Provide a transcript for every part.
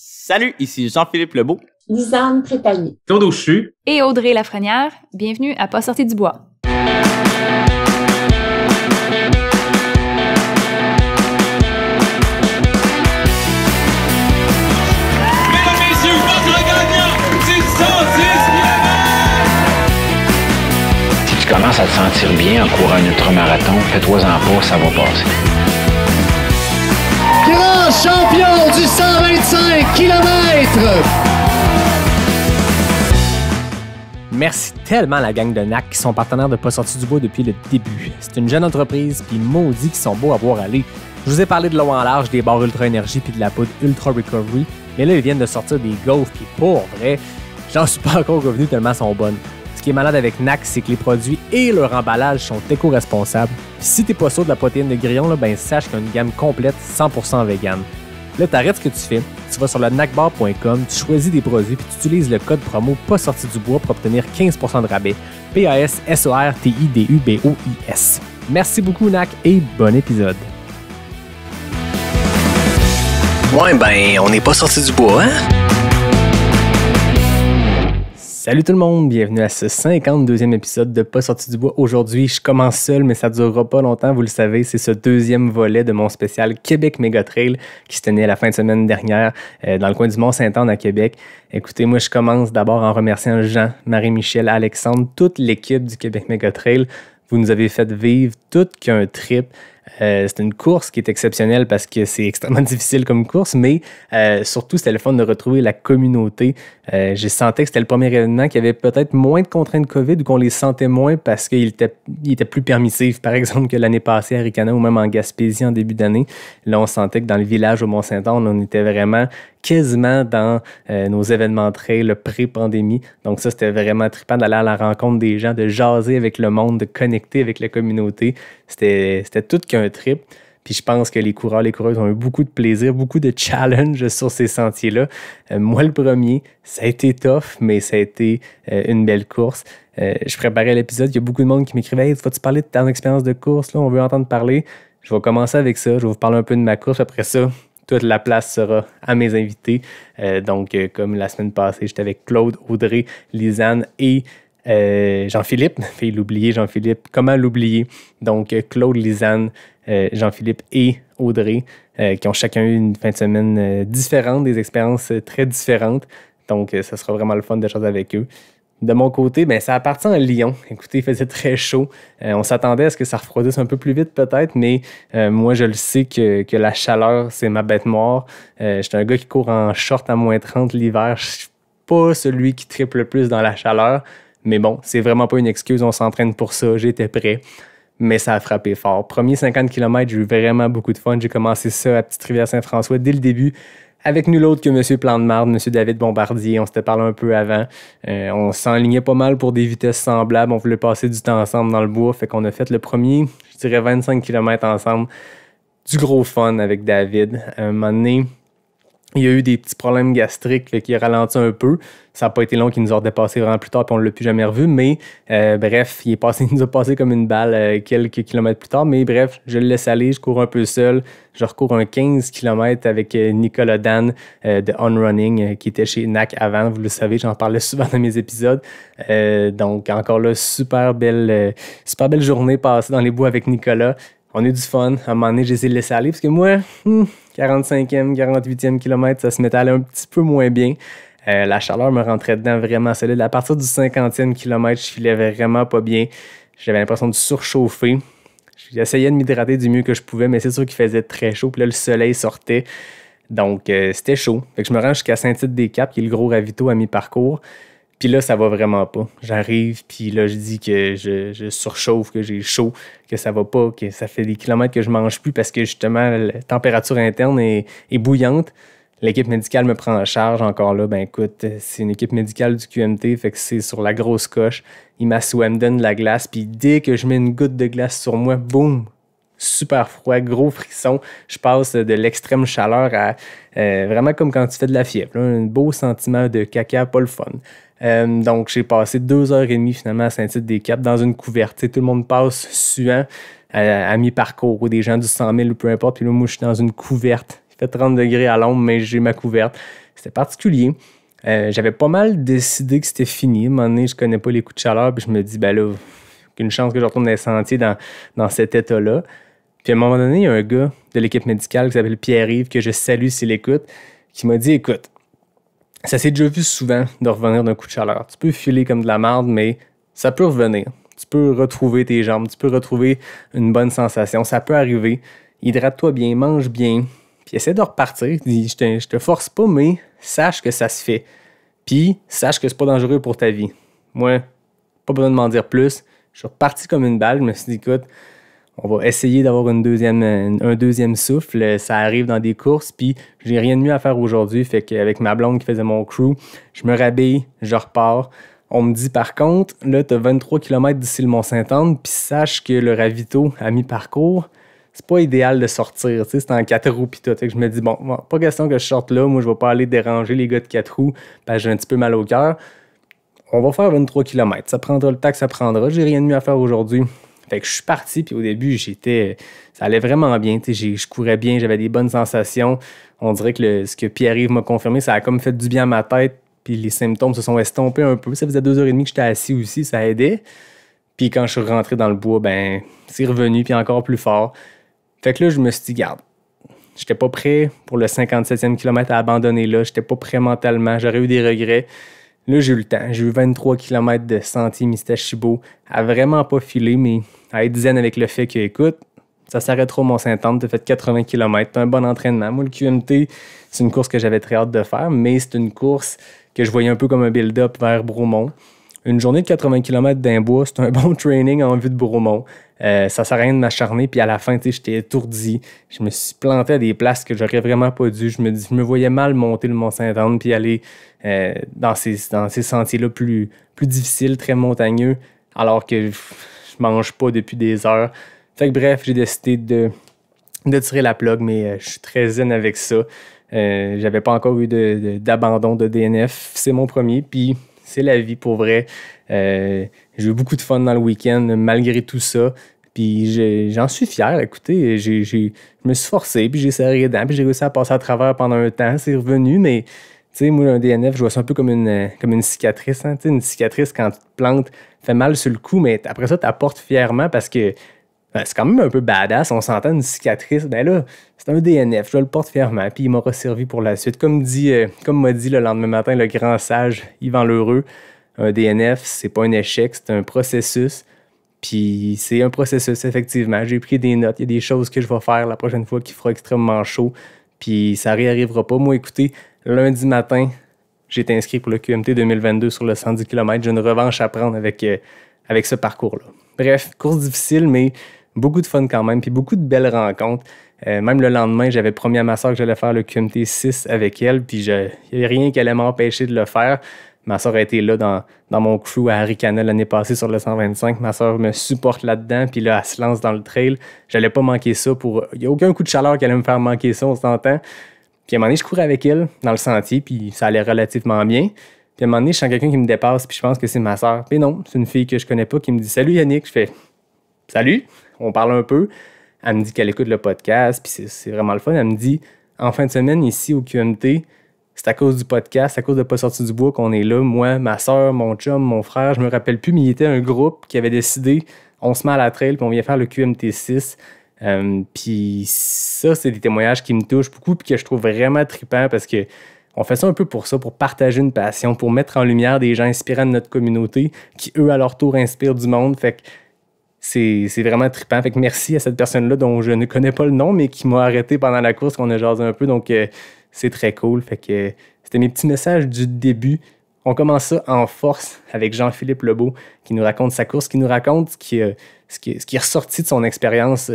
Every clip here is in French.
Salut, ici Jean-Philippe Lebeau, Lisanne Trépalier, Claude Auchu et Audrey Lafrenière. Bienvenue à Pas sorti du bois. Si tu commences à te sentir bien en courant un ultramarathon, fais-toi-en pas, ça va passer. Grand champion du 125 km! Merci tellement à la gang de NAC qui sont partenaires de Pas sorti du bois depuis le début. C'est une jeune entreprise, puis maudit qui sont beaux à voir aller. Je vous ai parlé de l'eau en large, des barres Ultra Énergie puis de la poudre Ultra Recovery, mais là, ils viennent de sortir des gaufres, puis pour vrai, j'en suis pas encore revenu tellement elles sont bonnes. Ce qui est malade avec NAC, c'est que les produits et leur emballage sont éco-responsables. Puis si t'es pas sûr de la protéine de grillon, ben sache qu'il y a une gamme complète 100% vegan. Là, t'arrêtes ce que tu fais, tu vas sur le nacbar.com, tu choisis des produits puis tu utilises le code promo Pas sorti du bois pour obtenir 15% de rabais. PASSORTIDUBOIS. Merci beaucoup NAC et bon épisode. Ouais, ben, on n'est pas sorti du bois, hein? Salut tout le monde, bienvenue à ce 52e épisode de Pas sorti du bois. Aujourd'hui, je commence seul, mais ça ne durera pas longtemps, vous le savez. C'est ce deuxième volet de mon spécial Québec Méga Trail qui se tenait la fin de semaine dernière dans le coin du Mont-Saint-Anne à Québec. Écoutez, moi, je commence d'abord en remerciant Jean, Marie-Michel, Alexandre, toute l'équipe du Québec Méga Trail. Vous nous avez fait vivre tout qu'un trip. C'est une course qui est exceptionnelle parce que c'est extrêmement difficile comme course, mais surtout, c'était le fun de retrouver la communauté. J'ai senti que c'était le premier événement qui avait peut-être moins de contraintes COVID ou qu'on les sentait moins parce qu'il était plus permissif, par exemple, que l'année passée à Ricana ou même en Gaspésie en début d'année. Là, on sentait que dans le village au Mont-Saint-Anne, on était vraiment quasiment dans nos événements trail pré-pandémie. Donc ça, c'était vraiment trippant d'aller à la rencontre des gens, de jaser avec le monde, de connecter avec la communauté. C'était tout qu'un trip. Puis je pense que les coureurs, les coureuses ont eu beaucoup de plaisir, beaucoup de challenge sur ces sentiers-là. Moi, le premier, ça a été tough, mais ça a été une belle course. Je préparais l'épisode, il y a beaucoup de monde qui m'écrivait « Hey, vas-tu parler de ton expérience de course? Là, on veut entendre parler. » Je vais commencer avec ça. Je vais vous parler un peu de ma course. Après ça, toute la place sera à mes invités. Donc, comme la semaine passée, j'étais avec Claude, Audrey, Lisanne et Jean-Philippe. Fait l'oublier, Jean-Philippe. Comment l'oublier? Donc, Claude, Lisanne, Jean-Philippe et Audrey, qui ont chacun eu une fin de semaine différente, des expériences très différentes. Donc, ça sera vraiment le fun de choses avec eux. De mon côté, ben, ça appartient à Lyon. Écoutez, il faisait très chaud. On s'attendait à ce que ça refroidisse un peu plus vite peut-être, mais moi, je le sais que la chaleur, c'est ma bête noire. J'étais un gars qui court en short à moins 30 l'hiver. Je suis pas celui qui triple le plus dans la chaleur, mais bon, c'est vraiment pas une excuse. On s'entraîne pour ça. J'étais prêt, mais ça a frappé fort. Premier 50 km, j'ai eu vraiment beaucoup de fun. J'ai commencé ça à Petite-Rivière-Saint-François dès le début. Avec nul autre que M. Plan de Marde, M. David Bombardier. On s'était parlé un peu avant. On s'enlignait pas mal pour des vitesses semblables. On voulait passer du temps ensemble dans le bois. Fait qu'on a fait le premier, je dirais 25 km ensemble. Du gros fun avec David. À un moment donné, il y a eu des petits problèmes gastriques qui a ralenti un peu. Ça n'a pas été long, qu'il nous a dépassé vraiment plus tard puis on ne l'a plus jamais revu. Mais bref, il nous a passé comme une balle quelques kilomètres plus tard. Mais bref, je le laisse aller, je cours un peu seul. Je recours un 15 km avec Nicolas Dan de On Running qui était chez NAC avant. Vous le savez, j'en parlais souvent dans mes épisodes. Donc encore là, super belle journée passée dans les bois avec Nicolas. On a eu du fun. À un moment donné, j'ai essayé de laisser aller parce que moi, 45e, 48e kilomètre, ça se mettait à aller un petit peu moins bien. La chaleur me rentrait dedans vraiment solide. À partir du 50e kilomètre, je filais vraiment pas bien. J'avais l'impression de surchauffer. J'essayais de m'hydrater du mieux que je pouvais, mais c'est sûr qu'il faisait très chaud. Puis là, le soleil sortait. Donc, c'était chaud. Fait que je me rends jusqu'à Saint-Tite-des-Caps, qui est le gros ravito à mi-parcours. Puis là, ça va vraiment pas. J'arrive, puis là, je dis que je surchauffe, que j'ai chaud, que ça va pas, que ça fait des kilomètres que je mange plus parce que justement, la température interne est bouillante. L'équipe médicale me prend en charge encore là. Ben écoute, c'est une équipe médicale du QMT, fait que c'est sur la grosse coche. Il m'assoit, me donne de la glace, puis dès que je mets une goutte de glace sur moi, boum! Super froid, gros frisson. Je passe de l'extrême chaleur à vraiment comme quand tu fais de la fièvre. Là, un beau sentiment de caca, pas le fun. Donc, j'ai passé 2h30 finalement à Saint-Tite-des-Caps dans une couverte. T'sais, tout le monde passe suant à mi-parcours ou des gens du 100 000 ou peu importe. Puis là, moi, je suis dans une couverte. Il fait 30 degrés à l'ombre, mais j'ai ma couverte. C'était particulier. J'avais pas mal décidé que c'était fini. À un moment donné, je connais pas les coups de chaleur, puis je me dis, ben là, aucune chance que je retourne dans les sentiers dans cet état-là. Puis à un moment donné, il y a un gars de l'équipe médicale qui s'appelle Pierre-Yves, que je salue s'il écoute, qui m'a dit, écoute, ça s'est déjà vu souvent de revenir d'un coup de chaleur. Tu peux filer comme de la merde, mais ça peut revenir. Tu peux retrouver tes jambes, tu peux retrouver une bonne sensation. Ça peut arriver. Hydrate-toi bien, mange bien, puis essaie de repartir. Je te force pas, mais sache que ça se fait. Puis sache que c'est pas dangereux pour ta vie. Moi, pas besoin de m'en dire plus. Je suis reparti comme une balle. Je me suis dit, écoute, on va essayer d'avoir un deuxième souffle. Ça arrive dans des courses, puis j'ai rien de mieux à faire aujourd'hui. Fait qu'avec ma blonde qui faisait mon crew, je me rhabille, je repars. On me dit par contre, là, tu as 23 km d'ici le Mont-Sainte-Anne, puis sache que le ravito à mi-parcours, c'est pas idéal de sortir. Tu sais, c'est en 4 roues pis tout. Fait que je me dis, bon, pas question que je sorte là. Moi, je vais pas aller déranger les gars de 4 roues parce que j'ai un petit peu mal au cœur. On va faire 23 km. Ça prendra le temps que ça prendra. J'ai rien de mieux à faire aujourd'hui. Fait que je suis parti, puis au début, ça allait vraiment bien. Je courais bien, j'avais des bonnes sensations. On dirait que ce que Pierre-Yves m'a confirmé, ça a comme fait du bien à ma tête. Puis les symptômes se sont estompés un peu. Ça faisait 2h30 que j'étais assis aussi, ça aidait. Puis quand je suis rentré dans le bois, ben c'est revenu, puis encore plus fort. Fait que là, je me suis dit, garde, j'étais pas prêt pour le 57e kilomètre à abandonner là. J'étais pas prêt mentalement, j'aurais eu des regrets. Là, j'ai eu le temps. J'ai eu 23 km de sentier Mistachibo à vraiment pas filer, mais à être zen avec le fait que, écoute, ça s'arrêtera au Mont-Sainte-Anne, t'as fait 80 km, t'as un bon entraînement. Moi, le QMT, c'est une course que j'avais très hâte de faire, mais c'est une course que je voyais un peu comme un build-up vers Bromont. Une journée de 80 km d'un bois, c'est un bon training en vue de Bromont. Ça sert à rien de m'acharner, puis à la fin, j'étais étourdi. Je me suis planté à des places que j'aurais vraiment pas dû. Je me voyais mal monter le Mont-Sainte-Anne, puis aller dans ces sentiers-là plus difficiles, très montagneux, alors que je mange pas depuis des heures. Fait que bref, j'ai décidé de tirer la plug, mais je suis très zen avec ça. J'avais pas encore eu d'abandon de DNF. C'est mon premier, puis c'est la vie pour vrai. J'ai eu beaucoup de fun dans le week-end malgré tout ça. Puis j'en suis fier. Écoutez, je me suis forcé, puis j'ai serré les dents, puis j'ai réussi à passer à travers pendant un temps. C'est revenu, mais tu sais, moi, un DNF, je vois ça un peu comme une cicatrice. Hein? Une cicatrice, quand tu te plantes, fait mal sur le coup, mais après ça, tu apportes fièrement parce que c'est quand même un peu badass. On s'entend, une cicatrice. Ben là, c'est un DNF. Je le porte fièrement, puis il m'aura servi pour la suite. Comme m'a dit le lendemain matin le grand sage Yvan Lheureux, un DNF, c'est pas un échec, c'est un processus. Puis c'est un processus, effectivement. J'ai pris des notes. Il y a des choses que je vais faire la prochaine fois qui fera extrêmement chaud. Puis ça réarrivera pas. Moi, écoutez, lundi matin, j'ai été inscrit pour le QMT 2022 sur le 110 km. J'ai une revanche à prendre avec ce parcours-là. Bref, course difficile, mais beaucoup de fun quand même. Puis beaucoup de belles rencontres. Même le lendemain, j'avais promis à ma soeur que j'allais faire le QMT 6 avec elle. Puis il n'y avait rien qui allait m'empêcher de le faire. Ma soeur a été là dans mon crew à Arikana l'année passée sur le 125. Ma soeur me supporte là-dedans, puis là, elle se lance dans le trail. J'allais pas manquer ça il n'y a aucun coup de chaleur qui allait me faire manquer ça, on s'entend. Puis à un moment donné, je courais avec elle dans le sentier, puis ça allait relativement bien. Puis à un moment donné, je sens quelqu'un qui me dépasse, puis je pense que c'est ma soeur. Puis non, c'est une fille que je connais pas qui me dit « Salut Yannick ». Je fais « Salut ». On parle un peu. Elle me dit qu'elle écoute le podcast, puis c'est vraiment le fun. Elle me dit « En fin de semaine, ici au QMT, c'est à cause du podcast, c'est à cause de Pas sorti du bois qu'on est là. Moi, ma soeur, mon chum, mon frère, je me rappelle plus, mais il était un groupe qui avait décidé, on se met à la trail, puis on vient faire le QMT 6. Puis ça, c'est des témoignages qui me touchent beaucoup, puis que je trouve vraiment trippant parce que on fait ça un peu pour ça, pour partager une passion, pour mettre en lumière des gens inspirants de notre communauté qui, eux, à leur tour, inspirent du monde. Fait que c'est vraiment trippant. Fait que merci à cette personne-là dont je ne connais pas le nom, mais qui m'a arrêté pendant la course, qu'on a jasé un peu. Donc, c'est très cool. Fait que c'était mes petits messages du début. On commence ça en force avec Jean-Philippe Lebeau qui nous raconte sa course, qui nous raconte ce qui est ressorti de son expérience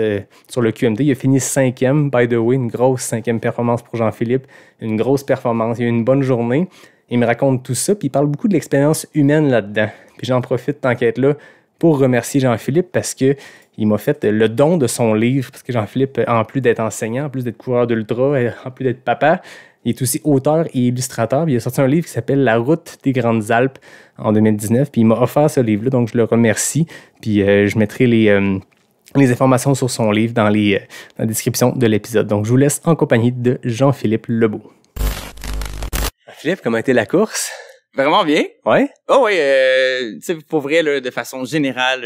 sur le QMT. Il a fini 5e, by the way, une grosse 5e performance pour Jean-Philippe. Une grosse performance. Il a eu une bonne journée. Il me raconte tout ça, puis il parle beaucoup de l'expérience humaine là-dedans. Puis j'en profite tant qu'être là pour remercier Jean-Philippe parce qu'il m'a fait le don de son livre. Parce que Jean-Philippe, en plus d'être enseignant, en plus d'être coureur d'ultra, en plus d'être papa, il est aussi auteur et illustrateur. Puis il a sorti un livre qui s'appelle « La route des Grandes Alpes » en 2019. Puis il m'a offert ce livre-là, donc je le remercie. Puis je mettrai les informations sur son livre dans la description de l'épisode. Donc je vous laisse en compagnie de Jean-Philippe Lebeau. Philippe, comment a été la course? Vraiment bien. Ouais? Oh oui, tu sais, pour vrai, là, de façon générale,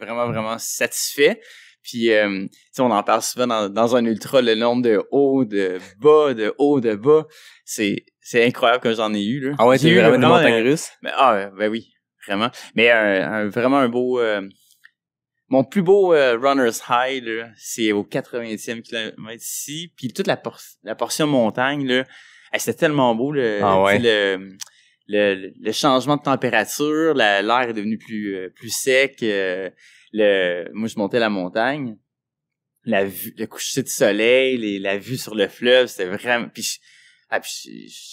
vraiment satisfait. Puis, tu sais, on en parle souvent dans un ultra, le nombre de hauts, de bas, c'est incroyable que j'en ai eu, là. Ah ouais, j'ai t'as eu vraiment une vraiment montagne russe? ben oui, vraiment. Mais vraiment un beau... mon plus beau runner's high, là, c'est au 80e kilomètre ici. Puis toute la portion montagne, là, c'était tellement beau, le changement de température, l'air est devenu plus sec. Moi, je montais la montagne. La vue, le coucher de soleil, la vue sur le fleuve, c'était vraiment... Puis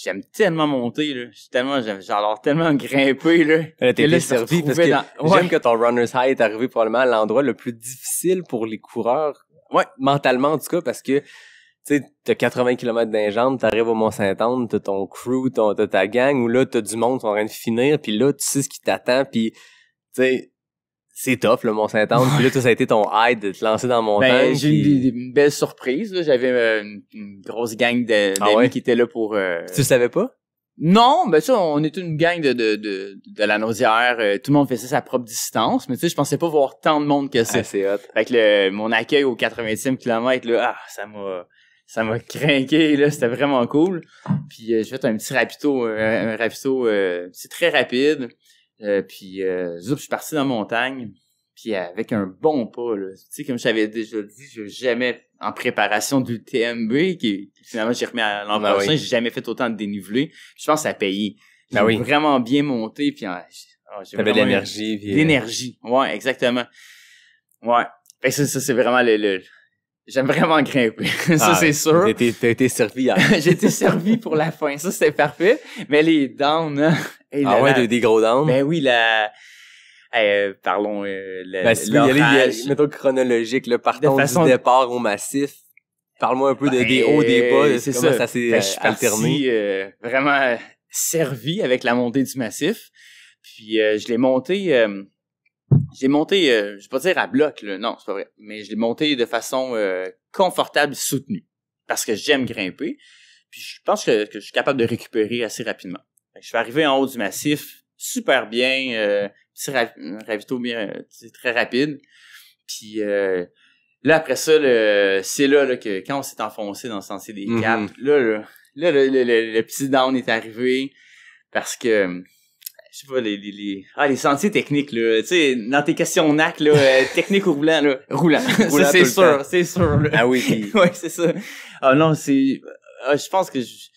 j'aime tellement monter, là. J'adore tellement grimper, là. T'es desservi parce que j'aime que ton runner's high est arrivé probablement à l'endroit le plus difficile pour les coureurs. Ouais. Mentalement, en tout cas, parce que, tu sais, t'as 80 km dans les jambes, t'arrives au Mont-Saint-Anne, t'as ton crew, t'as ta gang, où là, t'as du monde qui sont en train de finir, puis là, tu sais ce qui t'attend, puis, tu sais, c'est tough, le Mont-Saint-Anne. Puis là, ça a été ton high de te lancer dans la montagne. Ben, j'ai eu une belle surprise, là. J'avais une grosse gang d'amis qui étaient là pour... Tu le savais pas? Non, ben ça, on était une gang de la Naudière. Tout le monde faisait sa propre distance, mais tu sais, je pensais pas voir tant de monde que ça. Ah, c'est hot. Fait que mon accueil au 80e kilomètre, là, ça m'a craqué, là. C'était vraiment cool. Puis j'ai fait un petit rapito, c'est très rapide. Puis je suis parti dans la montagne, puis avec un bon pas, là. Tu sais, comme je t'avais déjà dit, j'ai jamais en préparation du TMB, qui finalement j'ai remis à l'an prochain, j'ai jamais fait autant de dénivelé. Je pense que ça a payé. J'ai vraiment bien monté, puis j'ai t'avais de l'énergie. L'énergie, ouais, exactement. Ouais. Fait que ça c'est vraiment j'aime vraiment grimper. Ça, c'est sûr. T'as été servi hier. J'ai été servi pour la fin. Ça, c'était parfait. Mais les downs, hein, des gros downs? Ben oui, parlons, si tu veux y aller, mettons chronologique, là, partons du départ au massif. Parle-moi un peu des hauts, des bas, c'est comment ça s'est alterné. Vraiment servi avec la montée du massif. Puis, je l'ai monté... je vais pas dire à bloc, là, non, c'est pas vrai, mais je l'ai monté de façon confortable et soutenue, parce que j'aime grimper, puis je pense que je suis capable de récupérer assez rapidement. Fait que je suis arrivé en haut du massif, super bien, petit ravito bien, très rapide, puis là, après ça, c'est là que quand on s'est enfoncé dans le sentier des Caps, là, le petit down est arrivé, parce que... je sais pas, les sentiers techniques, là, tu sais, dans tes questions NAC, là, technique ou roulant, là, roulant. Ça, c'est sûr, là. Ah oui, puis... ouais, c'est ça. Ah non, je pense que je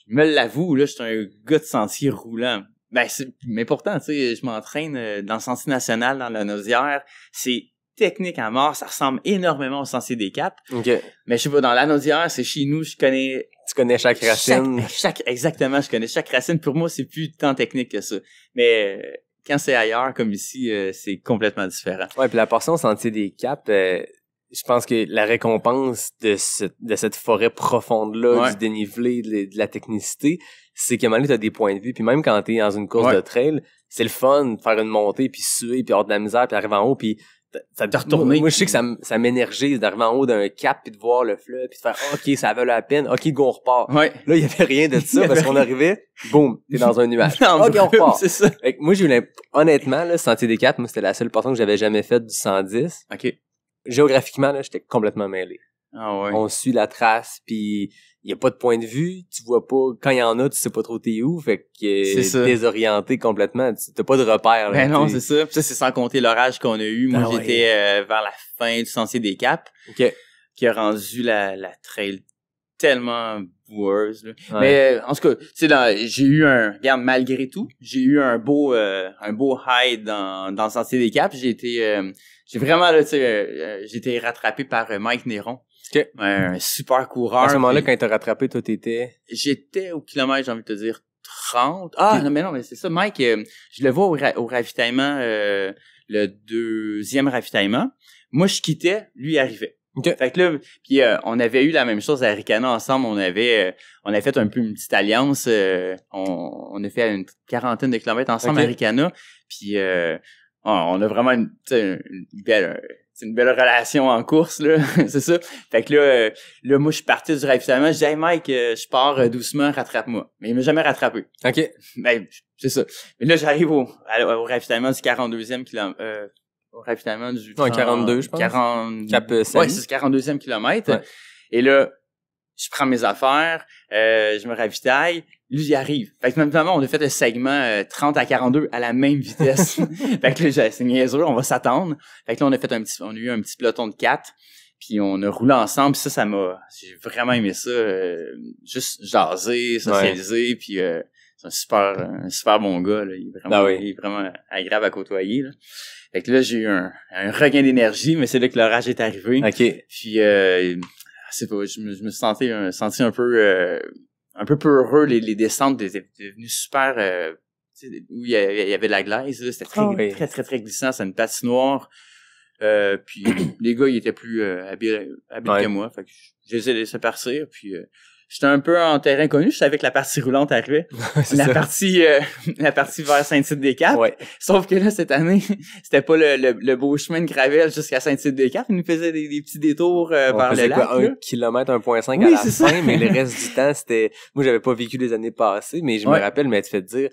me l'avoue, là, je suis un gars de sentier roulant. Mais pourtant, tu sais, je m'entraîne dans le sentier national, dans la Naudière. C'est technique à mort, ça ressemble énormément au sentier des Caps. OK. Mais je sais pas, dans la Naudière, c'est chez nous, je connais... Tu connais chaque racine. Exactement, je connais chaque racine. Pour moi, c'est plus tant technique que ça. Mais quand c'est ailleurs, comme ici, c'est complètement différent. Ouais, puis la portion sentier des Caps, je pense que la récompense de cette forêt profonde-là, du dénivelé, de la technicité, c'est qu'à un moment donné, t'as des points de vue. Puis même quand t'es dans une course de trail, c'est le fun de faire une montée, puis suer, puis avoir de la misère, puis arriver en haut, puis ça te retourner. Moi, je sais que ça m'énergise d'arriver en haut d'un cap puis de voir le fleuve puis de faire OK, ça vaut la peine. OK, go, on repart. Ouais. Là, il y avait rien de ça parce qu'on arrivait, boum, t'es dans un nuage. OK, on repart. C'est ça. Fait que moi, honnêtement, là, Sentier des Caps, moi, c'était la seule portion que j'avais jamais faite du 110. OK. Géographiquement, là, j'étais complètement mêlé. Ah ouais. On suit la trace puis il y a pas de point de vue, tu vois pas, quand il y en a, tu sais pas trop t'es où, fait que désorienté complètement, t'as pas de repère. Ben non, c'est ça. Puis ça, c'est sans compter l'orage qu'on a eu. Moi, j'étais vers la fin du sentier des Caps, qui a rendu la trail tellement boueuse. Là. Ouais. Mais en tout cas, tu sais, j'ai eu malgré tout, j'ai eu un beau high dans le sentier des Caps. J'ai vraiment là, tu sais, j'ai été rattrapé par Mike Néron. Okay. Un super coureur. À ce moment-là, quand il t'a rattrapé, toi, t'étais... J'étais au kilomètre, j'ai envie de te dire, 30. Ah, non, mais c'est ça. Mike, je le vois au ravitaillement, le deuxième ravitaillement. Moi, je quittais, lui, il arrivait. Okay. Fait que là, puis on avait eu la même chose à Ricana ensemble. On avait fait un peu une petite alliance. On a fait une quarantaine de kilomètres ensemble à Ricana. Puis on a vraiment une belle... c'est une belle relation en course, là. C'est ça. Fait que là, moi, je suis parti du ravitaillement. Je dis, hey, Mike, je pars doucement, rattrape-moi. Mais il m'a jamais rattrapé. OK. Ben, c'est ça. Mais là, j'arrive au ravitaillement du 42e kilomètre. Au ravitaillement du... 42, je pense. Cap ouais, c'est le 42e kilomètre. Ouais. Et là, je prends mes affaires, je me ravitaille. Lui, il arrive. Fait que notamment, on a fait le segment 30 à 42 à la même vitesse. Fait que là, c'est niaiseux, on va s'attendre. Fait que là, on a eu un petit peloton de 4. Puis on a roulé ensemble. Puis j'ai vraiment aimé ça. Juste jaser, socialiser. Ouais. Puis c'est un super bon gars, là. Il est vraiment agréable à côtoyer, là. Fait que là, j'ai eu un regain d'énergie, mais c'est là que l'orage est arrivé. OK. Puis, c'est pas, je me senti un peu peureux. Les descentes étaient devenues super, où il y avait de la glaise, là. C'était très, très glissant. C'est une patinoire. Puis les gars, ils étaient plus habiles que moi. Fait que je les ai laissés partir. Puis j'étais un peu en terrain connu. Je savais que la partie roulante arrivait. la partie vers Saint-Tite-des-Caps. Ouais. Sauf que là, cette année, c'était pas le beau chemin de gravel jusqu'à Saint-Tite-des-Caps. Ils nous faisaient des petits détours vers le lac. Quoi, 1 kilomètre, 1,5 à la fin, mais le reste du temps, c'était... Moi, j'avais pas vécu les années passées, mais je me rappelle m'être fait dire...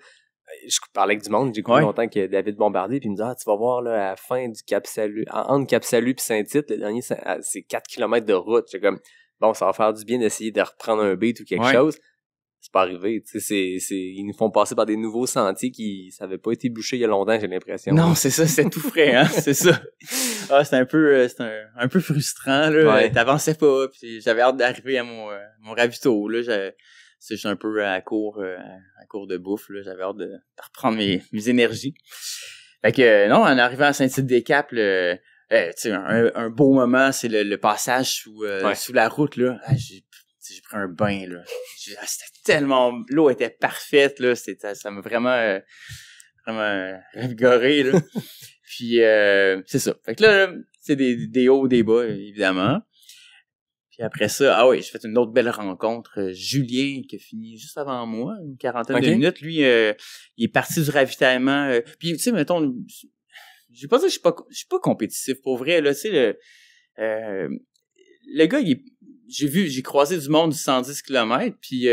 Je parlais avec du monde, j'ai couru longtemps que David Bombardier, puis il me dit, tu vas voir, là, à la fin du Cap-Salut, entre Cap-Salut puis Saint-Tite, le dernier, c'est 4 kilomètres de route. J'ai comme, bon, ça va faire du bien d'essayer de reprendre un beat ou quelque chose. C'est pas arrivé, tu sais, ils nous font passer par des nouveaux sentiers ça avait pas été bouché il y a longtemps, j'ai l'impression. Non, c'est ça, c'est tout frais, hein, c'est ça. Ah, c'était un peu frustrant, là. Ouais. T'avançais pas, puis j'avais hâte d'arriver à mon ravito, là. C'est juste un peu à court de bouffe, là. J'avais hâte de reprendre mes énergies. Fait que, non, en arrivant à Saint-Tite-des-Caps, tu sais, un beau moment, c'est le passage sous la route, là. Ah, j'ai pris un bain, là. C'était tellement... L'eau était parfaite, là. Ça m'a vraiment revigoré, là. Puis, c'est ça. Fait que là, c'est des hauts, des bas, évidemment. Puis après ça, j'ai fait une autre belle rencontre. Julien, qui a fini juste avant moi, une quarantaine de minutes. Lui, il est parti du ravitaillement. Puis, tu sais, mettons, je vais pas dire que je suis pas compétitif, pour vrai, là. Tu sais, le gars, j'ai croisé du monde du 110 km, puis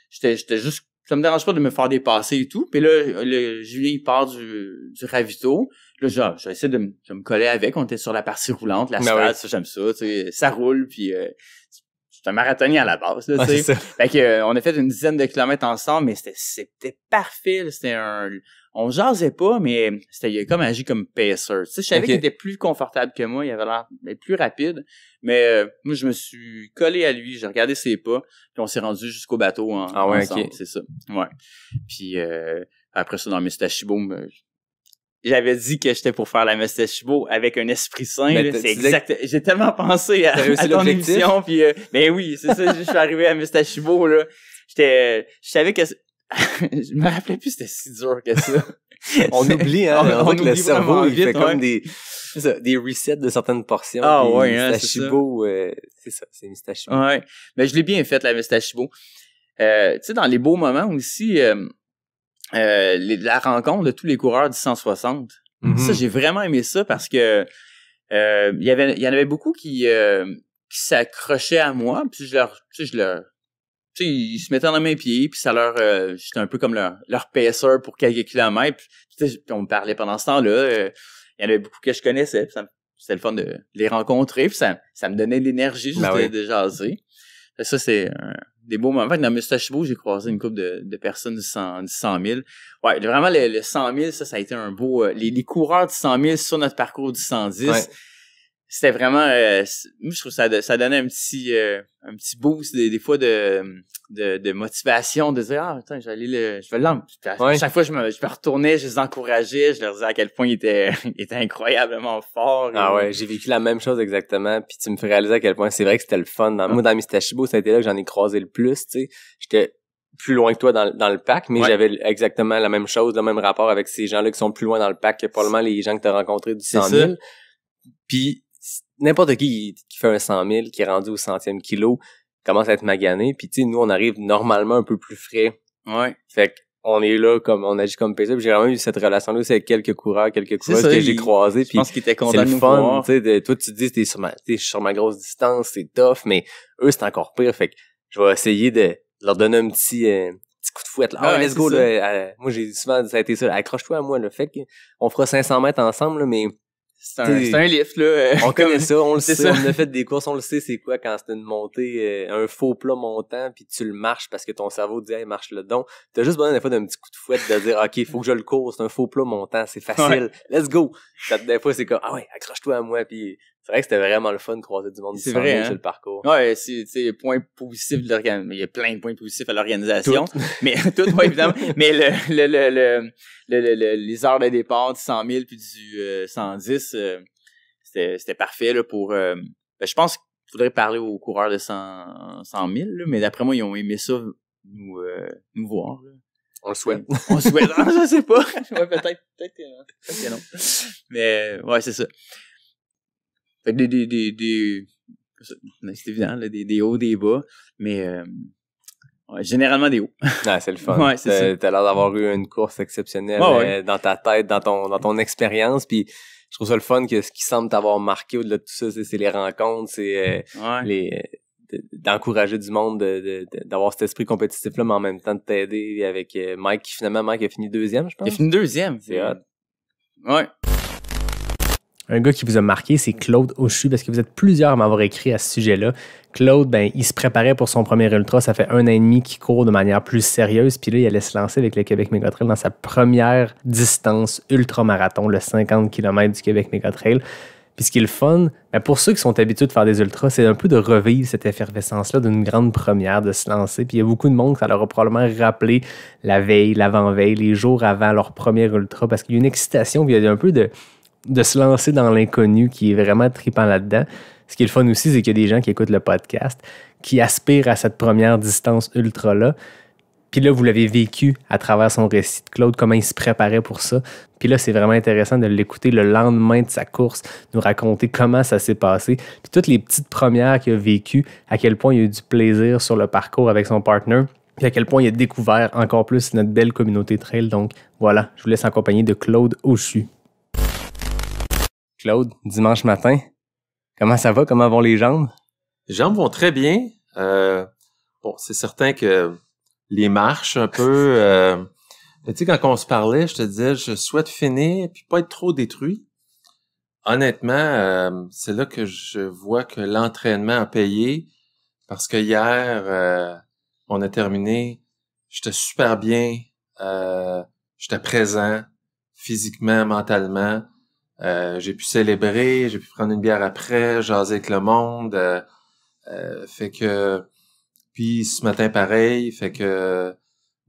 j'étais juste... Ça me dérange pas de me faire dépasser et tout. Puis là, Julien, il part du ravito. Là, j'essaie de me coller avec. On était sur la partie roulante, l'asphalte, ça, j'aime ça. Tu sais, ça roule, puis c'est un marathonien à la base, là, tu sais. Fait que on a fait une dizaine de kilomètres ensemble, mais c'était parfait. Là, on jasait pas, mais il a comme agi comme pacer. Tu sais, je savais qu'il était plus confortable que moi. Il avait l'air d'être plus rapide. Mais moi, je me suis collé à lui. J'ai regardé ses pas. Puis on s'est rendu jusqu'au bateau ensemble. Okay. C'est ça. Ouais. Puis après ça, dans Mestachibo, j'avais dit que j'étais pour faire la Mestachibo avec un esprit sain. C'est exact. J'ai tellement pensé à ton émission. Puis ben oui, c'est ça. Je suis arrivé à Mestachibo, là. Je savais que... je me rappelais plus c'était si dur que ça. On oublie, hein. On voit que le cerveau, il fait comme des resets de certaines portions. Ah ouais, hein, Mestachibo, c'est ça, c'est Mestachibo. Ouais. Mais je l'ai bien fait, la Mestachibo. Tu sais, dans les beaux moments aussi, la rencontre de tous les coureurs du 160. Mm-hmm. Ça, j'ai vraiment aimé ça parce que il y en avait beaucoup qui s'accrochaient à moi, puis je leur tu sais, ils se mettaient dans mes pieds, puis ça j'étais un peu comme leur pacer pour quelques kilomètres. Puis on me parlait pendant ce temps-là. Il y en avait beaucoup que je connaissais, puis c'était le fun de les rencontrer, puis ça me donnait de l'énergie juste de jaser. Ça, c'est des beaux moments. En fait, dans Mestachibo, j'ai croisé une couple de personnes du 100 000. Ouais, vraiment, le 100 000, ça a été un beau... les coureurs du 100 000 sur notre parcours du 110... Ouais. C'était vraiment moi je trouve que ça donnait un petit boost des fois de motivation de dire putain je vais l'emmener. Chaque fois je me retournais, je les encourageais, je leur disais à quel point il était incroyablement fort. Ouais, j'ai vécu la même chose exactement, puis tu me fais réaliser à quel point c'est vrai que c'était le fun. Moi dans Mestachibo, ça a été là que j'en ai croisé le plus, tu sais. J'étais plus loin que toi dans le pack, mais j'avais exactement la même chose, le même rapport avec ces gens-là qui sont plus loin dans le pack que probablement les gens que tu as rencontrés du 100 000. Puis n'importe qui fait un 100 000, qui est rendu au 100e kilo, commence à être magané. Puis tu sais, nous, on arrive normalement un peu plus frais. Ouais. Fait on est là comme on agit comme pacer. Puis j'ai vraiment eu cette relation-là aussi avec quelques coureurs, quelques coureuses que j'ai croisés. Je pense qu'ils étaient contents c'est de le nous fun, voir. tu sais, toi tu te dis t'es sur ma grosse distance, c'est tough, mais eux c'est encore pire. Fait que je vais essayer de leur donner un petit coup de fouette. Là. Let's go là. Moi j'ai souvent ça a été ça. Accroche-toi à moi là. Fait qu'on fera 500 mètres ensemble là, mais c'est un lift, là. On connaît ça, on le sait, ça. on a fait des courses, on le sait c'est quoi quand c'est une montée, un faux plat montant, puis tu le marches parce que ton cerveau dit « Hey, marche le don ». T'as juste besoin des fois d'un petit coup de fouette de dire « Ok, faut que je le cours, c'est un faux plat montant, c'est facile, let's go ». Des fois c'est comme « Ah ouais, accroche-toi à moi ». Puis c'est vrai que c'était vraiment le fun de croiser du monde c'est vrai, sur le parcours. Ouais, c'est point positif de l'organisation. Il y a plein de points positifs à l'organisation. Mais tout, ouais, évidemment. Mais les heures de départ du 100 000 puis du 110, c'était parfait là pour. Je pense qu'il faudrait parler aux coureurs de 100 000, là, mais d'après moi, ils ont aimé ça nous voir. Là. On le souhaite. On le souhaite. Je sais pas. Ouais, peut-être que non. Mais ouais, c'est ça. Fait que c'est évident, là, des hauts, des bas, mais ouais, généralement des hauts. Ah, c'est le fun. Ouais, c'est ça. T'as l'air d'avoir eu une course exceptionnelle dans ta tête, dans ton expérience, puis je trouve ça le fun que ce qui semble t'avoir marqué au-delà de tout ça, c'est les rencontres, c'est d'encourager du monde, d'avoir cet esprit compétitif-là, mais en même temps de t'aider avec Mike, qui finalement, Mike a fini deuxième, je pense. Il a fini deuxième. C'est hot. Ouais. Un gars qui vous a marqué, c'est Claude Auchu, parce que vous êtes plusieurs à m'avoir écrit à ce sujet-là. Claude, il se préparait pour son premier ultra. Ça fait 1 an et demi qu'il court de manière plus sérieuse. Puis là, il allait se lancer avec le Québec Mégatrail dans sa première distance ultramarathon, le 50 km du Québec Mégatrail. Puis ce qui est le fun, pour ceux qui sont habitués de faire des ultras, c'est un peu de revivre cette effervescence-là d'une grande première, de se lancer. Puis il y a beaucoup de monde que ça leur a probablement rappelé la veille, l'avant-veille, les jours avant leur premier ultra, parce qu'il y a une excitation, puis il y a un peu de se lancer dans l'inconnu qui est vraiment trippant là-dedans. Ce qui est le fun aussi, c'est qu'il y a des gens qui écoutent le podcast, qui aspirent à cette première distance ultra-là. Puis là, vous l'avez vécu à travers son récit de Claude, comment il se préparait pour ça. Puis là, c'est vraiment intéressant de l'écouter le lendemain de sa course, nous raconter comment ça s'est passé, puis toutes les petites premières qu'il a vécues, à quel point il a eu du plaisir sur le parcours avec son partner, puis à quel point il a découvert encore plus notre belle communauté trail. Donc voilà, je vous laisse accompagner de Claude Auchu. Claude, dimanche matin, comment ça va? Comment vont les jambes? Les jambes vont très bien. C'est certain que les marches un peu... tu sais, quand on se parlait, je te disais, je souhaite finir puis pas être trop détruit. Honnêtement, c'est là que je vois que l'entraînement a payé parce que hier, on a terminé, j'étais super bien, j'étais présent physiquement, mentalement. J'ai pu célébrer, j'ai pu prendre une bière après, jaser avec le monde. Fait que... Puis ce matin, pareil. Fait que...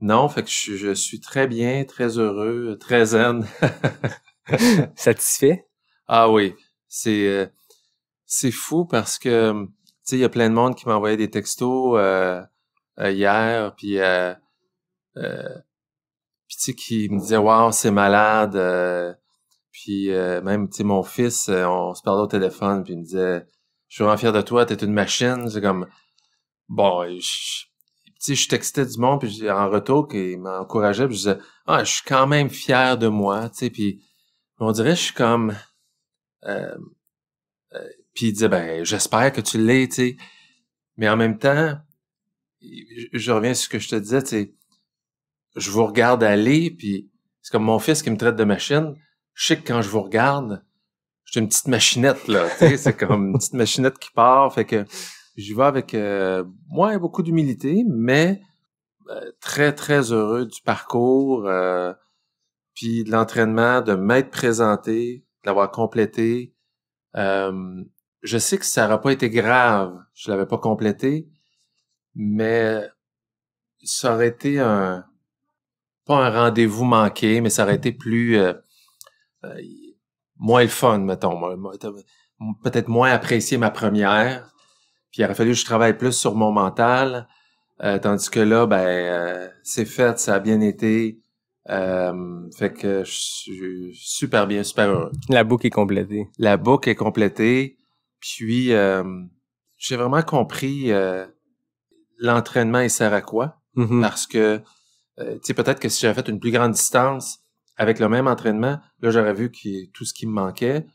Non, fait que je suis très bien, très heureux, très zen. Satisfait? Ah oui. C'est fou parce que... Tu sais, il y a plein de monde qui m'envoyait des textos hier, puis tu sais, qui me disait « Wow, c'est malade ». Puis même, tu sais, mon fils, on se parlait au téléphone, puis il me disait « Je suis vraiment fier de toi, t'es une machine ». C'est comme, bon, tu sais, je textais du monde, puis en retour, il m'encourageait, puis je disais « Ah, je suis quand même fier de moi », tu sais, puis on dirait, je suis comme... puis il disait « Ben, j'espère que tu l'es », tu sais. Mais en même temps, je reviens sur ce que je te disais, tu sais, je vous regarde aller, puis c'est comme mon fils qui me traite de machine. Je sais que quand je vous regarde, je suis une petite machinette, là, tu sais, c'est comme une petite machinette qui part, fait que j'y vais avec, beaucoup d'humilité, mais très, très heureux du parcours, puis de l'entraînement, de m'être présenté, de l'avoir complété. Je sais que ça n'aurait pas été grave, je l'avais pas complété, mais ça aurait été pas un rendez-vous manqué, mais ça aurait été plus... moins le fun, mettons. Peut-être moins apprécier ma première. Puis il aurait fallu que je travaille plus sur mon mental. Tandis que là, c'est fait, ça a bien été. Fait que je suis super bien, super heureux. La boucle est complétée. La boucle est complétée. Puis j'ai vraiment compris l'entraînement il sert à quoi. Mm-hmm. Parce que tu sais, peut-être que si j'avais fait une plus grande distance avec le même entraînement, là, j'aurais vu tout ce qui me manquait.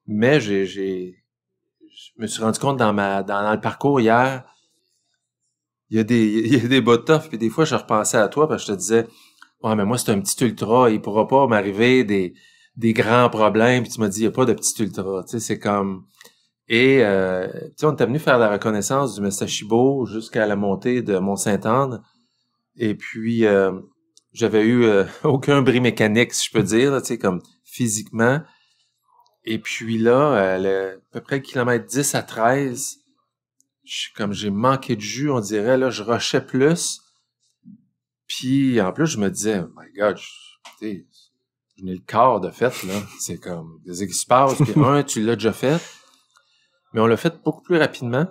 Mais je me suis rendu compte dans le parcours hier, il y a des bas tough, puis des fois, je repensais à toi, parce que je te disais, ouais, mais moi, c'est un petit ultra, il pourra pas m'arriver des grands problèmes, puis tu m'as dit, il y a pas de petit ultra, tu sais, c'est comme... Et, tu sais, on était venu faire la reconnaissance du Mestashibo jusqu'à la montée de Mont-Sainte-Anne. Et puis, j'avais eu aucun bris mécanique, si je peux dire, là, tu sais, comme physiquement. Et puis là, à peu près le kilomètre 10 à 13, comme j'ai manqué de jus, on dirait, là, je rushais plus. Puis, en plus, je me disais, oh my God, tu sais, je n'ai le corps de fait, là. C'est comme, qu'est-ce qui se passe? Puis tu l'as déjà fait. Mais on l'a fait beaucoup plus rapidement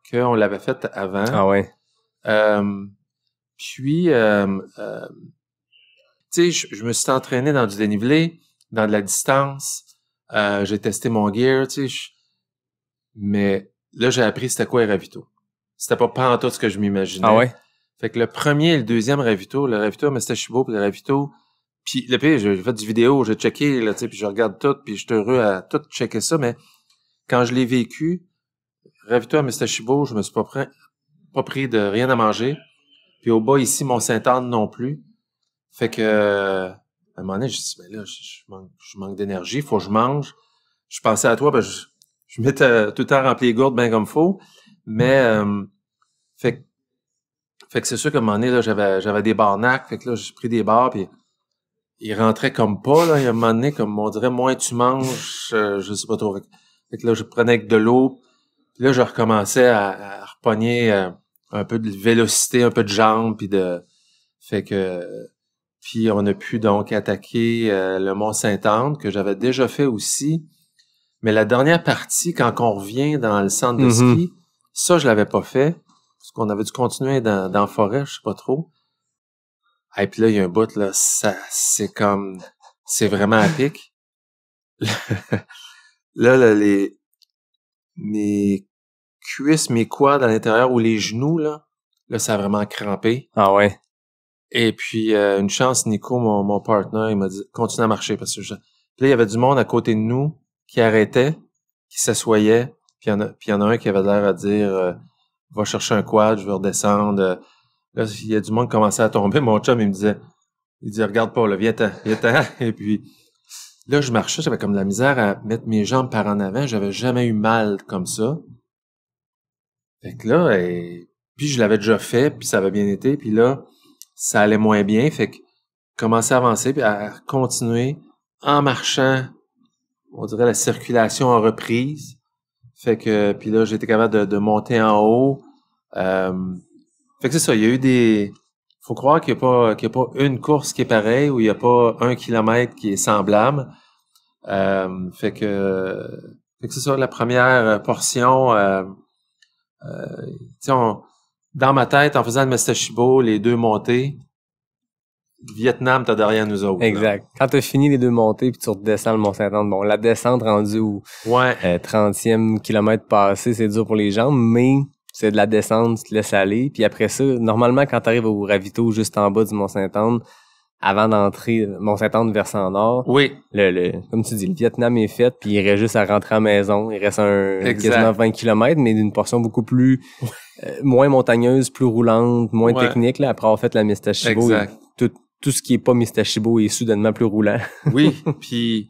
qu'on l'avait fait avant. Ah ouais. Puis, tu sais, je me suis entraîné dans du dénivelé, dans de la distance. J'ai testé mon gear, tu sais. Mais là, j'ai appris c'était quoi les ravitaux. C'était pas pantoute ce que je m'imaginais. Ah ouais? Fait que le premier et le deuxième ravito, le ravito à Mestashibo puis le ravito... Puis le pire, j'ai fait du vidéo, j'ai checké, là, tu sais, puis je regarde tout, puis je suis heureux à tout checker ça, mais quand je l'ai vécu, ravito à Mestashibo, je me suis pas pris de rien à manger. Puis au bas, ici, Mont-Sainte-Anne non plus. Fait que, à un moment donné, je me suis dit, ben là, je manque d'énergie, faut que je mange. Je pensais à toi, ben je m'étais tout le temps rempli les gourdes bien comme faut. Mais, fait que c'est sûr qu'à un moment donné, là, j'avais des barnacs. Fait que là, j'ai pris des barres, puis ils rentraient comme pas, là. Il y a un moment donné, comme on dirait, moins tu manges, je sais pas trop. Fait que là, je prenais avec de l'eau. Puis là, je recommençais à repogner un peu de vélocité, un peu de jambes, fait que... Puis on a pu donc attaquer le Mont-Sainte-Anne, que j'avais déjà fait aussi. Mais la dernière partie, quand on revient dans le centre de ski, ça, je l'avais pas fait. Parce qu'on avait dû continuer dans la forêt, je sais pas trop. Et puis là, il y a un bout, là, c'est vraiment à pic. Là, mes cuisses, mes quads à l'intérieur ou les genoux, là, ça a vraiment crampé. Ah ouais. Et puis, une chance, Nico, mon partner, il m'a dit, continue à marcher, parce que puis là, il y avait du monde à côté de nous qui arrêtait, qui s'assoyait, puis il y en a un qui avait l'air à dire, va chercher un quad, je vais redescendre. Là, il y a du monde qui commençait à tomber. Mon chum, il dit, regarde pas, là, viens-t'en. Et puis, là, je marchais, j'avais comme de la misère à mettre mes jambes par en avant. J'avais jamais eu mal comme ça. Fait que là, puis je l'avais déjà fait, puis ça avait bien été. Puis là, ça allait moins bien. Fait que commencer à avancer, puis à continuer en marchant. On dirait la circulation en reprise. Fait que, puis là, j'étais capable de monter en haut. Fait que c'est ça, il y a eu faut croire qu'il y a pas une course qui est pareille ou il y a pas 1 kilomètre qui est semblable. Fait que c'est ça, la première portion, tu sais, dans ma tête, en faisant le Mestashibo, les deux montées, Vietnam, t'as derrière nous autres. Exact. Là. Quand t'as fini les deux montées puis tu redescends le Mont-Sainte-Anne, bon, la descente rendue au 30e kilomètre passé, c'est dur pour les jambes, mais c'est de la descente, tu te laisses aller. Puis après ça, normalement, quand t'arrives au ravito juste en bas du Mont-Sainte-Anne, avant d'entrer Mont-Sainte-Anne versant nord, oui. Comme tu dis, le Vietnam est fait, puis il reste juste à rentrer à la maison. Il reste quasiment 20 km, mais d'une portion beaucoup plus moins montagneuse, plus roulante, moins technique. Là, après avoir fait la Mestashibo, tout ce qui est pas Mestashibo est soudainement plus roulant. Oui, puis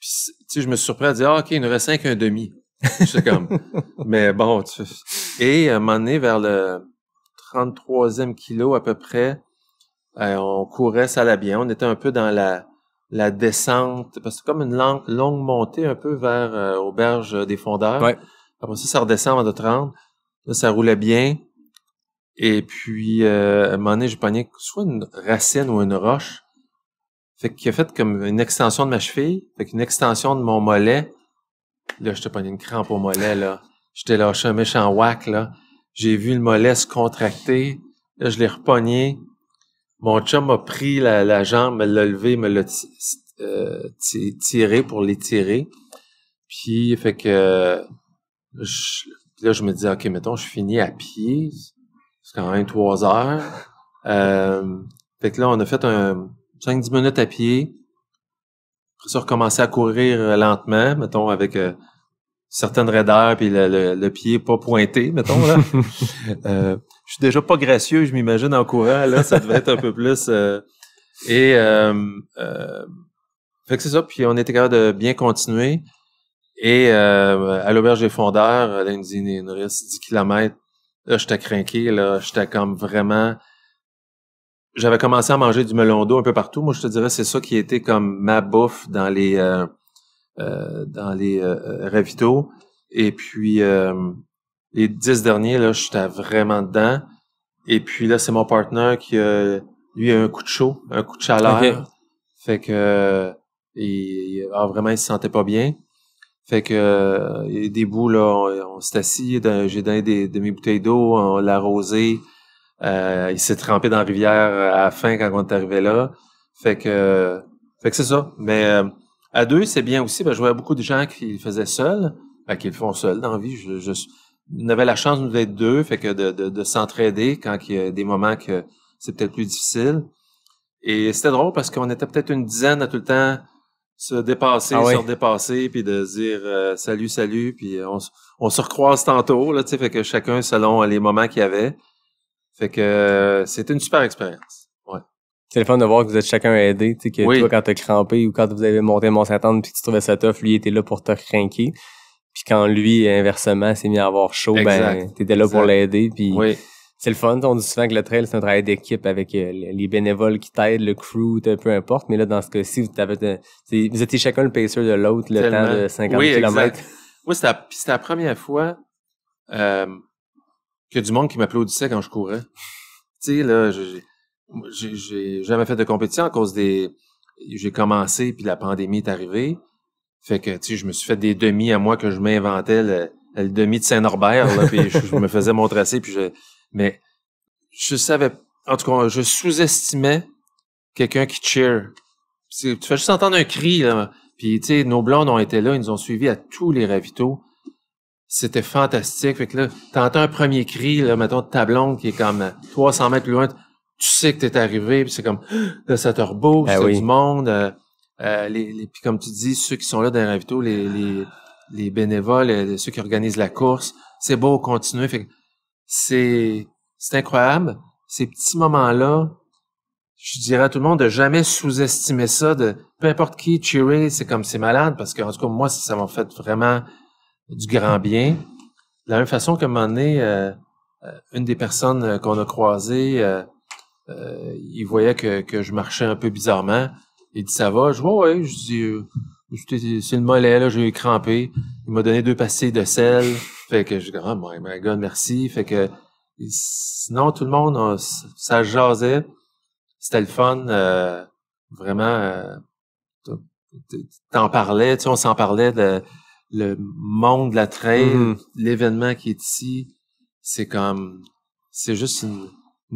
tu sais, je me suis surpris à dire, OK, il nous reste 5,5. Je sais comme, mais bon, et à un moment donné, vers le 33e kilo à peu près, on courait, ça allait bien. On était un peu dans la descente, parce que c'est comme une longue montée un peu vers Auberge des Fondeurs. Ouais. Après ça redescend avant de 30. Là, ça roulait bien. Et puis, à un moment donné, j'ai pogné soit une racine ou une roche. Fait qu'il a fait comme une extension de ma cheville, fait qu'une extension de mon mollet. Là, j'étais pogné une crampe au mollet, là. J'étais lâché un méchant whack, là. J'ai vu le mollet se contracter. Là, je l'ai repogné. Mon chum m'a pris la jambe, me l'a levé, me l'a tiré pour l'étirer. Puis, fait que là, je me dis, OK, mettons, je finis à pied. C'est quand même 3 heures. Fait que là, on a fait 5-10 minutes à pied. Après ça, recommencer à courir lentement, mettons, avec certaines raideurs, puis le pied pas pointé, mettons, là. Je suis déjà pas gracieux, je m'imagine, en courant, là, ça devait être un peu plus... fait que c'est ça, puis on était capable de bien continuer. Et à l'auberge des fondeurs, là, il nous reste 10 kilomètres. Là, j'étais craqué, là, j'étais comme vraiment... J'avais commencé à manger du melon d'eau un peu partout. Moi, je te dirais, c'est ça qui était comme ma bouffe dans les ravitaux. Et puis, les 10 derniers, là, j'étais vraiment dedans. Et puis là, c'est mon partenaire qui lui a un coup de chaud, un coup de chaleur. Okay. Fait que vraiment, il se sentait pas bien. Fait que il y a des bouts, là, on s'est assis, j'ai donné des demi-bouteilles d'eau, on l'a arrosé. Il s'est trempé dans la rivière à la fin quand on est arrivé là. Fait que c'est ça. Mais à deux, c'est bien aussi. Je voyais beaucoup de gens qui le faisaient seuls, qui le font seuls dans la vie. On avait la chance d'être deux, fait que de s'entraider quand il y a des moments que c'est peut-être plus difficile. Et c'était drôle parce qu'on était peut-être une dizaine à tout le temps se dépasser, se redépasser, puis de se dire salut, puis on se recroise tantôt, là, tu sais, fait que chacun selon les moments qu'il y avait. Fait que c'était une super expérience. Ouais. C'est le fun de voir que vous êtes chacun aidé, tu sais, que toi, quand t'as crampé ou quand vous avez monté Mont-Saint-Anne puis que tu trouvais ça tough, lui était là pour te craquer. Puis quand lui, inversement, s'est mis à avoir chaud, t'étais là pour l'aider. Puis c'est le fun. On dit souvent que le trail, c'est un travail d'équipe avec les bénévoles qui t'aident, le crew, peu importe. Mais là, dans ce cas-ci, vous étiez chacun le pacer de l'autre, le temps de 50 km. Oui, c'était la première fois qu'il y a du monde qui m'applaudissait quand je courais. Tu sais, là, j'ai jamais fait de compétition à cause j'ai commencé, puis la pandémie est arrivée. Fait que, tu sais, je me suis fait des demi à moi que je m'inventais, le demi de Saint-Norbert, là, puis je me faisais mon tracé, puis mais je savais, en tout cas, je sous-estimais quelqu'un qui cheer. Tu fais juste entendre un cri, là. Puis, tu sais, nos blondes ont été là, ils nous ont suivis à tous les ravitaux. C'était fantastique. Fait que là, t'entends un premier cri, là, mettons, de ta blonde qui est comme 300 mètres plus loin. Tu sais que t'es arrivé, puis c'est comme, là, ça te rebouche, c'est du monde. Puis comme tu dis, ceux qui sont là dans les ravitaux, les bénévoles, ceux qui organisent la course, c'est beau, continuer. Fait que c'est incroyable. Ces petits moments-là, je dirais à tout le monde de jamais sous-estimer ça, de peu importe qui cheerer, c'est malade, parce que en tout cas, moi, ça m'a fait vraiment du grand bien. De la même façon qu'à un moment donné, une des personnes qu'on a croisées, il voyait que je marchais un peu bizarrement. Il dit, ça va? Je dis, ouais. Je dis, c'est le mollet, là, j'ai crampé. Il m'a donné 2 pastilles de sel. Fait que je dis, oh my God, merci. Fait que, sinon, tout le monde, ça jasait. C'était le fun. Vraiment, t'en parlais, tu sais, on s'en parlait le monde de la trail, l'événement qui est ici. C'est juste une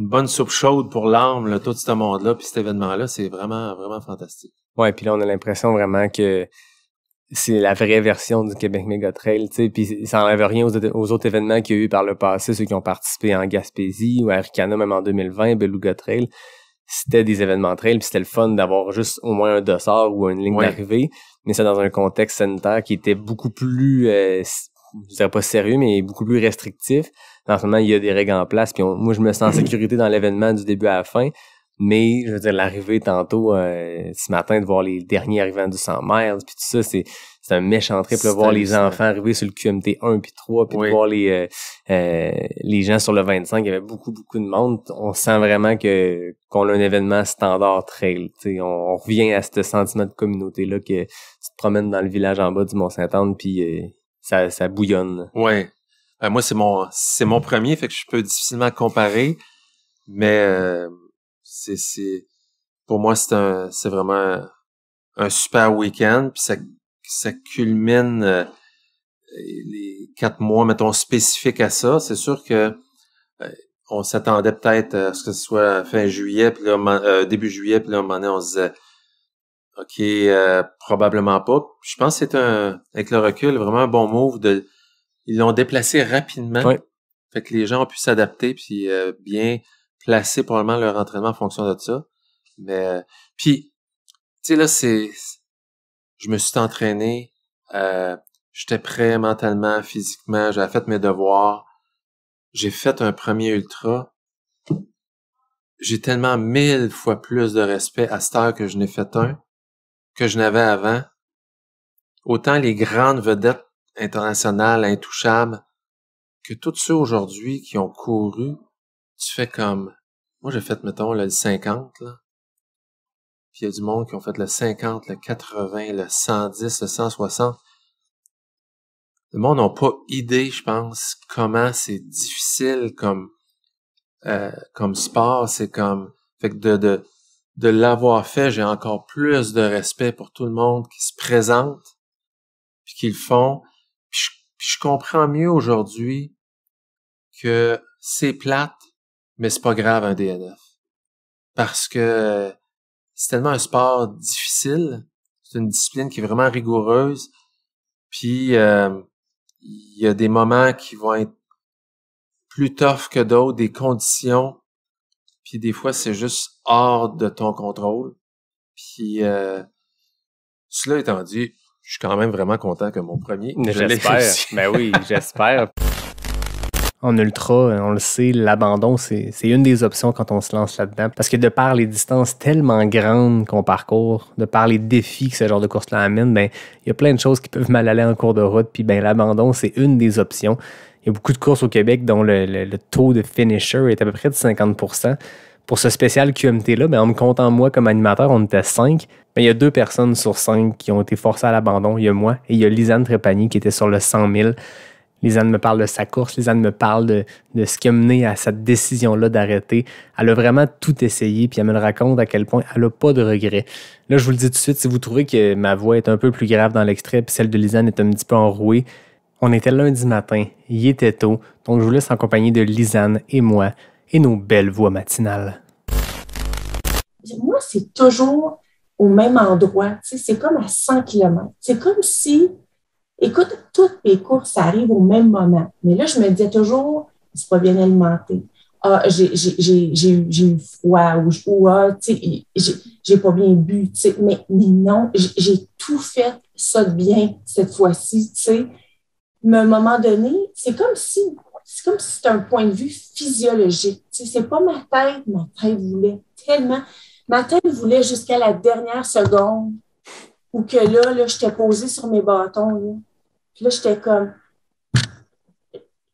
bonne soupe chaude pour l'âme, là, tout ce monde-là, puis cet événement-là, c'est vraiment, vraiment fantastique. Ouais, puis là, on a l'impression vraiment que c'est la vraie version du Québec Méga Trail, tu sais, puis ça n'enlève rien aux autres événements qu'il y a eu par le passé, ceux qui ont participé en Gaspésie ou à Arikana, même en 2020, Beluga Trail. C'était des événements trail, puis c'était le fun d'avoir juste au moins un dossard ou une ligne d'arrivée, mais c'est dans un contexte sanitaire qui était beaucoup plus, je dirais pas sérieux, mais beaucoup plus restrictif. En ce moment, il y a des règles en place, puis moi, je me sens en sécurité dans l'événement du début à la fin, mais, je veux dire, l'arrivée tantôt, ce matin, de voir les derniers arrivants du 100 miles, puis tout ça, c'est un méchant trip, de voir les enfants arriver sur le QMT 1 puis 3, puis de voir les gens sur le 25, il y avait beaucoup de monde. On sent vraiment qu'on a un événement standard trail, tu sais, on revient à ce sentiment de communauté-là que tu te promènes dans le village en bas du Mont-Saint-Anne, puis ça bouillonne. Ouais. Moi, c'est mon premier, fait que je peux difficilement comparer, mais pour moi, c'est vraiment un super week-end, puis ça culmine les 4 mois, mettons, spécifiques à ça. C'est sûr que on s'attendait peut-être à ce que ce soit fin juillet, puis là, début juillet, puis là, à un moment donné, on se disait OK, probablement pas. Je pense que c'est avec le recul, vraiment un bon move ils l'ont déplacé rapidement. Ouais. Fait que les gens ont pu s'adapter puis bien placer probablement leur entraînement en fonction de ça. Mais, puis, tu sais, là, je me suis entraîné, j'étais prêt mentalement, physiquement, j'avais fait mes devoirs. J'ai fait un premier ultra. J'ai tellement 1000 fois plus de respect à cette heure que je n'ai fait un que je n'avais avant. Autant les grandes vedettes internationales, intouchables, que tous ceux aujourd'hui qui ont couru, tu fais comme... Moi, j'ai fait, mettons, le 50, là. Puis il y a du monde qui ont fait le 50, le 80, le 110, le 160. Le monde n'a pas idée, je pense, comment c'est difficile comme sport. C'est comme... Fait que de l'avoir fait, j'ai encore plus de respect pour tout le monde qui se présente puis qui le font. Puis je comprends mieux aujourd'hui que c'est plate, mais c'est pas grave un DNF. Parce que c'est tellement un sport difficile, c'est une discipline qui est vraiment rigoureuse, puis il y a des moments qui vont être plus tough que d'autres, des conditions, puis des fois c'est juste hors de ton contrôle. Puis cela étant dit, je suis quand même vraiment content que mon premier, j'espère. Ben oui, j'espère. En ultra, on le sait, l'abandon, c'est une des options quand on se lance là-dedans. Parce que de par les distances tellement grandes qu'on parcourt, de par les défis que ce genre de course-là amène, ben il y a plein de choses qui peuvent mal aller en cours de route. Puis ben l'abandon, c'est une des options. Il y a beaucoup de courses au Québec dont le taux de finisher est à peu près de 50%. Pour ce spécial QMT-là, ben, en me comptant moi comme animateur, on était 5. Ben, il y a 2 personnes sur 5 qui ont été forcées à l'abandon. Il y a moi et il y a Lisanne Trépanier qui était sur le 100 000. Lisanne me parle de sa course, Lisanne me parle de ce qui a mené à cette décision-là d'arrêter. Elle a vraiment tout essayé, puis elle me le raconte à quel point elle n'a pas de regrets. Là, je vous le dis tout de suite, si vous trouvez que ma voix est un peu plus grave dans l'extrait, puis celle de Lisanne est un petit peu enrouée, on était lundi matin, il était tôt, donc je vous laisse en compagnie de Lisanne et moi et nos belles voix matinales. Moi, c'est toujours au même endroit, tu sais, c'est comme à 100 km. C'est comme si... Écoute, toutes mes courses, ça arrive au même moment. Mais là, je me disais toujours, c'est pas bien alimenté. Ah, j'ai eu froid ou tu sais, j'ai pas bien bu, tu sais. Mais non, j'ai tout fait ça de bien cette fois-ci, tu sais. Mais à un moment donné, c'est comme si c'était un point de vue physiologique. Tu sais, c'est pas ma tête voulait tellement. Ma tête voulait jusqu'à la dernière seconde. Ou que là, j'étais posée sur mes bâtons, là. Puis là, j'étais comme,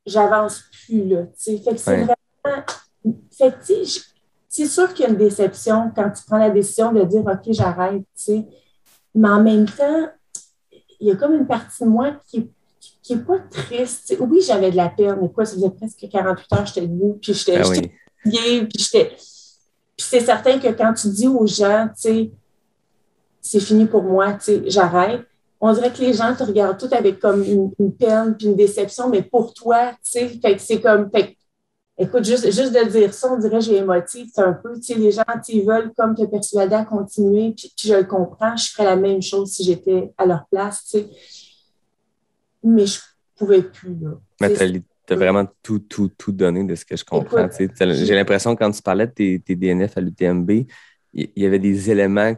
j'avance plus, là, tu sais. Fait que c'est vraiment, fait que, tu sais, c'est sûr qu'il y a une déception quand tu prends la décision de dire, OK, j'arrête, tu sais. Mais en même temps, il y a comme une partie de moi qui est pas triste. T'sais. Oui, j'avais de la peine, mais quoi, ça faisait presque 48 heures, j'étais debout, puis j'étais fatiguée, puis c'est certain que quand tu dis aux gens, tu sais, c'est fini pour moi, tu sais, j'arrête. On dirait que les gens te regardent tout avec comme une peine puis une déception, mais pour toi, tu sais, fait que c'est comme, écoute, juste de dire ça, on dirait que j'ai émotive, c'est un peu, tu sais, les gens, ils veulent comme te persuader à continuer, puis je le comprends, je ferais la même chose si j'étais à leur place, tu sais, mais je pouvais plus, là. Nathalie, t'as vraiment tout donné de ce que je comprends, tu sais. J'ai l'impression, quand tu parlais de tes DNF à l'UTMB, il y avait des éléments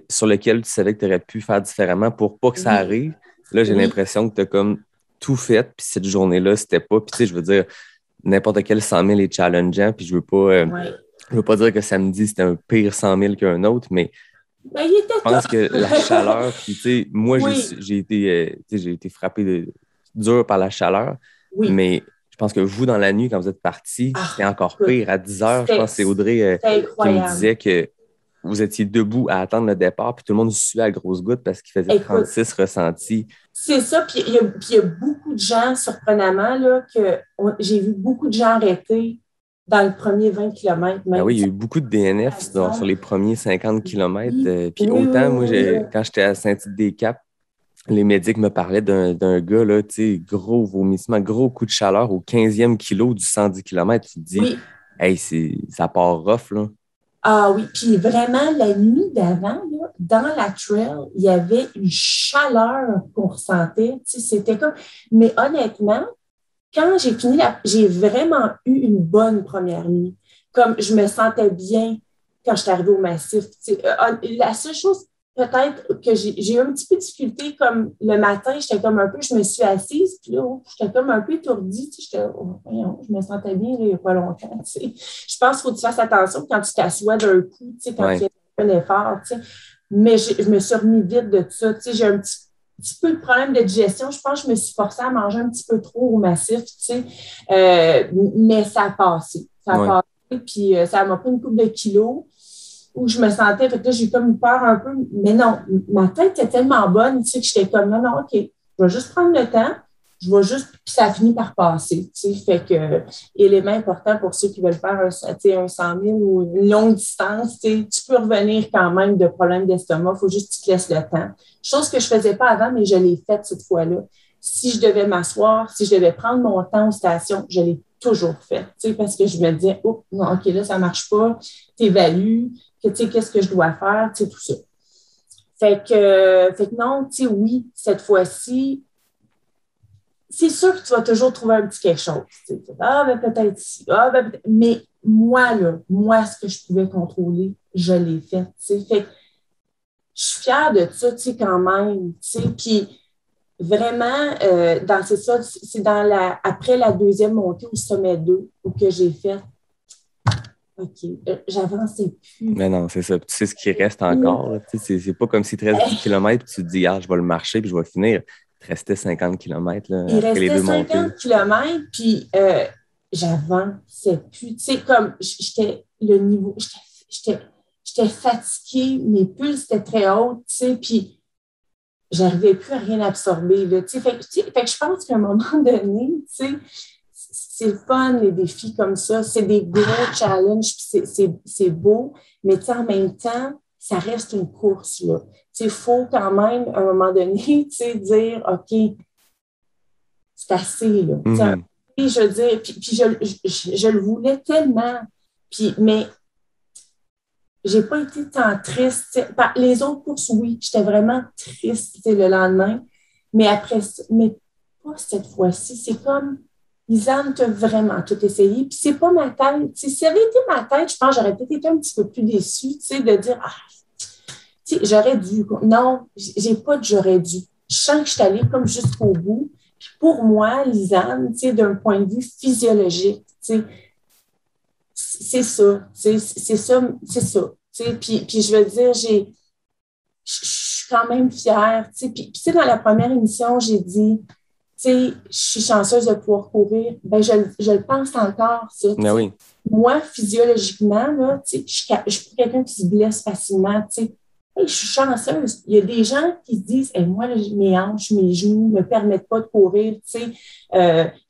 sur lequel tu savais que tu aurais pu faire différemment pour pas que ça arrive. Là, j'ai l'impression que tu as comme tout fait, puis cette journée-là, c'était pas... Puis tu sais, je veux dire, n'importe quel 100 000 est challengeant, puis je veux pas dire que samedi, c'était un pire 100 000 qu'un autre, mais je pense que la chaleur, puis tu sais, moi, j'ai été frappé dur par la chaleur, mais je pense que vous, dans la nuit, quand vous êtes partis, c'était encore pire. À 10 heures, je pense que c'est Audrey qui me disait que vous étiez debout à attendre le départ, puis tout le monde suait à grosses gouttes parce qu'il faisait 36 ressentis. C'est ça, puis il y a beaucoup de gens, surprenamment, là, j'ai vu beaucoup de gens arrêter dans le premier 20 km. Oui, il y a eu beaucoup de DNF sur les premiers 50 km. Puis autant, moi, quand j'étais à Saint-Tite-des-Caps, les médics me parlaient d'un gars, là, tu sais, gros vomissement, gros coup de chaleur au 15e kilo du 110 km. Tu te dis, hey, ça part rough, là. Ah oui, puis vraiment, la nuit d'avant, là, dans la trail, il y avait une chaleur qu'on ressentait. Tu sais, c'était comme... Mais honnêtement, quand j'ai fini, j'ai vraiment eu une bonne première nuit. comme je me sentais bien quand je suis arrivée au massif. La seule chose, peut-être que j'ai eu un petit peu de difficulté, comme le matin, j'étais comme un peu, je me suis assise, puis là, j'étais comme un peu étourdie, je me sentais bien là, il n'y a pas longtemps. Je pense qu'il faut que tu fasses attention quand tu t'assois d'un coup, quand tu fais un effort. Mais je me suis remis vite de tout ça. J'ai un petit peu de problème de digestion. Je pense que je me suis forcée à manger un petit peu trop au massif, mais ça a passé. Ça a passé, puis ça m'a pris une couple de kilos où je me sentais, fait que là, j'ai comme eu peur un peu, mais non, ma tête était tellement bonne, que j'étais comme, non, OK, je vais juste prendre le temps, puis ça finit par passer, fait que, élément important pour ceux qui veulent faire un 100 000 ou une longue distance, tu peux revenir quand même de problèmes d'estomac, il faut juste que tu te laisses le temps. Chose que je ne faisais pas avant, mais je l'ai faite cette fois-là. Si je devais m'asseoir, si je devais prendre mon temps aux stations, je l'ai toujours fait, parce que je me disais, oh, non, OK, là, ça ne marche pas, tu évalues, qu'est-ce que je dois faire, tout ça. Fait que non, oui, cette fois-ci, c'est sûr que tu vas toujours trouver un petit quelque chose. Ben peut-être ici, mais moi, ce que je pouvais contrôler, je l'ai fait. Fait que je suis fière de ça, quand même. Puis vraiment, c'est après la deuxième montée au sommet 2 où que j'ai fait. OK, j'avançais plus. Mais non, c'est ça. Tu sais ce qui reste encore. C'est pas comme s'il te reste 10 km, tu te dis, je vais le marcher puis je vais finir. Il te restait 50 km. Là, il restait 50 km, puis j'avançais plus. Tu sais, comme j'étais fatiguée, mes pulses étaient très hautes, tu sais, puis j'arrivais plus à rien absorber. Là, fait que je pense qu'à un moment donné, tu sais, c'est le fun, les défis comme ça. C'est des gros challenges, c'est beau, mais en même temps, ça reste une course. Il faut quand même, à un moment donné, dire OK, c'est assez. Là. Puis, je veux dire, puis je le voulais tellement. Mais j'ai pas été tant triste. Les autres courses, oui, j'étais vraiment triste le lendemain. Mais après ça, mais pas cette fois-ci. C'est comme Lisanne, tu as vraiment tout essayé. Puis c'est pas ma tête. Si ça avait été ma tête, je pense que j'aurais peut-être été un petit peu plus déçue, de dire j'aurais dû. Non, j'ai pas de j'aurais dû. Je sens que je suis allée comme jusqu'au bout. Puis pour moi, Lisanne, d'un point de vue physiologique, c'est ça. C'est ça. Puis je veux dire, je suis quand même fière. Puis dans la première émission, j'ai dit, je suis chanceuse de pouvoir courir. Ben, je le pense encore, ça. Oui. Moi, physiologiquement, là, je suis quelqu'un qui se blesse facilement. Je suis chanceuse. Il y a des gens qui se disent moi, mes hanches, mes genoux ne me permettent pas de courir.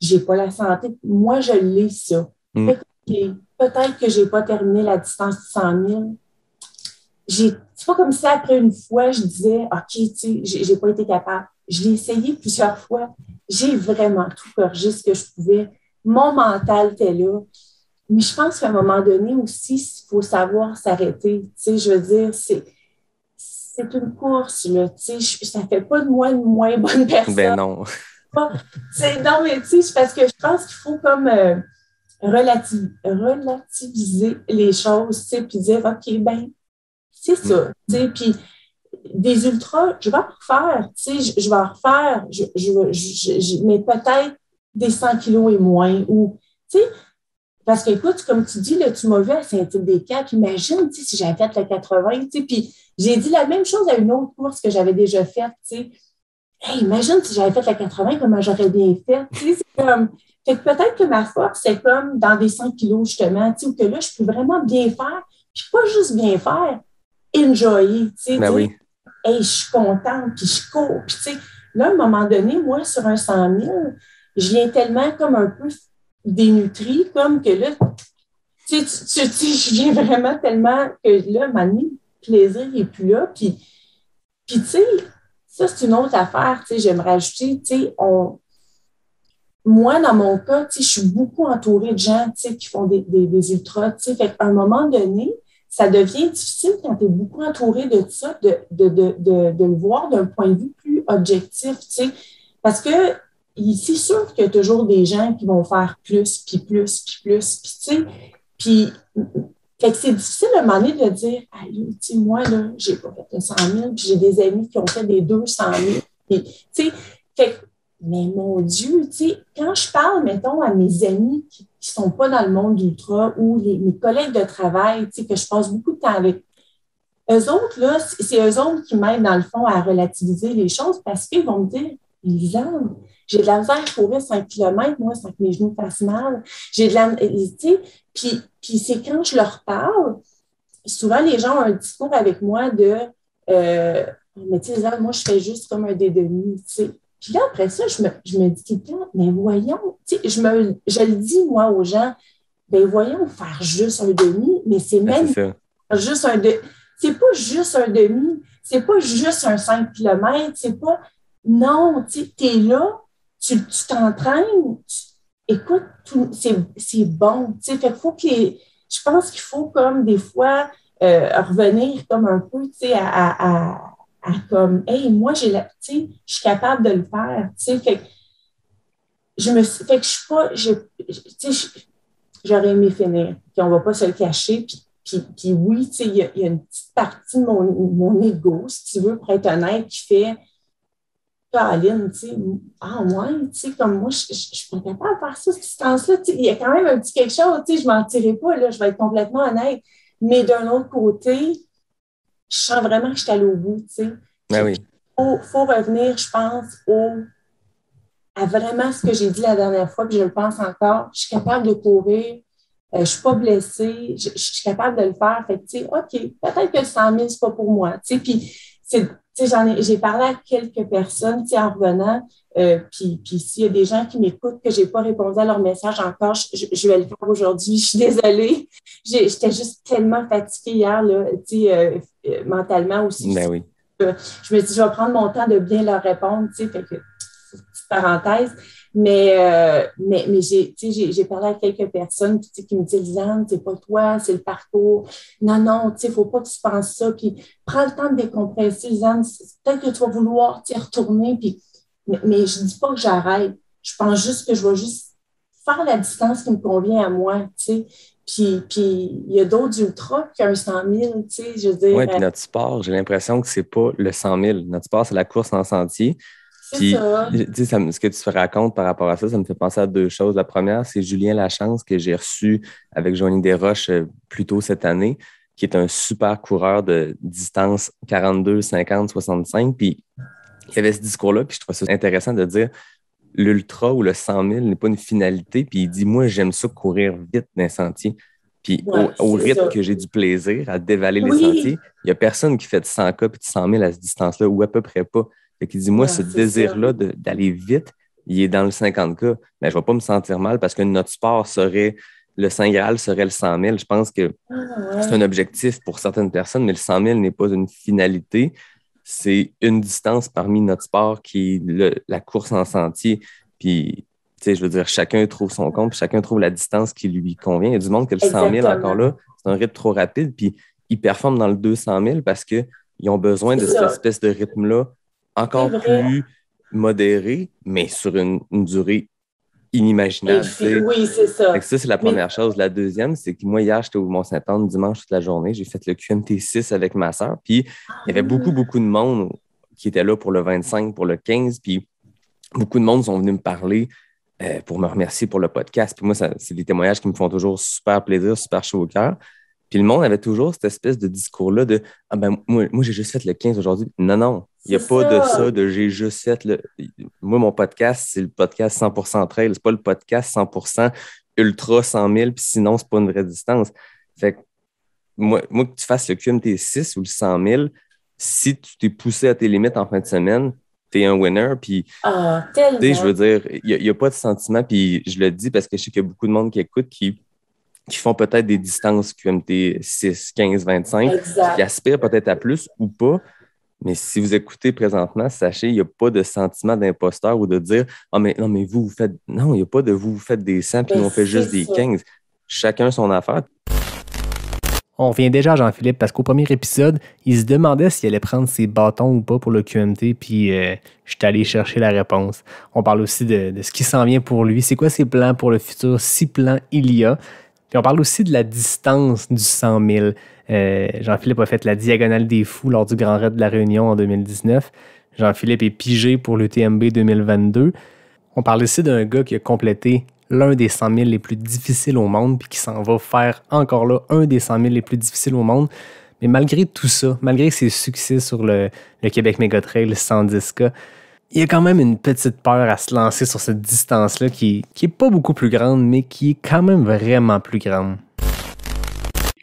J'ai pas la santé. Moi, je l'ai, ça. Peut-être que je n'ai pas terminé la distance de 100 000. C'est pas comme si après une fois, je disais OK, j'ai pas été capable. Je l'ai essayé plusieurs fois. J'ai vraiment tout corrigé ce que je pouvais. Mon mental était là. Mais je pense qu'à un moment donné aussi, il faut savoir s'arrêter. Je veux dire, c'est une course. Là, ça ne fait pas de moi une moins bonne personne. Ben non. Non, mais c'est parce que je pense qu'il faut comme relativiser les choses, puis dire OK, ben c'est ça. Puis des ultras, je vais en refaire, je vais en refaire, mais peut-être des 100 kilos et moins. Parce que, écoute, comme tu dis, là, tu m'as vu à Saint-Tite-des-Caps, imagine si j'avais fait le 80, puis j'ai dit la même chose à une autre course que j'avais déjà faite, Hey, imagine si j'avais fait la 80, comment j'aurais bien fait, c'est comme... Fait que peut-être que ma force, c'est comme dans des 100 kilos, justement, où que là, je peux vraiment bien faire, puis pas juste bien faire, enjoyer, oui. Hey, je suis contente, puis je cours, puis là, à un moment donné, moi, sur un 100 000, je viens tellement comme un peu dénutrie, comme que là, je viens vraiment tellement que là, ma le plaisir n'est plus là, puis ça, c'est une autre affaire, j'aimerais ajouter, moi, dans mon cas, je suis beaucoup entourée de gens, qui font des ultras, fait qu'à un moment donné, ça devient difficile quand tu es beaucoup entouré de ça, de le voir d'un point de vue plus objectif, parce que c'est sûr qu'il y a toujours des gens qui vont faire plus, puis plus, puis plus, puis Puis, fait que c'est difficile à un moment donné de dire, ah, là, tu sais, moi, là, j'ai pas fait un 100 000, puis j'ai des amis qui ont fait des 200 000. Puis, tu sais, fait que, mais mon Dieu, tu sais, quand je parle, mettons, à mes amis qui sont pas dans le monde ultra ou mes collègues de travail, tu sais, que je passe beaucoup de temps avec, eux autres, là, c'est eux autres qui m'aident, dans le fond, à relativiser les choses parce qu'ils vont me dire, Lisanne, j'ai de la misère à courir 5 km, moi, sans que mes genoux fassent mal. J'ai de la... Tu sais, puis c'est quand je leur parle, souvent, les gens ont un discours avec moi de mais tu sais, Lisanne, moi, je fais juste comme un des demi, tu sais. Puis là, après ça, je me dis tout le temps, mais voyons, tu sais, je le dis, moi, aux gens, ben voyons, faire juste un demi, mais c'est même juste un demi. C'est pas juste un demi, c'est pas juste un 5 km, c'est pas... Non, tu sais, t'es là, tu t'entraînes, écoute, c'est bon, tu sais, fait qu'il faut que je pense qu'il faut comme des fois revenir comme un peu, tu sais, à comme, hey, moi, tu sais, je suis capable de le faire, tu sais, fait que je suis pas, tu sais, j'aurais aimé finir, puis on va pas se le cacher, puis oui, tu sais, il y a une petite partie de mon ego, si tu veux, pour être honnête, qui fait Caroline, tu sais, ouais, tu sais, comme moi, je suis pas capable de faire ça, cette distance-là, tu sais, il y a quand même un petit quelque chose, tu sais, je m'en tirerai pas, là, je vais être complètement honnête, mais d'un autre côté, je sens vraiment que je suis allée au bout, tu sais. Ben oui. Faut revenir, je pense, à vraiment ce que j'ai dit la dernière fois, puis je le pense encore, je suis capable de courir, je ne suis pas blessée, je suis capable de le faire. Fait que, tu sais, OK, peut-être que 100 000, ce n'est pas pour moi. Tu sais, puis, tu sais, j'ai parlé à quelques personnes, tu sais, en revenant, puis s'il y a des gens qui m'écoutent, que je n'ai pas répondu à leur message encore, je vais le faire aujourd'hui. Je suis désolée. J'étais juste tellement fatiguée hier, là, tu sais, mentalement aussi. Ben oui. Je me dis, je vais prendre mon temps de bien leur répondre, tu sais, fait que, petite parenthèse. Mais j'ai parlé à quelques personnes qui me disent, Lisanne, c'est pas toi, c'est le parcours. Non, il ne faut pas que tu penses ça. Puis prends le temps de décompresser, Lisanne. Peut-être que tu vas vouloir t'y retourner. Puis, mais je ne dis pas que j'arrête. Je pense juste que je vais juste faire la distance qui me convient à moi. Puis il y a d'autres ultras qui ont un 100 000. Je veux dire. Oui, puis notre sport, j'ai l'impression que c'est pas le 100 000. Notre sport, c'est la course en sentier. Puis, ce que tu racontes par rapport à ça, ça me fait penser à deux choses. La première, c'est Julien Lachance que j'ai reçu avec Joanie Desroches plus tôt cette année, qui est un super coureur de distance 42, 50, 65. Puis, il y avait ce discours-là, puis je trouve ça intéressant de dire l'ultra ou le 100 000 n'est pas une finalité. Puis, il dit, moi, j'aime ça courir vite dans les sentiers. Puis, au rythme que j'ai du plaisir à dévaler les sentiers, il n'y a personne qui fait de 100 K puis de 100 000 à cette distance-là, ou à peu près pas. Fait qu'il dit, moi, ce désir-là d'aller vite, il est dans le 50K. Mais je ne vais pas me sentir mal parce que notre sport serait, le Saint Graal serait le 100 000. Je pense que c'est un objectif pour certaines personnes, mais le 100 000 n'est pas une finalité. C'est une distance parmi notre sport qui est la course en sentier. Puis, tu sais, je veux dire, chacun trouve son compte, puis chacun trouve la distance qui lui convient. Il y a du monde que le 100 000, encore là, c'est un rythme trop rapide, puis ils performent dans le 200 000 parce qu'ils ont besoin de cette espèce de rythme-là encore plus modéré, mais sur une durée inimaginable. Oui, c'est ça. Fait que ça, c'est la première chose. La deuxième, c'est que moi, hier, j'étais au Mont-Saint-Anne dimanche toute la journée. J'ai fait le QMT6 avec ma sœur. Puis, il y avait beaucoup de monde qui était là pour le 25, pour le 15. Puis, beaucoup de monde sont venus me parler pour me remercier pour le podcast. Puis moi, c'est des témoignages qui me font toujours super plaisir, super chaud au cœur. Puis le monde avait toujours cette espèce de discours-là de « Ah ben moi j'ai juste fait le 15 aujourd'hui. » Non, il n'y a pas de ça, de « j'ai juste fait le... » Moi, mon podcast, c'est le podcast 100% trail. C'est pas le podcast 100% ultra 100 000, puis sinon, c'est pas une vraie distance. Fait que moi que tu fasses le QMT 6 ou le 100 000, si tu t'es poussé à tes limites en fin de semaine, t'es un winner, puis je veux dire, il n'y a pas de sentiment, puis je le dis parce que je sais qu'il y a beaucoup de monde qui écoute qui font peut-être des distances QMT 6, 15, 25, qui aspirent peut-être à plus ou pas, mais si vous écoutez présentement, sachez, il n'y a pas de sentiment d'imposteur ou de dire « Ah, mais non, mais vous faites... » Non, il n'y a pas de vous faites des 100 puis nous on fait juste des 15. Chacun son affaire. On revient déjà à Jean-Philippe parce qu'au premier épisode, il se demandait s'il allait prendre ses bâtons ou pas pour le QMT, puis je suis allé chercher la réponse. On parle aussi de ce qui s'en vient pour lui. C'est quoi ses plans pour le futur? 6 plans il y a. Puis on parle aussi de la distance du 100 000. Jean-Philippe a fait la Diagonale des Fous lors du Grand Raid de la Réunion en 2019. Jean-Philippe est pigé pour l'UTMB 2022. On parle ici d'un gars qui a complété l'un des 100 000 les plus difficiles au monde, puis qui s'en va faire encore là un des 100 000 les plus difficiles au monde. Mais malgré tout ça, malgré ses succès sur le Québec Mégatrail 110K, il y a quand même une petite peur à se lancer sur cette distance-là qui est pas beaucoup plus grande, mais qui est quand même vraiment plus grande.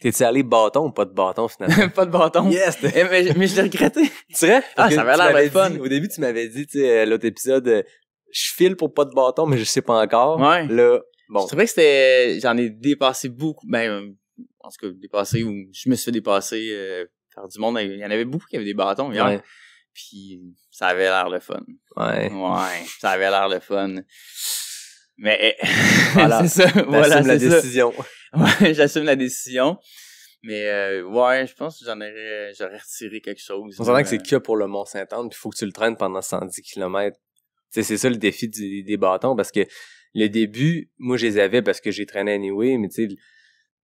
T'es-tu allé bâton ou pas de bâton, finalement? Pas de bâton. Yes! mais je l'ai regretté. Tu sais? Ah, ça avait l'air d'être fun. Au début, tu m'avais dit, tu sais, l'autre épisode, je file pour pas de bâton, mais je sais pas encore. Ouais. Là, bon. C'est vrai que j'en ai dépassé beaucoup. Ben, en tout cas, dépassé, ou je me suis fait dépasser par du monde. Il y en avait beaucoup qui avaient des bâtons hier. Ouais. Puis, ça avait l'air le fun. Ouais. Ouais, ça avait l'air le fun. Mais, voilà. c'est ça. Voilà, la décision. Ouais, j'assume la décision. Mais, ouais, je pense que j'aurais retiré quelque chose. On s'entend que c'est que pour le Mont-Saint-Anne, puis il faut que tu le traînes pendant 110 km. T'sais, c'est ça le défi des bâtons, parce que le début, moi, je les avais parce que j'ai traîné anyway, mais tu sais,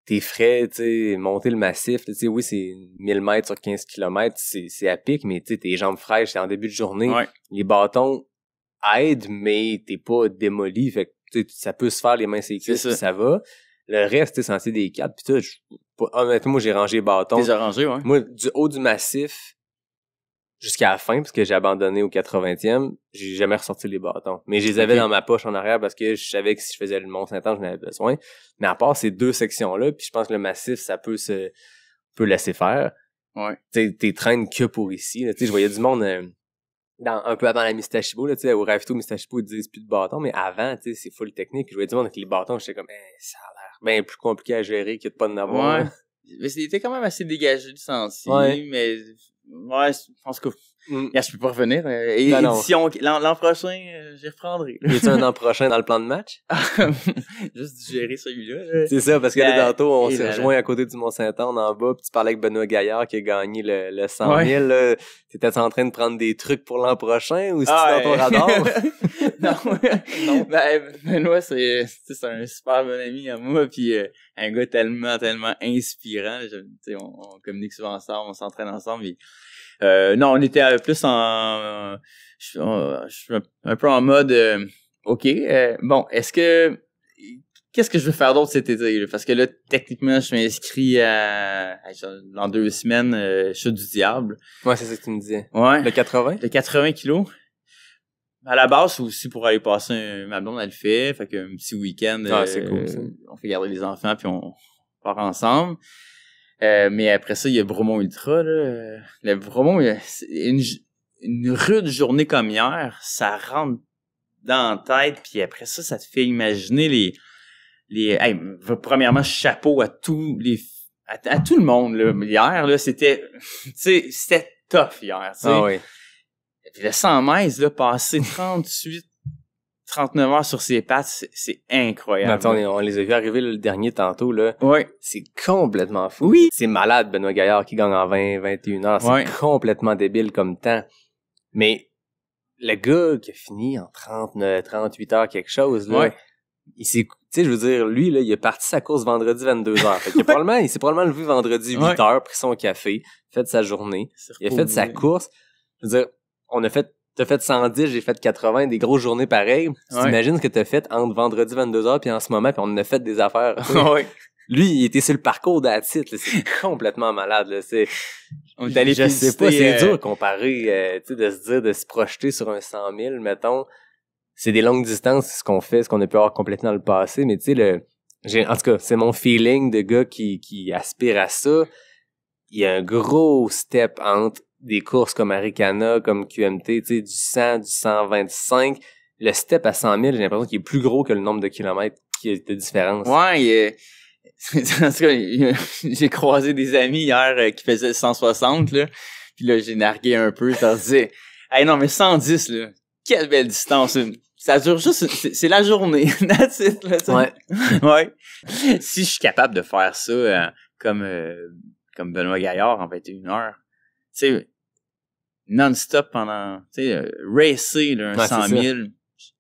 t'es frais, tu sais, monter le massif, tu sais, oui, c'est 1000 mètres sur 15 km, c'est à pic, mais tu sais, tes jambes fraîches, c'est en début de journée. Ouais. Les bâtons aident, mais t'es pas démoli, fait que ça peut se faire les mains sécues, puis ça va. Le reste, c'est censé des 4, puis honnêtement, moi, j'ai rangé les bâtons. T'es rangé, ouais. Moi, du haut du massif jusqu'à la fin, parce que j'ai abandonné au 80e, j'ai jamais ressorti les bâtons. Mais je les avais dans ma poche en arrière parce que je savais que si je faisais le Mont-Saint-Anne, j'en avais besoin. Mais à part ces deux sections-là, puis je pense que le massif, ça peut laisser faire. Ouais. T'es traînes que pour ici. Tu sais, je voyais du monde un peu avant la Mistachibo, là, tu sais, au Ravito Mistachibo, ils disent plus de bâtons, mais avant, tu sais, c'est full technique. Je voyais du monde avec les bâtons, j'étais comme, ça a l'air bien plus compliqué à gérer que de pas en avoir. Ouais. Mais c'était quand même assez dégagé du sentier, mais ouais, je pense que je peux pas revenir. Édition, l'an prochain, j'y reprendrai. Y a-tu un an prochain dans le plan de match? Juste gérer celui-là. C'est ça, parce que là, tantôt, on s'est rejoint à côté du Mont-Saint-Anne en bas, puis tu parlais avec Benoît Gaillard qui a gagné le 100 000. Là. T'étais en train de prendre des trucs pour l'an prochain ou c'était dans ton radar? Non. Ben, Benoît, c'est un super bon ami à moi, puis un gars tellement inspirant. On communique souvent ensemble, on s'entraîne ensemble. Puis, non, on était plus je suis un peu en mode OK, bon, qu'est-ce que je veux faire d'autre cet été là? Parce que là, techniquement, je m'inscris dans 2 semaines Chute du Diable. Ouais, c'est ça que tu me disais. Ouais. Le 80? Le 80 kilos. À la base, c'est aussi pour aller passer ma blonde, elle le fait qu'un petit week-end, c'est cool, ça. On fait garder les enfants puis on part ensemble. Mais après ça, il y a Bromont Ultra, là. Le Bromont, c'est une rude journée comme hier, ça rentre dans la tête, puis après ça, ça te fait imaginer premièrement, chapeau à tout le monde, là. Hier, là, c'était tough hier, tu sais. Ah oui. Puis le 100 mètres, là, passer 39 heures sur ses pattes, c'est incroyable. Attends, on les a vus arriver le dernier tantôt, là. Ouais. C'est complètement fou. Oui. C'est malade, Benoît Gaillard qui gagne en 21 heures. C'est complètement débile comme temps. Mais le gars qui a fini en 38 heures quelque chose, là, il s'est, tu sais, je veux dire, lui, là, il a parti sa course vendredi 22 heures. Fait qu'il il s'est probablement levé vendredi 8 heures, pris son café, fait sa journée. Il a fait sa course. Je veux dire, t'as fait 110, j'ai fait 80, des grosses journées pareilles. Tu t'imagines ce que t'as fait entre vendredi 22h puis en ce moment, puis on en a fait des affaires. Lui, il était sur le parcours d'Atit, c'est complètement malade, là. Je sais pas, c'est dur de comparer, tu sais, de se dire, de se projeter sur un 100 000, mettons. C'est des longues distances, c'est ce qu'on a pu avoir complètement dans le passé, mais tu sais, en tout cas, c'est mon feeling de gars qui aspire à ça. Il y a un gros step entre des courses comme Arikana, comme QMT, tu sais, du 100, du 125. Le step à 100 000, j'ai l'impression qu'il est plus gros que le nombre de kilomètres qui est de différence. Ouais, en tout cas, j'ai croisé des amis hier qui faisaient 160, là. Puis là, j'ai nargué un peu, je leur disais, hey, non, mais 110, là, quelle belle distance. Ça dure juste, c'est la journée. That's it, là, ouais. Si je suis capable de faire ça comme Benoît Gaillard en 21 heures, tu sais, non-stop pendant, tu sais, racer, là, un 100 000.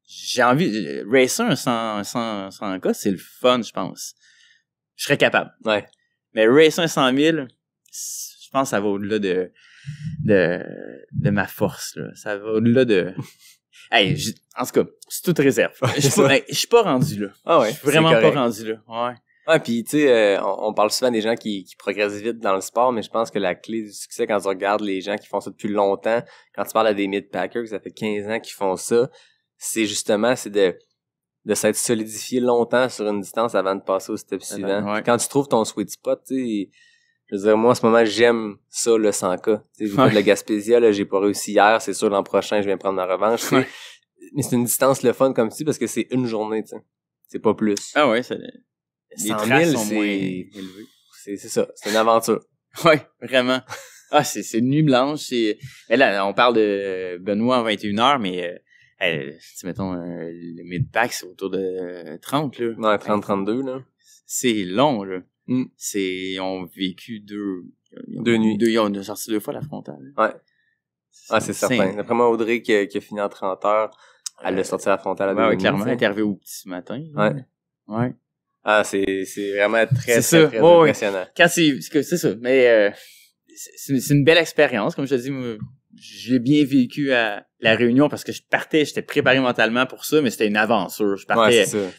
J'ai envie, racer un 100K, c'est le fun, je pense. je serais capable. Ouais. Mais racer un 100 000, je pense que ça va au-delà de ma force, là. Ça va au-delà de... Hey, en tout cas, c'est toute réserve. Je suis pas rendu là. Ah ouais. Je suis vraiment pas rendu là. Ouais. Ouais, puis tu sais, on parle souvent des gens qui progressent vite dans le sport, mais je pense que la clé du succès, quand tu regardes les gens qui font ça depuis longtemps, quand tu parles à des mid-packers, ça fait 15 ans qu'ils font ça, c'est justement, de s'être solidifié longtemps sur une distance avant de passer au step suivant. Ouais. Quand tu trouves ton sweet spot, tu sais, je veux dire, moi, en ce moment, j'aime ça, le 100K. Tu sais, j'ai fait de la Gaspésia, là, j'ai pas réussi hier, c'est sûr, l'an prochain, je viens prendre ma revanche. Ouais. Mais c'est une distance le fun comme tu dis, parce que c'est une journée, tu sais. C'est pas plus. Ah ouais, les 100 traces 000, sont c'est moins élevées. C'est ça, c'est une aventure. Ouais, vraiment. Ah, c'est une nuit blanche. Mais là, on parle de Benoît à 21h, mais mettons, le mid-pack, c'est autour de 30, là. Ouais, 30-32, là. C'est long, là. Ils ont vécu deux nuits. Ils ont sorti 2 fois la frontale. Ouais. Ah, c'est certain. D'après moi, Audrey, qui a fini en 30 heures, elle l'a sorti à la frontale à 2 nuits. Clairement, elle est arrivée au petit matin. Ouais. Ouais. Ah, c'est vraiment très très impressionnant. Quand c'est ça. Mais c'est une belle expérience. Comme je te dis, moi, j'ai bien vécu à La Réunion parce que j'étais préparé mentalement pour ça, mais c'était une aventure. Je partais. Ouais, c'est ça.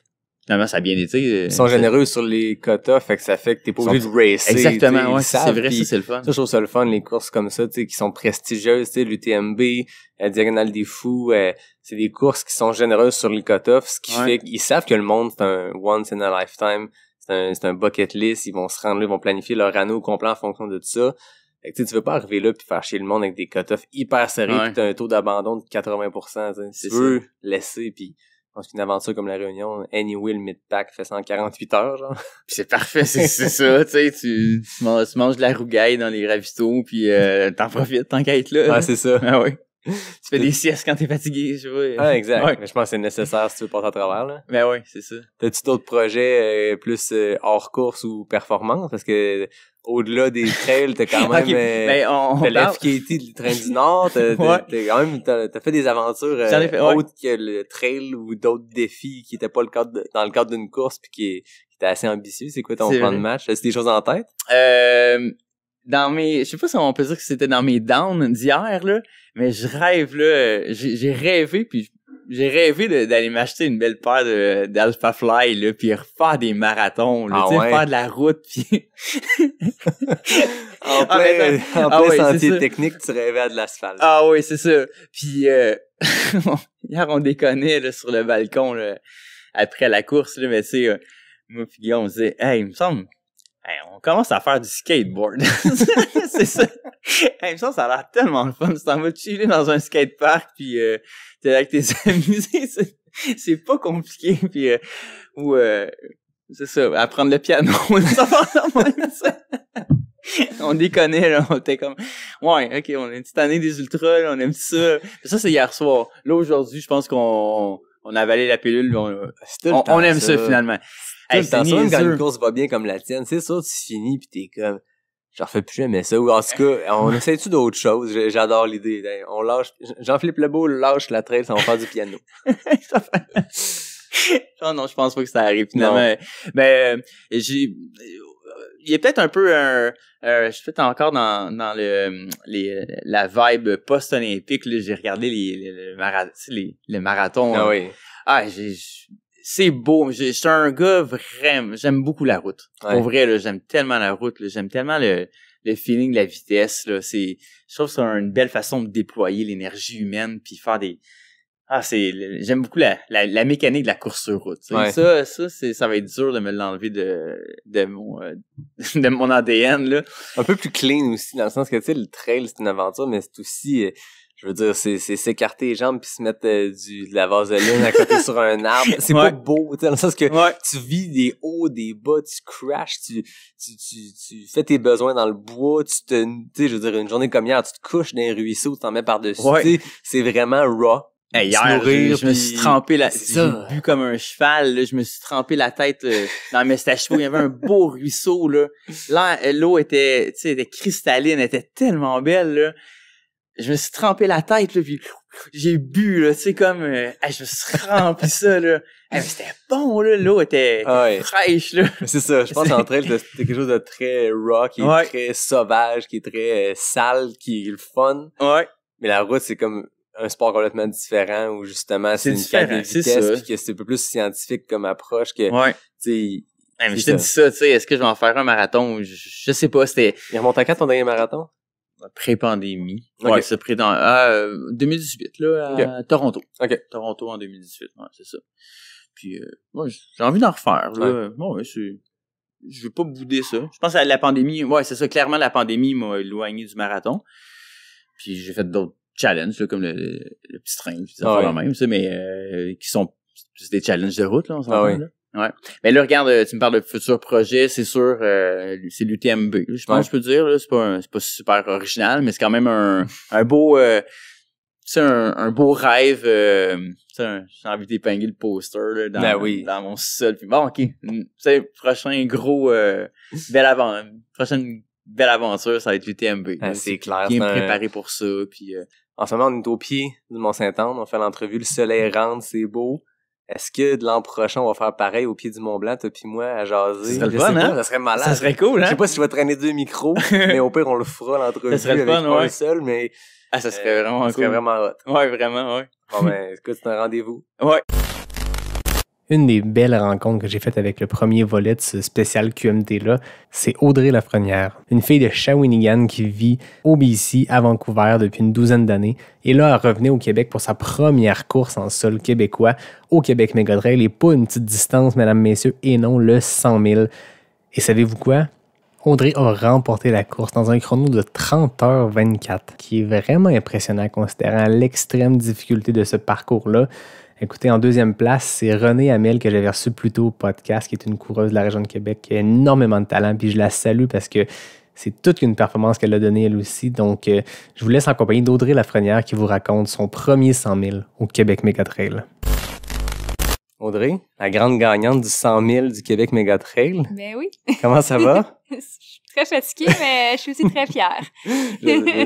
Finalement, ça a bien été. Ils sont généreux sur les quotas, fait que ça fait que t'es pas obligé de racer. Exactement, ouais, c'est vrai, ça, c'est le fun. Ça, je trouve ça le fun, les courses comme ça, tu sais, qui sont prestigieuses, tu sais, l'UTMB, la Diagonale des Fous, c'est des courses qui sont généreuses sur les cutoffs, ce qui fait qu'ils savent que le monde, c'est un once in a lifetime, c'est un bucket list, ils vont se rendre là, ils vont planifier leur anneau au complet en fonction de tout ça. Fait que tu veux pas arriver là puis faire chier le monde avec des cutoffs hyper serrés pis t'as un taux d'abandon de 80%, tu veux laisser pis je pense qu'une aventure comme la Réunion, anyway, le mid-pack fait 148 heures, genre. Pis c'est parfait, c'est ça, tu sais, tu manges de la rougaille dans les ravitaux pis t'en profites tant qu'à être là. Ah, c'est ça. Ah oui. Tu fais des siestes quand t'es fatigué, je vois. Ah, exact. Ouais. Mais je pense que c'est nécessaire si tu veux passer à travers, là. Ben oui, c'est ça. T'as-tu d'autres projets plus hors course ou performance? Parce que au-delà des trails, t'as quand même t'as l'FKT du Train du Nord, t'as fait des aventures autres que le trail ou d'autres défis qui étaient pas dans le cadre d'une course puis qui étaient assez ambitieux. C'est quoi ton plan de match? As-tu des choses en tête? Je sais pas si on peut dire que c'était dans mes downs d'hier, là, mais j'ai rêvé d'aller m'acheter une belle paire d'Alpha Fly, là, puis refaire des marathons, là, faire de la route, puis... en plein sentier technique, tu rêvais à de l'asphalte. Ah oui, c'est ça. Puis, hier, on déconnait, là, sur le balcon, là, après la course, là, mais tu sais, moi pis Guillaume, on se disait, hey, il me semble... Hey, on commence à faire du skateboard. C'est ça. Hey, il me semble que ça a l'air tellement le fun. Tu t'en vas chiller dans un skatepark, puis t'es avec tes amis. C'est pas compliqué. Puis, c'est ça, apprendre le piano. On déconnait, là. On était comme, ouais, OK, on a une petite année des ultras, là, on aime ça. Ça, c'est hier soir. Là, aujourd'hui, je pense qu'on a avalé la pilule. On aime ça, finalement. Hey, c'est même quand une course va bien comme la tienne, c'est sûr, tu finis pis t'es comme, j'en refais plus jamais ça. Ou en tout cas, on essaie-tu d'autres choses? J'adore l'idée. On lâche, Jean-Philippe Lebeau lâche la trail, ça va faire du piano. Non, je pense pas que ça arrive finalement. Ben, il y a peut-être un peu je suis peut-être encore dans la vibe post-olympique, là. J'ai regardé les marathons. Ah oui. Ah, c'est beau. Je suis un gars vraiment... J'aime beaucoup la route. Ouais. Pour vrai, là, j'aime tellement la route. Là, j'aime tellement le feeling de la vitesse. Là, je trouve que c'est une belle façon de déployer l'énergie humaine puis faire des... j'aime beaucoup la mécanique de la course sur route. Ouais. Ça va être dur de me l'enlever de mon ADN, là. Un peu plus clean aussi, dans le sens que, tu sais, le trail, c'est une aventure, mais c'est aussi... Je veux dire, c'est s'écarter les jambes puis se mettre de la vaseline à côté sur un arbre. C'est pas beau, tu sais, dans le sens que tu vis des hauts, des bas, tu crashes, tu fais tes besoins dans le bois, tu sais, je veux dire, une journée comme hier, tu te couches dans un ruisseau, tu t'en mets par-dessus, tu sais, c'est vraiment raw. Hey, hier, je me suis trempé j'ai bu comme un cheval, là, je me suis trempé la tête dans mes stacheaux, il y avait un beau ruisseau, là. L'eau était cristalline, elle était tellement belle, là. Je me suis trempé la tête, là, puis j'ai bu, là, tu sais, comme, je me suis rempli ça, là. Mais c'était bon, là, l'eau était fraîche, là. C'est ça, je pense qu'en trail, c'est quelque chose de très raw, qui est très sauvage, qui est très sale, qui est le fun. Ouais. Mais la route, c'est comme un sport complètement différent où justement c'est une quête de vitesse puis que c'est un peu plus scientifique comme approche que tu sais. Mais je te dis ça, tu sais, est-ce que je vais en faire un marathon? Je sais pas, c'était... Il remonte à quand ton dernier marathon? Pré-pandémie. Okay. Ouais, c'est 2018, là, à Toronto. OK. Toronto en 2018, ouais, c'est ça. Puis, moi, j'ai envie d'en refaire, là. Bon, je veux pas bouder ça. Je pense à la pandémie, c'est ça, clairement, la pandémie m'a éloigné du marathon. Puis, j'ai fait d'autres challenges, là, comme le petit train, ça même, ça, mais qui sont c'est des challenges de route, là, on s'entend, là. Ouais. Mais là, regarde, tu me parles de futurs projets, c'est sûr, c'est l'UTMB. Je pense que je peux dire, là, c'est pas super original, mais c'est quand même un beau, c'est un beau rêve, j'ai envie d'épingler le poster, là, dans mon sol. Puis bon, ok. Tu sais, prochain gros, prochaine belle aventure, ça va être l'UTMB. C'est clair. Bien préparé pour ça, puis en ce moment, on est au pied du Mont-Saint-Anne, on fait l'entrevue, le soleil rentre, c'est beau. Est-ce que de l'an prochain, on va faire pareil au pied du Mont-Blanc, toi pis moi, à jaser? Ça serait le fun, hein? Ça serait malade. Ça serait cool, hein? Je sais pas si je vais traîner 2 micros, mais au pire, on le fera, l'entrevue. Ça serait le fun, avec un seul, mais... ça serait vraiment cool. Ça serait vraiment hot. Ouais, vraiment, ouais. Bon, ben, écoute, c'est un rendez-vous. Ouais. Une des belles rencontres que j'ai faites avec le premier volet de ce spécial QMT-là, c'est Audrey Lafrenière, une fille de Shawinigan qui vit au BC, à Vancouver, depuis une 12aine d'années. Et là, elle revenait au Québec pour sa première course en sol québécois au Québec Mégatrail. Et pas une petite distance, mesdames, messieurs, et non le 100 000. Et savez-vous quoi? Audrey a remporté la course dans un chrono de 30h24, qui est vraiment impressionnant considérant l'extrême difficulté de ce parcours-là. Écoutez, en deuxième place, c'est Renée Hamel que j'avais reçue plus tôt au podcast, qui est une coureuse de la région de Québec, qui a énormément de talent, puis je la salue parce que c'est toute une performance qu'elle a donnée elle aussi. Donc, je vous laisse en compagnie d'Audrey Lafrenière qui vous raconte son premier 100 000 au Québec Mégatrail. Audrey, la grande gagnante du 100 000 du Québec Mégatrail. Ben oui. Comment ça va? Je suis très fatiguée, mais je suis aussi très fière.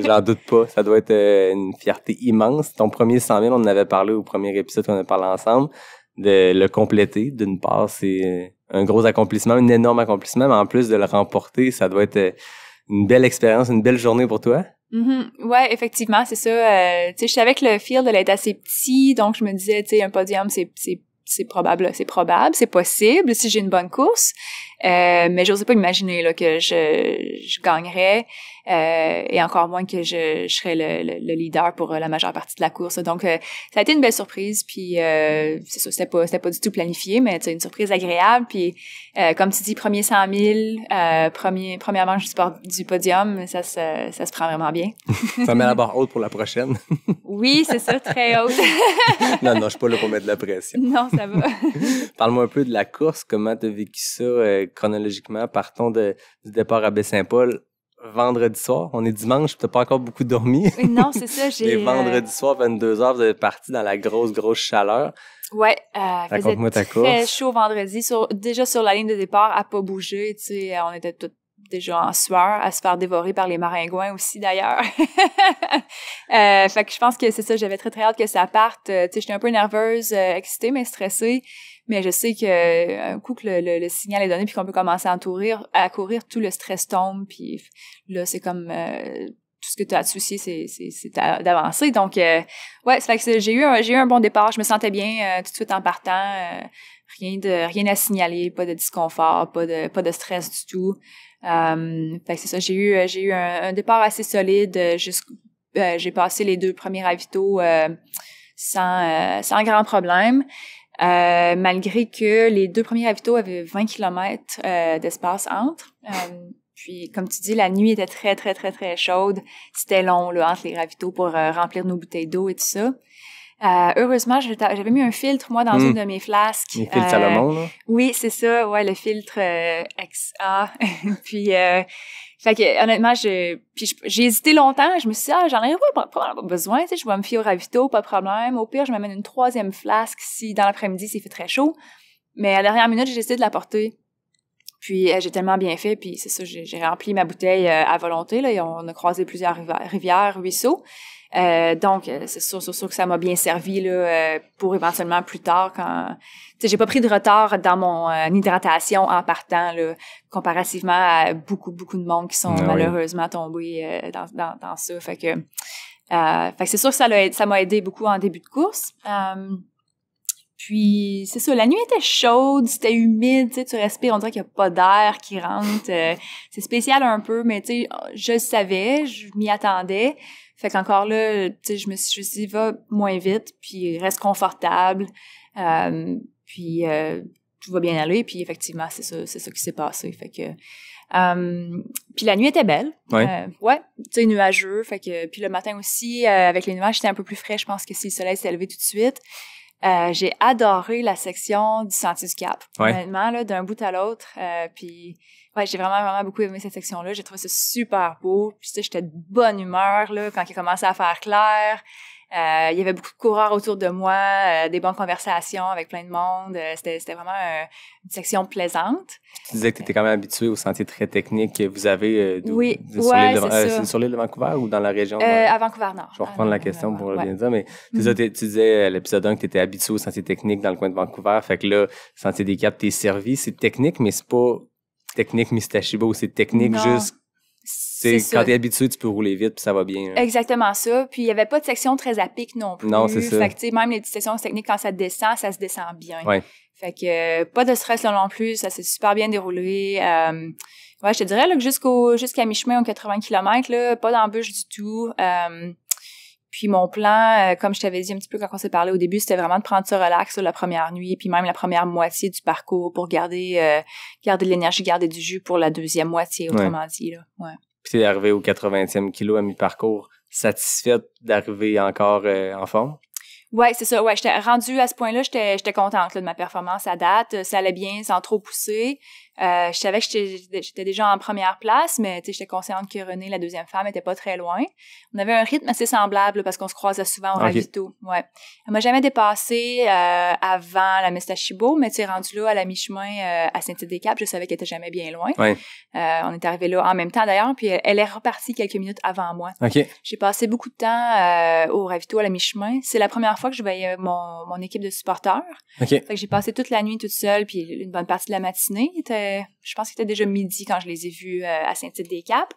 J'en doute pas. Ça doit être une fierté immense. Ton premier 100 000, on en avait parlé au premier épisode qu'on a parlé ensemble. De le compléter, d'une part, c'est un gros accomplissement, un énorme accomplissement, mais en plus de le remporter, ça doit être une belle expérience, une belle journée pour toi. Mm-hmm. Ouais, effectivement, c'est ça. Tu sais, je savais que le field allait être assez petit, donc je me disais, tu sais, un podium, c'est probable, c'est possible si j'ai une bonne course, mais j'osais pas imaginer là que je gagnerais, et encore moins que je serais le leader pour la majeure partie de la course. Donc ça a été une belle surprise, puis c'est ça, c'était pas du tout planifié, mais tu sais, une surprise agréable. Puis comme tu dis, premier 100 000, première manche du podium, ça se prend vraiment bien. Ça met la barre haute pour la prochaine. Oui, c'est ça, très haute. Non, je suis pas là pour mettre de la pression. Non, ça va. Parle-moi un peu de la course, comment tu as vécu ça chronologiquement. Partons du départ à Baie-Saint-Paul vendredi soir. On est dimanche, tu n'as pas encore beaucoup dormi. Non, c'est ça. Mais vendredi soir, 22h, vous êtes parti dans la grosse chaleur. Ouais, raconte-moi ta course. Très chaud vendredi, déjà sur la ligne de départ, à pas bouger, tu sais, on était toutes déjà en sueur, à se faire dévorer par les maringouins aussi d'ailleurs. Fait que je pense que c'est ça, j'avais très hâte que ça parte. Tu sais, j'étais un peu nerveuse, excitée mais stressée, mais je sais que un coup que le signal est donné puis qu'on peut commencer à courir, tout le stress tombe, puis là c'est comme tout ce que tu as à te soucier, c'est d'avancer. Donc ouais, c'est fait que j'ai eu un bon départ, je me sentais bien tout de suite en partant. Rien à signaler, pas de disconfort, pas de stress du tout. Fait que c'est ça, j'ai eu un départ assez solide. J'ai passé les 2 premiers ravitaux sans grand problème. Malgré que les 2 premiers ravitaux avaient 20 km d'espace entre. Puis, comme tu dis, la nuit était très, très, très, très chaude. C'était long là, entre les ravitaux pour remplir nos bouteilles d'eau et tout ça. Heureusement, j'avais mis un filtre, moi, dans une de mes flasques. Le filtre Salomon, là? Oui, c'est ça, ouais, le filtre XA. Puis, fait que, honnêtement, j'ai hésité longtemps. Je me suis dit, j'en ai pas besoin, tu sais, je vais me fier au ravito, pas de problème. Au pire, je m'amène une 3e flasque si, dans l'après-midi, c'est fait très chaud. Mais à la dernière minute, j'ai décidé de la porter. Puis j'ai tellement bien fait, puis c'est ça, j'ai rempli ma bouteille à volonté, là, et on a croisé plusieurs rivières, ruisseaux. Donc, c'est sûr que ça m'a bien servi là, pour éventuellement plus tard quand... Tu sais, j'ai pas pris de retard dans mon hydratation en partant, là, comparativement à beaucoup de monde qui sont malheureusement tombés dans ça. Fait que c'est sûr que ça m'a aidé beaucoup en début de course. Puis, c'est ça, la nuit était chaude, c'était humide, tu sais, tu respires, on dirait qu'il n'y a pas d'air qui rentre. C'est spécial un peu, mais tu sais, je le savais, je m'y attendais. Fait qu'encore là, tu sais, je me suis dit, va moins vite, puis reste confortable, puis tout va bien aller. Puis effectivement, c'est ça qui s'est passé. Fait que... puis la nuit était belle. Ouais. Tu sais, nuageux. Fait que, puis le matin aussi, avec les nuages, c'était un peu plus frais. Je pense que si le soleil s'est levé tout de suite. J'ai adoré la section du Sentier du Cap. Honnêtement, là, d'un bout à l'autre. Puis, j'ai vraiment beaucoup aimé cette section-là. J'ai trouvé ça super beau. Puis, tu sais, j'étais de bonne humeur, là, quand il a commencé à faire clair. Il y avait beaucoup de coureurs autour de moi, des bonnes conversations avec plein de monde. C'était vraiment une section plaisante. Tu disais que tu étais quand même habitué aux sentiers très techniques que vous avez sur l'île de Vancouver ou dans la région? À Vancouver-Nord. Je vais reprendre la question pour bien dire, mais tu disais à l'épisode 1 que tu étais habitué aux sentiers techniques dans le coin de Vancouver. Fait que là, Sentier des Caps, t'es servi. C'est technique, mais c'est pas technique Mistachibo. C'est technique juste... Quand t'es habitué, tu peux rouler vite, puis ça va bien. Exactement ça. Puis il y avait pas de section très à pic non plus. Non, c'est ça. Fait que, tu sais, même les sections techniques, quand ça se descend bien. Ouais. Fait que pas de stress là non plus, ça s'est super bien déroulé. Je te dirais là, que jusqu'à mi-chemin aux 80 km, là, pas d'embûche du tout. Puis mon plan, comme je t'avais dit un petit peu quand on s'est parlé au début, c'était vraiment de prendre ça relax la première nuit, puis même la première moitié du parcours pour garder de l'énergie, garder du jus pour la deuxième moitié, autrement dit. Là. Ouais. Puis t'es arrivé au 80e kilo à mi-parcours, satisfaite d'arriver encore en forme? Ouais, c'est ça. Ouais, j'étais rendue à ce point-là, j'étais contente là, de ma performance à date. Ça allait bien, sans trop pousser. Je savais que j'étais déjà en première place, mais tu sais, j'étais consciente que Renée, la deuxième femme, était pas très loin. On avait un rythme assez semblable là, parce qu'on se croisait souvent au ravito. Ouais. Elle m'a jamais dépassé avant la Mistachibo, mais tu sais, rendue là à la mi-chemin à Saint-Tite-des-Caps, je savais qu'elle était jamais bien loin. Ouais. On est arrivé là en même temps d'ailleurs, puis elle est repartie quelques minutes avant moi. Okay. J'ai passé beaucoup de temps au ravito à la mi-chemin. C'est la première fois que je voyais mon équipe de supporters. Okay. Fait que j'ai passé toute la nuit toute seule, puis une bonne partie de la matinée. Je pense qu'il était déjà midi quand je les ai vus à Saint-Tite-des-Caps.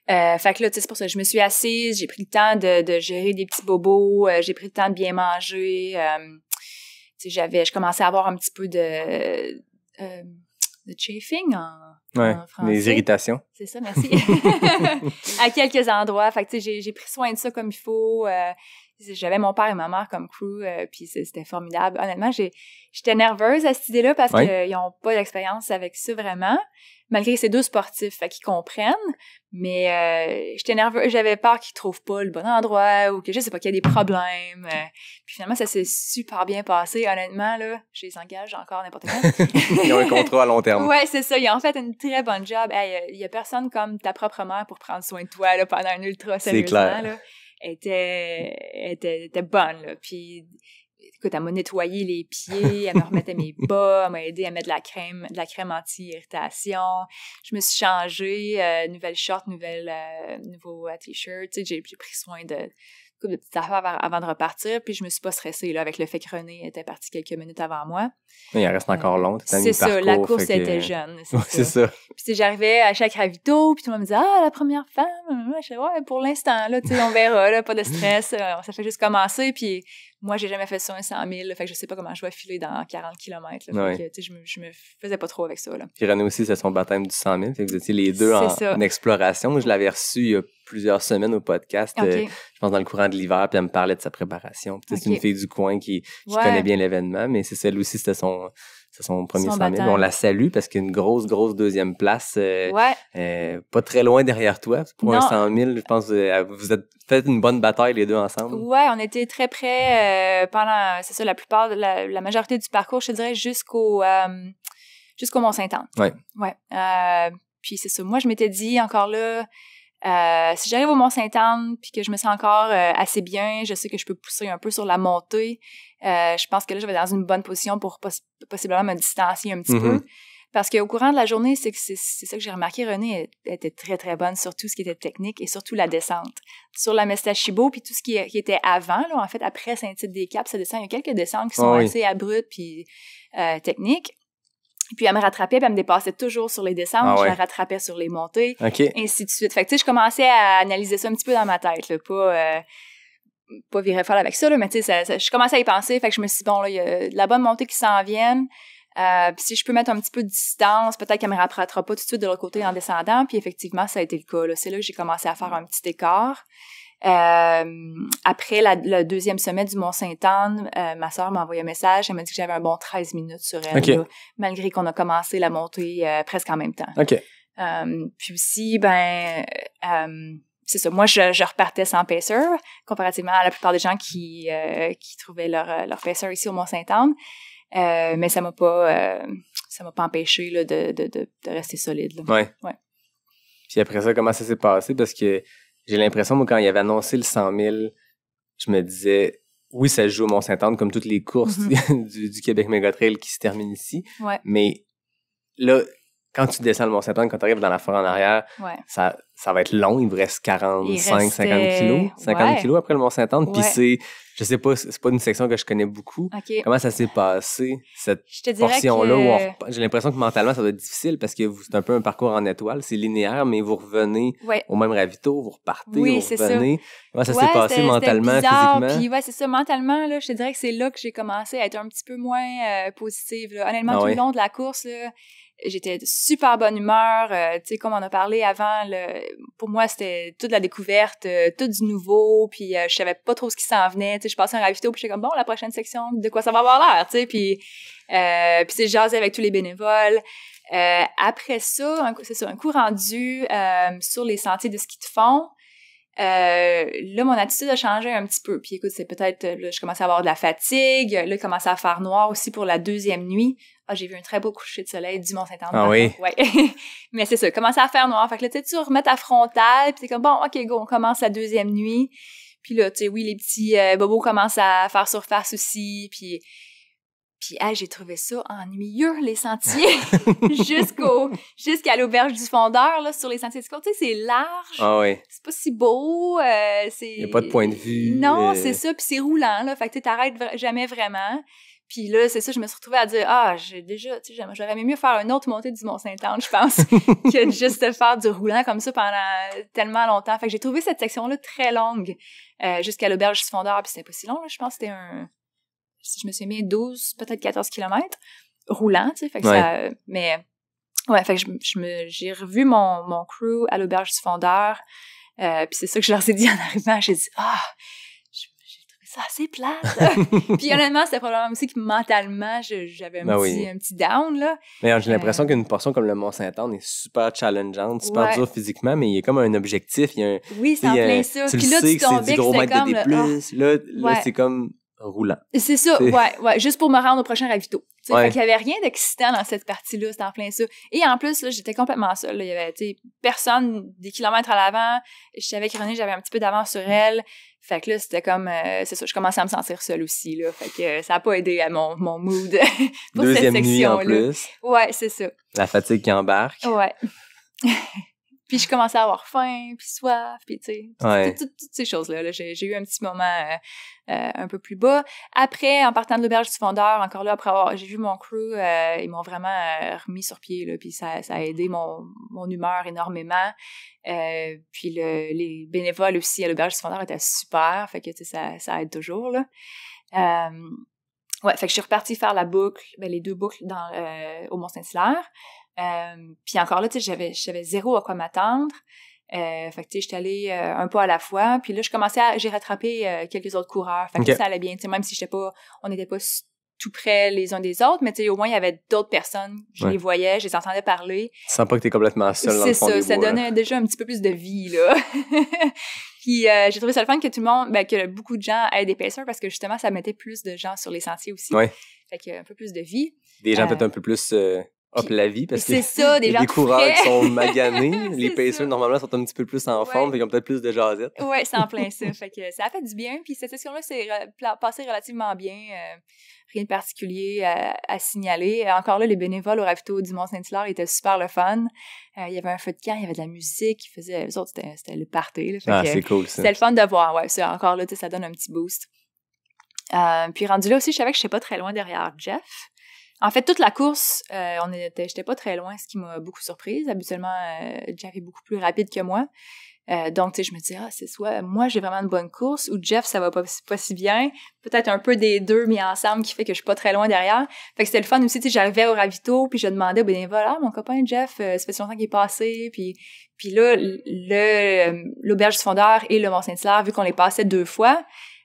Fait que là, tu sais, c'est pour ça que je me suis assise, j'ai pris le temps de gérer des petits bobos, j'ai pris le temps de bien manger. Tu sais, je commençais à avoir un petit peu de chafing en français. Des irritations. C'est ça, merci. À quelques endroits. Fait que tu sais, j'ai pris soin de ça comme il faut. J'avais mon père et ma mère comme crew, puis c'était formidable. Honnêtement, j'étais nerveuse à cette idée-là parce qu'ils n'ont pas d'expérience avec ça vraiment, malgré que c'est deux sportifs, fait qu'ils comprennent. Mais j'étais nerveuse, j'avais peur qu'ils trouvent pas le bon endroit ou que je sais pas, qu'il y a des problèmes. Puis finalement, ça s'est super bien passé. Honnêtement, là, je les engage encore n'importe quand. Ils ont un contrat à long terme. Ouais, c'est ça. Ils ont fait une très bonne job. Il y a personne comme ta propre mère pour prendre soin de toi là, pendant un ultra, sérieusement. C'est clair. Là. Elle était bonne, là. Puis, écoute, elle m'a nettoyé les pieds, elle me remettait mes bas, elle m'a aidé à mettre de la crème anti-irritation. Je me suis changée, nouvelle short, nouveau t-shirt. Tu sais, j'ai pris soin de petites affaires avant de repartir, puis je me suis pas stressée, là, avec le fait que Renée était partie quelques minutes avant moi. Mais il en reste encore long. C'est ça, la course était jeune. C'est ça. Puis j'arrivais à chaque ravito, puis tout le monde me disait « Ah, la première femme! » Je disais « Ouais, pour l'instant, là, tu sais, on verra, là, pas de stress. Ça fait juste commencer, puis moi, j'ai jamais fait ça un 100 000, là, fait que je sais pas comment je vais filer dans 40 km. Là, fait que, tu sais, je me faisais pas trop avec ça. Là. Puis Renée aussi, c'est son baptême du 100 000, fait que vous étiez les deux en exploration. Je l'avais reçu il y a plusieurs semaines au podcast, je pense dans le courant de l'hiver, puis elle me parlait de sa préparation. C'est une fille du coin qui connaît bien l'événement, mais c'est celle aussi, c'était son premier 100 000. On la salue parce qu'il y a une grosse deuxième place pas très loin derrière toi. Pour un 100 000, je pense que vous êtes fait une bonne bataille les deux ensemble. Ouais, on était très près pendant, c'est ça, la majorité du parcours, je te dirais, jusqu'au Mont-Sainte-Anne. Ouais. Puis c'est ça, moi je m'étais dit encore là, si j'arrive au Mont-Sainte-Anne puis que je me sens encore assez bien, je sais que je peux pousser un peu sur la montée. Je pense que là, je vais dans une bonne position pour possiblement me distancier un petit peu. Parce qu'au courant de la journée, c'est ça que j'ai remarqué, Renée était très, très bonne sur tout ce qui était technique et surtout la descente. Sur la Mestachibo, puis tout ce qui était avant, là, en fait, après Saint-Tite-des-Caps, ça descend. Il y a quelques descentes qui sont assez abruptes puis techniques. Puis elle me rattrapait, puis elle me dépassait toujours sur les descentes. Je la rattrapais sur les montées, ainsi de suite. Fait que, tu sais, je commençais à analyser ça un petit peu dans ma tête, là, pas virer folle avec ça, là, mais tu sais, je commençais à y penser. Fait que je me suis dit, bon, là, il y a de la bonne montée qui s'en vienne. Puis si je peux mettre un petit peu de distance, peut-être qu'elle me rattrapera pas tout de suite de l'autre côté en descendant. Puis effectivement, ça a été le cas, là. C'est là que j'ai commencé à faire un petit écart. Après le deuxième sommet du Mont-Sainte-Anne, ma sœur m'a envoyé un message. Elle m'a dit que j'avais un bon 13 minutes sur elle, là, malgré qu'on a commencé la montée presque en même temps. Puis aussi, c'est ça. Moi, je repartais sans pacer, comparativement à la plupart des gens qui trouvaient leur pacer ici au Mont-Sainte-Anne. Mais ça m'a pas empêché là, de rester solide. Là. Ouais. Puis après ça, comment ça s'est passé? Parce que j'ai l'impression, moi, quand il avait annoncé le 100 000, je me disais, oui, ça se joue au Mont-Sainte-Anne, comme toutes les courses du Québec Mégatrail qui se terminent ici. Mais là, quand tu descends le Mont-Sainte-Anne, quand tu arrives dans la forêt en arrière, ça va être long. Il vous reste 50 kilos. 50 kilos après le Mont-Sainte-Anne. Puis je sais pas, c'est pas une section que je connais beaucoup. Comment ça s'est passé, cette portion-là? J'ai l'impression que mentalement, ça doit être difficile parce que c'est un peu un parcours en étoile. C'est linéaire, mais vous revenez au même ravito, vous repartez, vous revenez. Comment ça s'est passé mentalement, physiquement? Puis c'est ça, mentalement, là, je te dirais que c'est là que j'ai commencé à être un petit peu moins positive. Là. Honnêtement, tout le long de la course, là, j'étais de super bonne humeur, tu sais, comme on a parlé avant, pour moi, c'était toute la découverte, tout du nouveau, puis je savais pas trop ce qui s'en venait, tu sais, je passais un ravito, puis j'étais comme, bon, la prochaine section, de quoi ça va avoir l'air, tu sais, puis c'est jasé avec tous les bénévoles. Après ça, c'est ça, un coup rendu sur les sentiers de ski de fond, là, mon attitude a changé un petit peu, puis écoute, c'est peut-être, là, je commençais à avoir de la fatigue, là, il commençait à faire noir aussi pour la deuxième nuit. J'ai vu un très beau coucher de soleil du Mont-Sainte-Anne. Ah oui? Ouais. Mais c'est ça, commençait à faire noir. Fait que là, tu sais, tu remets ta frontale, puis t'es comme, bon, OK, go, on commence la deuxième nuit. Puis là, tu sais, oui, les petits bobos commencent à faire surface aussi, puis j'ai trouvé ça ennuyeux, les sentiers, jusqu'à l'auberge du Fondeur, là, sur les sentiers du côte. Tu sais, c'est large. Ah oui. C'est pas si beau. Il n'y a pas de point de vue. Non, c'est ça, puis c'est roulant, là. Fait que tu t'arrêtes jamais vraiment. Puis là, c'est ça, je me suis retrouvée à dire, j'ai déjà, tu sais, j'aurais aimé mieux faire une autre montée du Mont-Sainte-Anne, je pense, que de juste faire du roulant comme ça pendant tellement longtemps. Fait que j'ai trouvé cette section-là très longue, jusqu'à l'auberge du Fondeur, puis c'était pas si long, là. Je pense que c'était si je me suis mis 12, peut-être 14 kilomètres, roulant, tu sais, fait que ça, mais, ouais, fait que j'ai revu mon crew à l'auberge du Fondeur, puis c'est ça que je leur ai dit en arrivant, j'ai dit, c'est assez plate. Puis honnêtement, c'était probablement aussi que mentalement, j'avais un petit down, là. Mais j'ai l'impression qu'une portion comme le Mont-Sainte-Anne est super challengeante, super dure physiquement, mais il y a comme un objectif. Oui, c'est en plein ça. Tu puis le là, sais tu que c'est du gros mètre comme, de D+. Là, c'est comme roulant. C'est ça, ouais, juste pour me rendre au prochain ravito. Fait qu'il y avait rien d'excitant dans cette partie-là, c'était en plein ça. Et en plus, là, j'étais complètement seule. Là. Il y avait, tu sais, personne des kilomètres à l'avant. Je savais que Renée, j'avais un petit peu d'avance sur elle. Fait que là, c'était comme, c'est ça, je commençais à me sentir seule aussi, là. Fait que ça a pas aidé à mon mood pour Deuxième cette section-là. nuit en plus. Ouais, c'est ça. La fatigue qui embarque. Ouais. Puis je commençais à avoir faim, puis soif, puis tu sais, toutes ces choses-là. Là. J'ai eu un petit moment un peu plus bas. Après, en partant de l'auberge du Fondeur, encore là, après j'ai vu mon crew, ils m'ont vraiment remis sur pied, là, puis ça a aidé mon humeur énormément. Puis les bénévoles aussi à l'auberge du Fondeur étaient super, fait que tu sais, ça aide toujours, là. Ouais, fait que je suis repartie faire la boucle, les deux boucles au Mont-Saint-Hilaire. Puis encore là, tu sais, j'avais zéro à quoi m'attendre. Fait que tu sais, j'étais allée un pas à la fois. Puis là, j'ai rattrapé quelques autres coureurs. Fait que ça allait bien. Tu sais, même si on n'était pas tout près les uns des autres, mais tu sais, au moins, il y avait d'autres personnes. Je les voyais, je les entendais parler. Tu sens pas que t'es complètement seule dans le fond des bois. Ça donnait déjà un petit peu plus de vie, là. Puis j'ai trouvé ça le fun que tout le monde, que beaucoup de gens aient des pacers parce que justement, ça mettait plus de gens sur les sentiers aussi. Ouais. Fait qu'il y a un peu plus de vie. Des gens peut-être un peu plus hop la vie parce que c'est ça, des y a gens des coureurs qui frais. sont maganés. Les C'est pacers, ça. normalement, sont un petit peu plus en forme, Ouais. fait qu'ils ont peut-être plus de jasette. Oui, c'est en plein ça. Fait que ça a fait du bien. Puis cette session-là s'est passée relativement bien. Rien de particulier à signaler. Encore là, les bénévoles au ravito du Mont-Saint-Hilaire étaient super le fun. Il y avait un feu de camp, il y avait de la musique. Les autres, c'était le party. Là. Fait que, C'est cool, ça. c'était le fun de voir. Ouais, c'est encore là, ça donne un petit boost. Puis rendu là aussi, je savais que je n'étais pas très loin derrière Jeff. En fait, toute la course, j'étais pas très loin, ce qui m'a beaucoup surprise. Habituellement, Jeff est beaucoup plus rapide que moi. Donc, tu sais, je me dis, c'est soit moi, j'ai vraiment une bonne course, ou Jeff, ça va pas si bien. Peut-être un peu des deux mis ensemble qui fait que je suis pas très loin derrière. Fait que c'était le fun aussi, tu sais, j'arrivais au ravito, puis je demandais au bénévole, mon copain Jeff, ça fait si longtemps qu'il est passé, puis là, l'auberge du fondeur et le Mont-Saint-Hilaire, vu qu'on les passait 2 fois,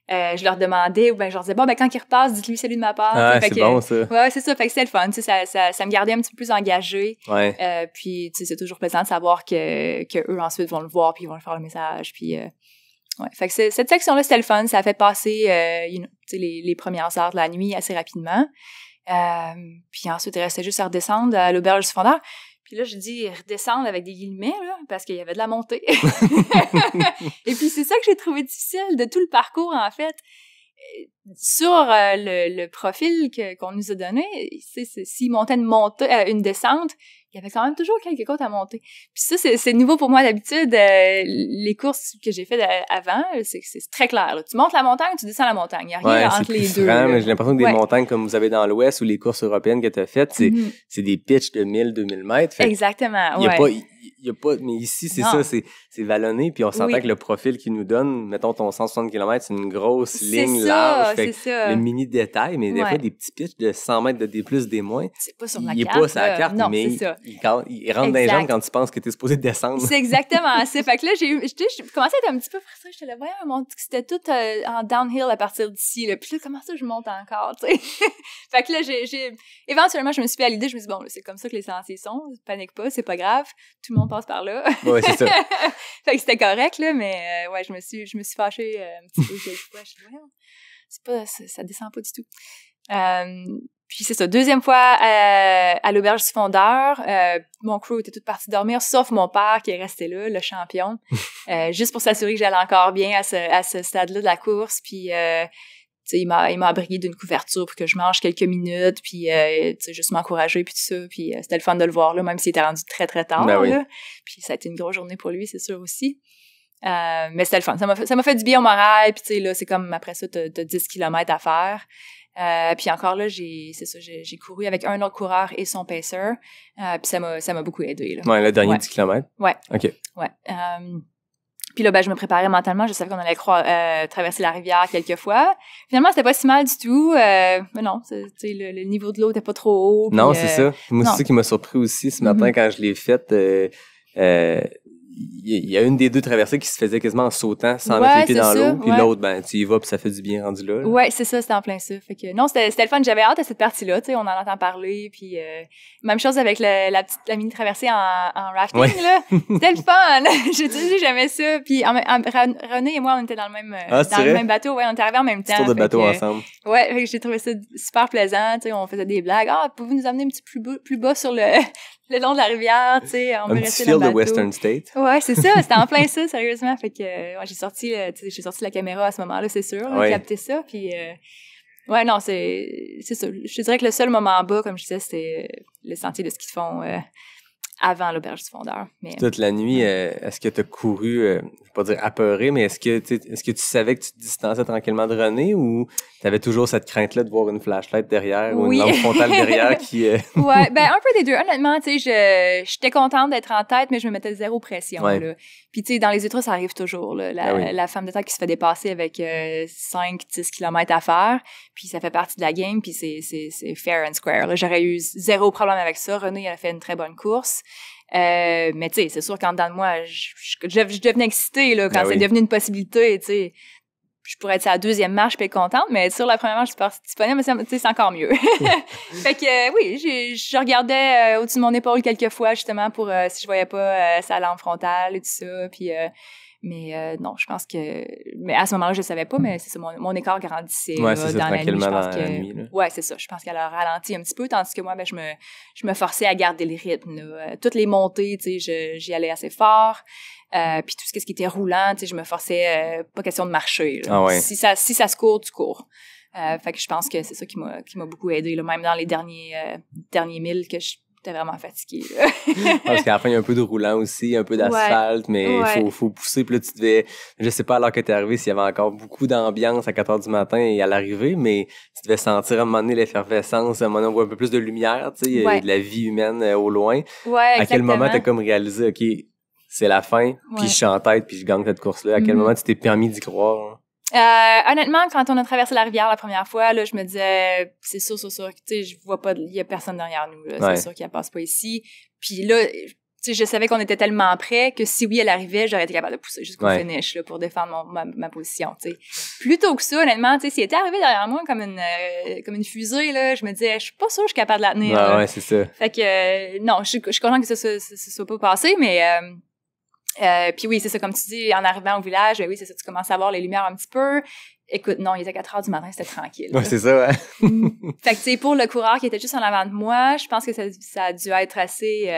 je leur demandais, ou ben je leur disais, quand il repasse, dites-lui salut de ma part. C'est bon, ça. Ouais, c'est ça. Fait que c'était le fun. Tu sais, ça me gardait un petit peu plus engagée. Ouais. Puis, tu sais, c'est toujours plaisant de savoir que eux ensuite vont le voir, puis ils vont lui faire le message. Puis, ouais. Fait que cette section-là, c'était le fun. Ça a fait passer, tu sais, les premières heures de la nuit assez rapidement. Puis ensuite, il restait juste à redescendre à l'auberge du fondeur. Puis là, je dis redescendre avec des guillemets, là, parce qu'il y avait de la montée. Et puis, c'est ça que j'ai trouvé difficile de tout le parcours, en fait. Sur le profil qu'on nous a donné, s'il montait une descente, il y avait quand même toujours quelque chose à monter. Puis ça, c'est nouveau pour moi d'habitude. Les courses que j'ai faites avant, c'est très clair. Là. Tu montes la montagne, tu descends la montagne. Il n'y a rien entre les deux. Mais j'ai l'impression que des montagnes comme vous avez dans l'Ouest ou les courses européennes que tu as faites, c'est des pitchs de 1000-2000 mètres. Fait exactement, il y a pas, mais ici, c'est ça, c'est vallonné, puis on s'entend que le profil qu'ils nous donnent, mettons ton 160 km, c'est une grosse ligne large. Fait ça. Le mini détail, mais des fois, des petits pitchs de 100 mètres de D+, D-. C'est pas sur la carte. Il est pas sur la carte, non, mais il rentre dans les jambes quand tu penses que tu es supposé descendre. C'est exactement ça. Fait que là, j'ai commencé à être un petit peu frustrée. J'étais là, c'était tout en downhill à partir d'ici. Là. Puis là, comment ça, je monte encore, tu sais? Fait que là, éventuellement, je me suis fait à l'idée. Je me suis dit, bon, là, c'est comme ça que les sentiers sont. Panique pas, c'est pas grave. Tout le monde passe par là. Ouais, c'est ça. Fait que c'était correct, là, mais ouais, je me suis fâchée un petit peu quelques fois. Je me suis dit, ça descend pas du tout. Puis c'est ça, deuxième fois à l'auberge du fondeur, mon crew était toute partie dormir, sauf mon père qui est resté là, le champion, juste pour s'assurer que j'allais encore bien à ce stade-là de la course. Puis tu sais, il m'a abrigué d'une couverture pour que je mange quelques minutes, puis tu sais, juste m'encourager, puis tout ça. Puis c'était le fun de le voir là, même s'il était rendu très très tard. Ben oui. Là. Puis ça a été une grosse journée pour lui, c'est sûr aussi. Mais c'était le fun. Ça m'a fait du bien au moral. Puis tu sais là, c'est comme après ça, t'as 10 km à faire. Puis encore là, j'ai couru avec un autre coureur et son pacer. Puis ça m'a beaucoup aidé. Là. Ouais, le dernier 10 km. Ouais. OK. Ouais. Puis là, je me préparais mentalement. Je savais qu'on allait traverser la rivière quelques fois. Finalement, c'était pas si mal du tout. Mais non, le niveau de l'eau était pas trop haut. Non, puis, c'est ça. Moi, c'est ça qui m'a surpris aussi ce matin quand je l'ai faite. Il y a une des deux traversées qui se faisait quasiment en sautant sans mettre les pieds dans l'eau. Puis l'autre, tu y vas puis ça fait du bien rendu là. Ouais, c'est ça, c'était en plein ça. Fait que non, c'était le fun. J'avais hâte à cette partie-là. Tu sais, on en entend parler. Puis même chose avec la mini traversée en rafting, là. C'était le fun. J'aimais ça. Puis René et moi, on était dans le même bateau. Ouais, on était arrivés en même temps. Tour de bateau ensemble. Ouais, fait que j'ai trouvé ça super plaisant. Tu sais, on faisait des blagues. Pouvez-vous nous amener un petit plus bas sur le long de la rivière, tu sais, on peut rester dans le bateau. Un petit feel de Western State. Ouais, c'est ça, c'était en plein ça, sérieusement. Fait que j'ai sorti la caméra à ce moment-là, c'est sûr, capter ça, puis ouais, non, c'est ça. Je dirais que le seul moment en bas, comme je disais, c'était le sentier de ski de fond avant l'auberge du fondeur. Mais toute la nuit, est-ce que tu as couru, je vais pas dire apeuré, mais est-ce que tu savais que tu te distançais tranquillement de René ou tu avais toujours cette crainte-là de voir une flashlight derrière ou une lampe frontale derrière qui... Ouais, un peu des deux. Honnêtement, tu sais, j'étais contente d'être en tête, mais je me mettais zéro pression, là. Puis, tu sais, dans les ultras, ça arrive toujours, là. La femme de tête qui se fait dépasser avec 5-10 km à faire, puis ça fait partie de la game, puis c'est fair and square, là. J'aurais eu zéro problème avec ça. René, elle a fait une très bonne course. Mais tu sais, c'est sûr qu'en dedans de moi, je devenais excitée, là, quand c'est devenu une possibilité, tu sais. Je pourrais être sur la deuxième marche puis être contente, mais sur la première marche, je suis pas disponible, mais c'est encore mieux. Fait que oui, je regardais au-dessus de mon épaule quelques fois, justement, pour si je voyais pas sa lampe frontale et tout ça. Puis Mais non, je pense que... Mais à ce moment-là, je ne savais pas, mais c'est ça, mon écart grandissait Ouais, là, c'est ça, dans la nuit. Je tranquillement pense dans la nuit, là. Ouais, c'est ça. Je pense qu'elle a ralenti un petit peu, tandis que moi, ben, je me forçais à garder le rythme. Là. Toutes les montées, tu sais, j'y allais assez fort. Puis tout ce qui était roulant, tu sais, je me forçais, pas question de marcher. Là. Ah ouais. Si ça se court, tu cours. Fait que je pense que c'est ça qui m'a beaucoup aidé, là, même dans les derniers milles que j'étais vraiment fatiguée. Parce qu'à la fin, il y a un peu de roulant aussi, un peu d'asphalte, mais faut pousser. Puis là, tu devais, je sais pas à l'heure que t'es arrivé s'il y avait encore beaucoup d'ambiance à 4h du matin et à l'arrivée, mais tu devais sentir à un moment donné l'effervescence, à un moment donné on voit un peu plus de lumière, tu sais, de la vie humaine au loin. Ouais, à quel moment t'as comme réalisé, OK, c'est la fin, puis je suis en tête, puis je gagne cette course-là. À quel moment tu t'es permis d'y croire? Honnêtement, quand on a traversé la rivière la première fois, là, je me disais, c'est sûr, tu sais, je vois pas, il y a personne derrière nous, là, c'est sûr qu'elle passe pas ici. Puis là, tu sais, je savais qu'on était tellement près que si oui, elle arrivait, j'aurais été capable de pousser jusqu'au finish, là, pour défendre ma position, tu sais. Plutôt que ça, honnêtement, tu sais, si elle était arrivée derrière moi comme une fusée, là, je me disais, je suis pas sûre que je suis capable de la tenir. Ah ouais, c'est ça. Fait que, non, je suis contente que ça soit pas passé, mais, puis oui, c'est ça, comme tu dis, en arrivant au village, ben oui, c'est ça, tu commences à voir les lumières un petit peu. Écoute, non, il était 4h du matin, c'était tranquille. Ouais, c'est ça, ouais. Fait que, tu sais, pour le coureur qui était juste en avant de moi, je pense que ça a dû être assez,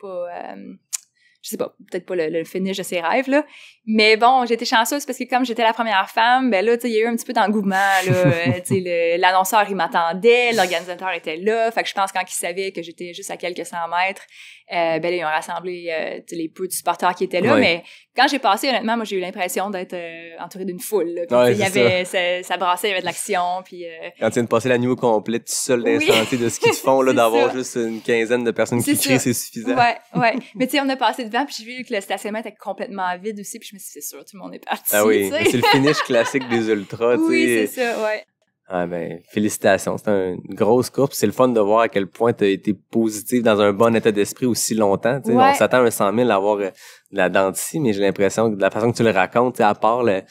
je sais pas, peut-être pas le finish de ses rêves, là. Mais bon, j'étais chanceuse parce que comme j'étais la première femme, ben là, tu sais, il y a eu un petit peu d'engouement, là. Tu sais, l'annonceur, il m'attendait, l'organisateur était là. Fait que je pense quand il savait que j'étais juste à quelques 100 mètres, ben là, ils ont rassemblé, tu sais, les peu de supporters qui étaient là. Mais quand j'ai passé, honnêtement, moi, j'ai eu l'impression d'être entourée d'une foule, là. Puis, il y avait, ça brassait, il y avait de l'action, puis... Quand tu viens de passer la nuit au complet, tout seul dans les sentiers de ski de fond, là, d'avoir juste une quinzaine de personnes qui crient, c'est suffisant. Ouais. Mais tu sais, on a passé devant, puis j'ai vu que le stationnement était complètement vide aussi, puis je me suis dit, c'est sûr, tout le monde est parti. Ah oui, c'est le finish classique des ultras, tu sais. Oui, c'est ça, ouais. Ah ben, félicitations. C'est une grosse course. C'est le fun de voir à quel point tu as été positif dans un bon état d'esprit aussi longtemps. Tu sais. On s'attend à un 100 000 à avoir de la dent d'ici, mais j'ai l'impression que de la façon que tu le racontes, à part le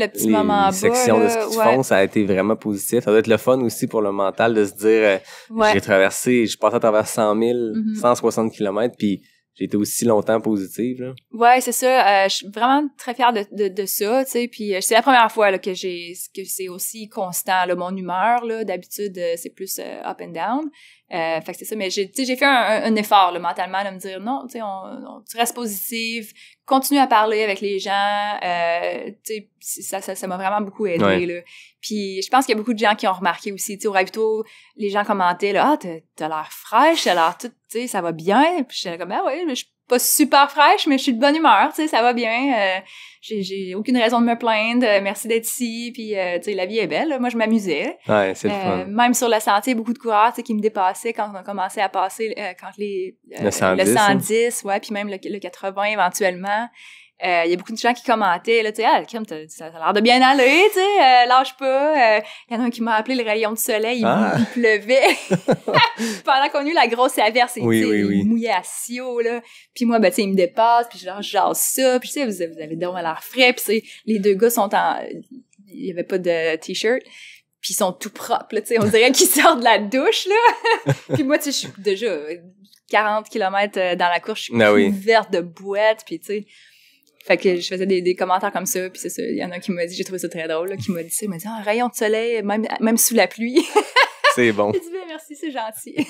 petit moment en bas. Les sections de ski de fond, ça a été vraiment positif. Ça doit être le fun aussi pour le mental de se dire, je passé à travers 100 000, 160 km, puis j'ai été aussi longtemps positive, là. Ouais, c'est ça. Je suis vraiment très fière de ça, tu sais. Puis c'est la première fois là, que c'est aussi constant, là, mon humeur, là. D'habitude, c'est plus up and down. Fait que c'est ça. Mais j'ai fait un effort, là, mentalement, de me dire non, tu sais, tu restes positive, continue à parler avec les gens. Tu sais, ça m'a vraiment beaucoup aidé, là. Puis je pense qu'il y a beaucoup de gens qui ont remarqué aussi, tu sais, au ravito, les gens commentaient, là, t'as l'air fraîche, t'as l'air tout, tu sais, ça va bien. Puis j'étais comme, mais je suis pas super fraîche, mais je suis de bonne humeur, tu sais, ça va bien. J'ai aucune raison de me plaindre. Merci d'être ici. Puis, tu sais, la vie est belle. Là. Moi, je m'amusais. Ouais, c'est le fun. Même sur le sentier, beaucoup de coureurs, tu sais, qui me dépassaient quand on a commencé à passer, le 110, ouais, puis même le 80 éventuellement. Il y a beaucoup de gens qui commentaient, là, tu sais, Kim, ça a l'air de bien aller, tu sais, lâche pas. Il y en a un qui m'a appelé le rayon de soleil, il pleuvait. Pendant qu'on a eu la grosse averse, il mouillait à Sio, là. Puis moi, ben, tu sais, il me dépasse, puis je jase ça, puis tu sais, vous avez donc l'air frais, puis les deux gars sont il y avait pas de t-shirt. Puis ils sont tout propres, là, tu sais, on dirait qu'ils sortent de la douche, là. Puis moi, tu sais, je suis déjà 40 km dans la course, je suis couverte de boîtes, puis tu sais... Fait que je faisais des commentaires comme ça, puis c'est ça, il y en a qui m'a dit, j'ai trouvé ça très drôle, là, qui m'a dit ça, il m'a dit, un rayon de soleil, même sous la pluie. C'est bon. J'ai dit, ben, merci, c'est gentil.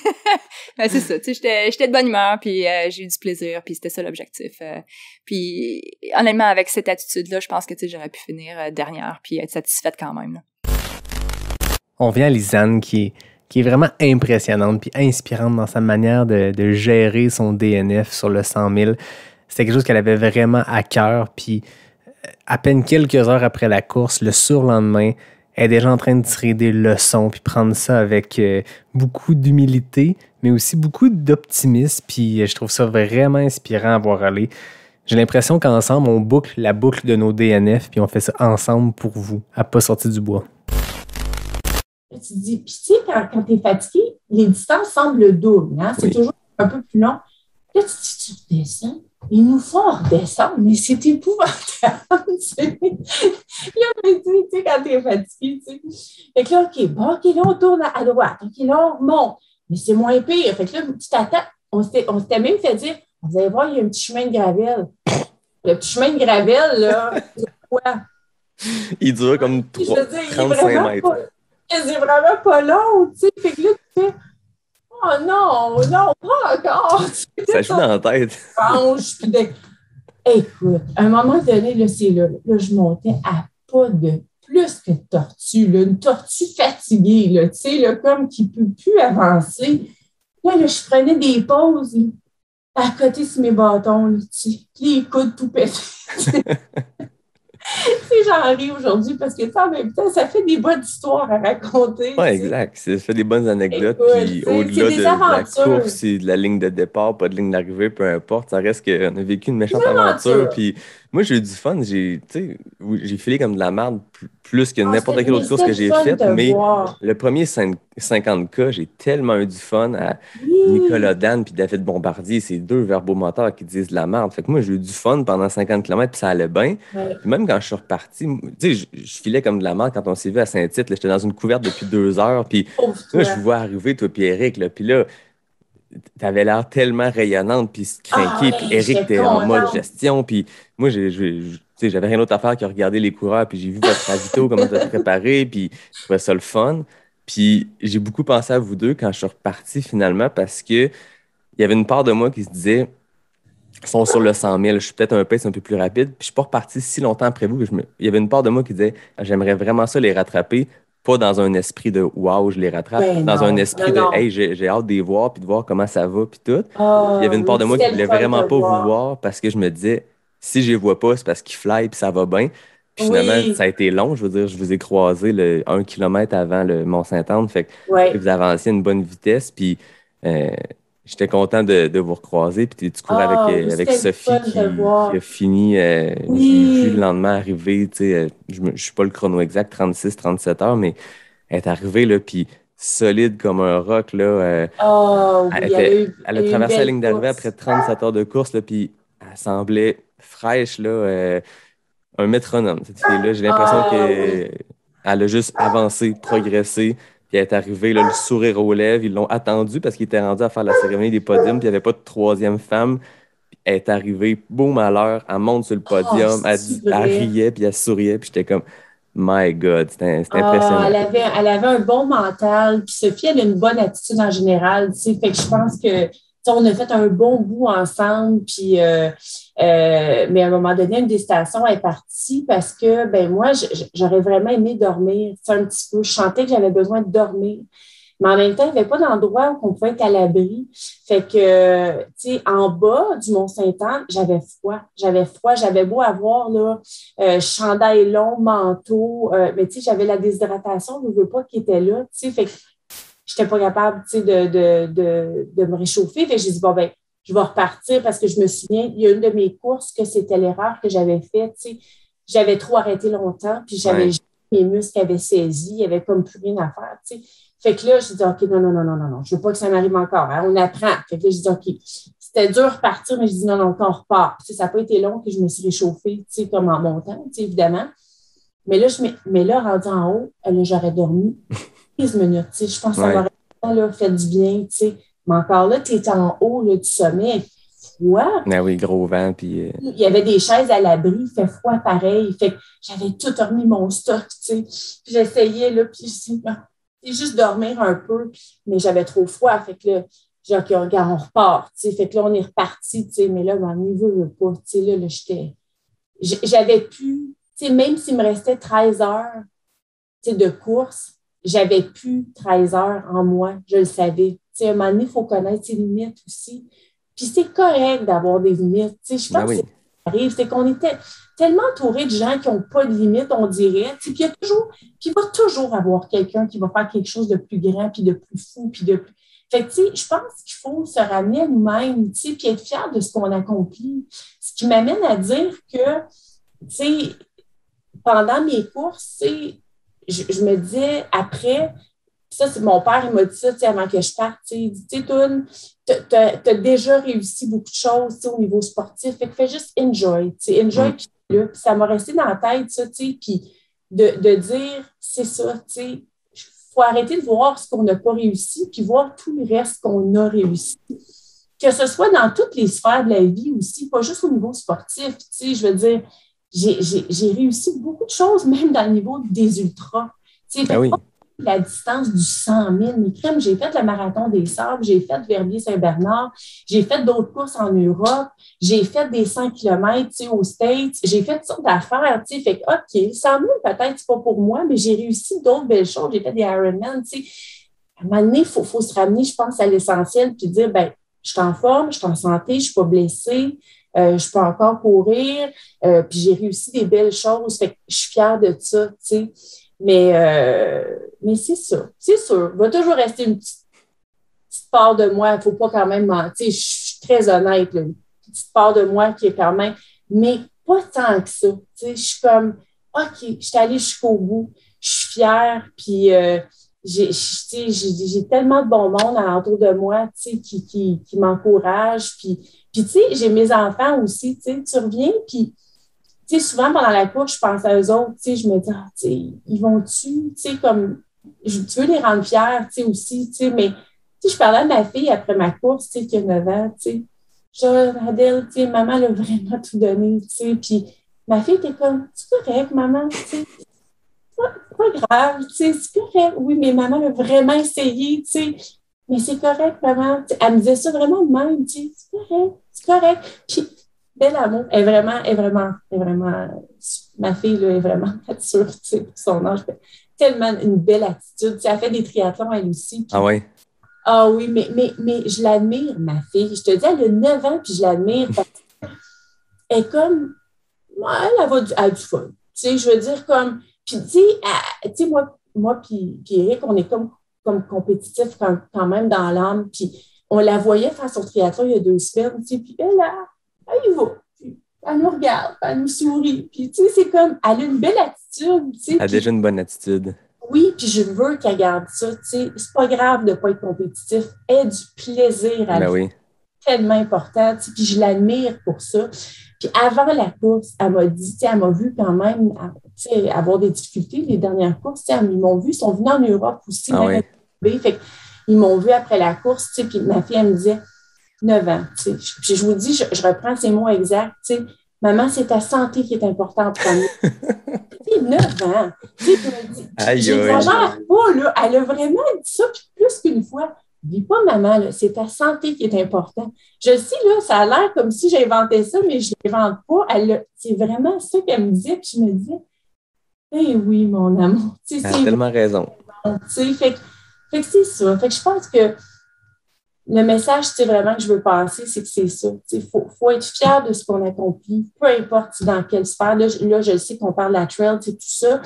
Ben, c'est ça, tu sais, j'étais de bonne humeur, puis j'ai eu du plaisir, puis c'était ça l'objectif. Puis honnêtement, avec cette attitude-là, je pense que, tu sais, j'aurais pu finir dernière, puis être satisfaite quand même, là. On vient à Lisanne qui est vraiment impressionnante puis inspirante dans sa manière de gérer son DNF sur le 100 000. C'était quelque chose qu'elle avait vraiment à cœur. Puis à peine quelques heures après la course, le surlendemain, elle est déjà en train de tirer des leçons puis prendre ça avec beaucoup d'humilité, mais aussi beaucoup d'optimisme. Puis je trouve ça vraiment inspirant à voir aller. J'ai l'impression qu'ensemble, on boucle la boucle de nos DNF puis on fait ça ensemble pour vous, à pas sortir du bois. Tu te dis, puis tu sais, quand tu es fatigué, les distances semblent doubles, hein? C'est toujours un peu plus long. Là, tu redescends. Ils nous font redescendre, mais c'est épouvantable. Là, on dit, tu sais, quand tu es fatigué, tu sais. Fait que là, OK, là, on tourne à droite. OK, là, on remonte. Mais c'est moins pire. Fait que là, tu t'attends. On s'était même fait dire, vous allez voir, il y a un petit chemin de gravelle. Le petit chemin de gravel, là, c'est quoi? Il dure comme 35 mètres. C'est vraiment pas long, tu sais. Fait que là, tu fais, oh non, pas encore. Ça joue dans la tête. Écoute, à un moment donné, là, c'est là. Là, je montais à pas de plus que de tortue, là, une tortue fatiguée, là, tu sais, là, comme qui ne peut plus avancer. Là, je prenais des pauses là, à côté sur mes bâtons, là, tu sais, les coudes tout pétés. J'en ris aujourd'hui parce que en même temps, ça fait des bonnes histoires à raconter. Oui, exact. Ça fait des bonnes anecdotes. Écoute, puis au-delà de la course et de la ligne de départ, pas de ligne d'arrivée, peu importe, ça reste qu'on a vécu une méchante aventure. Puis moi, j'ai eu du fun. J'ai filé comme de la merde plus que n'importe quelle autre course que j'ai faite. Mais le premier 50K, j'ai tellement eu du fun à Nicolas Dan puis David Bombardier. C'est deux verbomoteurs qui disent de la merde. Fait que moi, j'ai eu du fun pendant 50 km puis ça allait bien. Ouais. Puis même quand je suis reparti, tu sais, je filais comme de la merde quand on s'est vu à Saint-Tite. J'étais dans une couverte depuis 2 heures. Puis là, je vous vois arriver, toi puis Eric. Là, puis là, t'avais l'air tellement rayonnante puis craquée. Puis Eric était en mode gestion. Puis moi, j'avais rien d'autre à faire que regarder les coureurs. Puis j'ai vu votre ravito, comment tu as préparé. Puis je trouvais ça le fun. Puis j'ai beaucoup pensé à vous deux quand je suis reparti finalement parce que il y avait une part de moi qui se disait ils sont sur le 100 000, je suis peut-être un pace un peu plus rapide. Puis je suis pas reparti si longtemps après vous. Il y avait une part de moi qui disait j'aimerais vraiment ça les rattraper. Pas dans un esprit de wow, je les rattrape, un esprit de hey, j'ai hâte de les voir puis de voir comment ça va puis tout. Il y avait une part de moi qui voulait vraiment pas vous voir parce que je me disais si je les vois pas, c'est parce qu'ils fly puis ça va bien. Puis finalement, ça a été long. Je veux dire, je vous ai croisé 1 kilomètre avant le Mont-Saint-Anne. Fait que vous avanciez à une bonne vitesse. Puis j'étais content de vous recroiser. Puis tu cours avec Sophie qui a fini. J'ai vu le lendemain arriver. Je ne suis pas le chrono exact, 36-37 heures, mais elle est arrivée, là, puis solide comme un roc. Là, elle a traversé la ligne d'arrivée après 37 heures de course. Là, puis elle semblait fraîche. Là, un métronome, cette fille-là. J'ai l'impression qu'elle a juste avancé, progressé. Puis elle est arrivée, là, le sourire aux lèvres. Ils l'ont attendue parce qu'il était rendu à faire la cérémonie des podiums. Puis il n'y avait pas de troisième femme. Puis elle est arrivée, boum, à l'heure. Elle monte sur le podium. Elle riait, puis elle souriait. Puis j'étais comme, my God, c'était impressionnant. Elle avait un bon mental. Puis Sophie, elle a une bonne attitude en général. Tu sais, fait que je pense que on a fait un bon bout ensemble, puis mais à un moment donné, une des stations est partie parce que moi, j'aurais vraiment aimé dormir un petit peu. Je sentais que j'avais besoin de dormir. Mais en même temps, il n'y avait pas d'endroit où on pouvait être à l'abri. Fait que, tu sais, en bas du Mont-Saint-Anne, j'avais froid. J'avais beau avoir là, chandail long, manteau, mais tu sais, j'avais la déshydratation, je ne veux pas, qui était là. Tu sais, fait que je n'étais pas capable, tu sais, de me réchauffer. Fait que j'ai dit, je vais repartir parce que je me souviens, il y a une de mes courses que c'était l'erreur que j'avais faite, tu sais. J'avais trop arrêté longtemps, puis mes muscles qui avaient saisi, il n'y avait comme plus rien à faire, tu sais. Fait que là, je dis, OK, non, je veux pas que ça m'arrive encore. Hein, on apprend. Fait que là, je dis, OK, c'était dur de repartir, mais je dis, non, on repart. Puis, ça n'a pas été long que je me suis réchauffée, tu sais, comme en montant, tu sais, évidemment. Mais là, rendu en haut, j'aurais dormi 15 minutes, tu sais. Je pense que ça m'aurait fait du bien, tu sais. Mais encore là, tu étais en haut là, du sommet, froid. Ah oui, gros vent. Puis, il y avait des chaises à l'abri, il fait froid pareil. Fait que j'avais tout remis mon stock, tu sais. Puis j'essayais, là, puis je dis, c'est juste dormir un peu, mais j'avais trop froid. Fait que là, j'ai dit, OK, regarde, on repart. Tu sais. Fait que là, on est reparti, tu sais, mais là, mon niveau ne veut pas. Tu sais, là, j'avais pu, tu sais, même s'il me restait 13 heures tu sais, de course, j'avais plus 13 heures en moi, je le savais. Tu sais, à un moment donné, il faut connaître ses limites aussi. Puis c'est correct d'avoir des limites. Tu sais, je pense que ça arrive, c'est qu'on était tellement entouré de gens qui n'ont pas de limites, on dirait. Tu sais, puis il va toujours avoir quelqu'un qui va faire quelque chose de plus grand, puis de plus fou, puis de plus... Fait que, tu sais, je pense qu'il faut se ramener à nous-mêmes, tu sais, puis être fier de ce qu'on accomplit. Ce qui m'amène à dire que, tu sais, pendant mes courses, tu sais, je me disais, après, ça, c'est mon père, il m'a dit ça, tu sais, avant que je parte, tu sais, tu as déjà réussi beaucoup de choses, tu sais, au niveau sportif, fait que fais juste enjoy, tu sais, enjoy, puis là, puis ça m'a resté dans la tête, ça, tu sais, puis de dire, c'est ça, tu sais, il faut arrêter de voir ce qu'on n'a pas réussi, puis voir tout le reste qu'on a réussi. Tu que ce soit dans toutes les sphères de la vie aussi, pas juste au niveau sportif. Tu sais, je veux dire, j'ai réussi beaucoup de choses, même dans le niveau des ultras. Tu sais, oui. La distance du 100 000, mais crème, j'ai fait le marathon des Sables, j'ai fait Verviers-Saint-Bernard, j'ai fait d'autres courses en Europe, j'ai fait des 100 km, tu sais, aux States, j'ai fait toutes sortes d'affaires, tu sais, fait que, OK, 100 000, peut-être, c'est pas pour moi, mais j'ai réussi d'autres belles choses, j'ai fait des Ironman, tu sais. À un moment donné, il faut se ramener, je pense, à l'essentiel, puis dire, ben, je suis en forme, je suis en santé, je suis pas blessée, je peux encore courir, puis j'ai réussi des belles choses, fait que je suis fière de ça, tu sais. Mais c'est ça, c'est sûr. Il va toujours rester une petite part de moi. Il ne faut pas quand même mentir. Je suis très honnête. Là, une petite part de moi qui est quand même, mais pas tant que ça. Je suis comme, OK, je suis allée jusqu'au bout. Je suis fière. Puis j'ai tellement de bon monde alentour de moi qui m'encourage. Puis tu sais, j'ai mes enfants aussi. Tu reviens, puis tu sais, souvent, pendant la course, je pense à eux autres, tu sais, je me dis, ah, tu sais, ils vont-tu, tu sais, comme, tu veux les rendre fiers, tu sais, aussi, tu sais, mais, tu sais, je parlais à ma fille après ma course, tu sais, qui a 9 ans, tu sais, genre, Adèle, tu sais, maman, elle a vraiment tout donné, tu sais, puis ma fille était comme, c'est correct, maman, tu sais, c'est pas grave, tu sais, c'est correct, oui, mais maman a vraiment essayé, tu sais, mais c'est correct, maman, tu sais, elle me disait ça vraiment de même, tu sais, c'est correct, puis, bel amour. Elle est vraiment, ma fille, là, est vraiment mature, tu sais, pour son âge. Tellement une belle attitude. Tu sais, elle fait des triathlons, elle aussi. Puis, ah oui? Ah oui, mais je l'admire, ma fille. Je te dis, elle a 9 ans, puis je l'admire parce qu'elle est comme, elle a du fun. Tu sais, je veux dire, comme, puis tu sais, moi puis Eric, on est comme compétitifs quand même dans l'âme, puis on la voyait faire son triathlon il y a 2 semaines, tu sais, puis elle y va. Puis elle nous regarde, elle nous sourit. Puis, tu sais, c'est comme, elle a une belle attitude. Tu sais, elle a déjà une bonne attitude. Oui, puis je veux qu'elle garde ça. Tu sais, c'est pas grave de ne pas être compétitif. Aie du plaisir à oui. Tellement important. Tu sais, puis je l'admire pour ça. Puis avant la course, elle m'a dit, tu sais, elle m'a vu quand même tu sais, avoir des difficultés. Les dernières courses, tu sais, ils m'ont vu, ils sont venus en Europe aussi. Fait ils m'ont vu après la course, tu sais, puis ma fille, elle me disait, 9 ans. Tu sais. Puis je vous dis, je reprends ces mots exacts. Tu sais, maman, c'est ta santé qui est importante pour nous. Tu sais, 9 ans. Tu sais, j'exagère pas, là. Elle a vraiment dit ça, puis plus qu'une fois. Dis pas, maman, là, c'est ta santé qui est importante. Je sais, là, ça a l'air comme si j'inventais ça, mais je ne l'invente pas. C'est vraiment ça qu'elle me disait, puis je me disais, eh oui, mon amour. Tu sais, elle a tellement raison. Tu sais, fait que c'est ça. Fait que je pense que le message, c'est vraiment que je veux passer, c'est que c'est ça. Il faut être fier de ce qu'on accomplit, peu importe dans quelle sphère. Là, je sais qu'on parle de la trail, tout ça,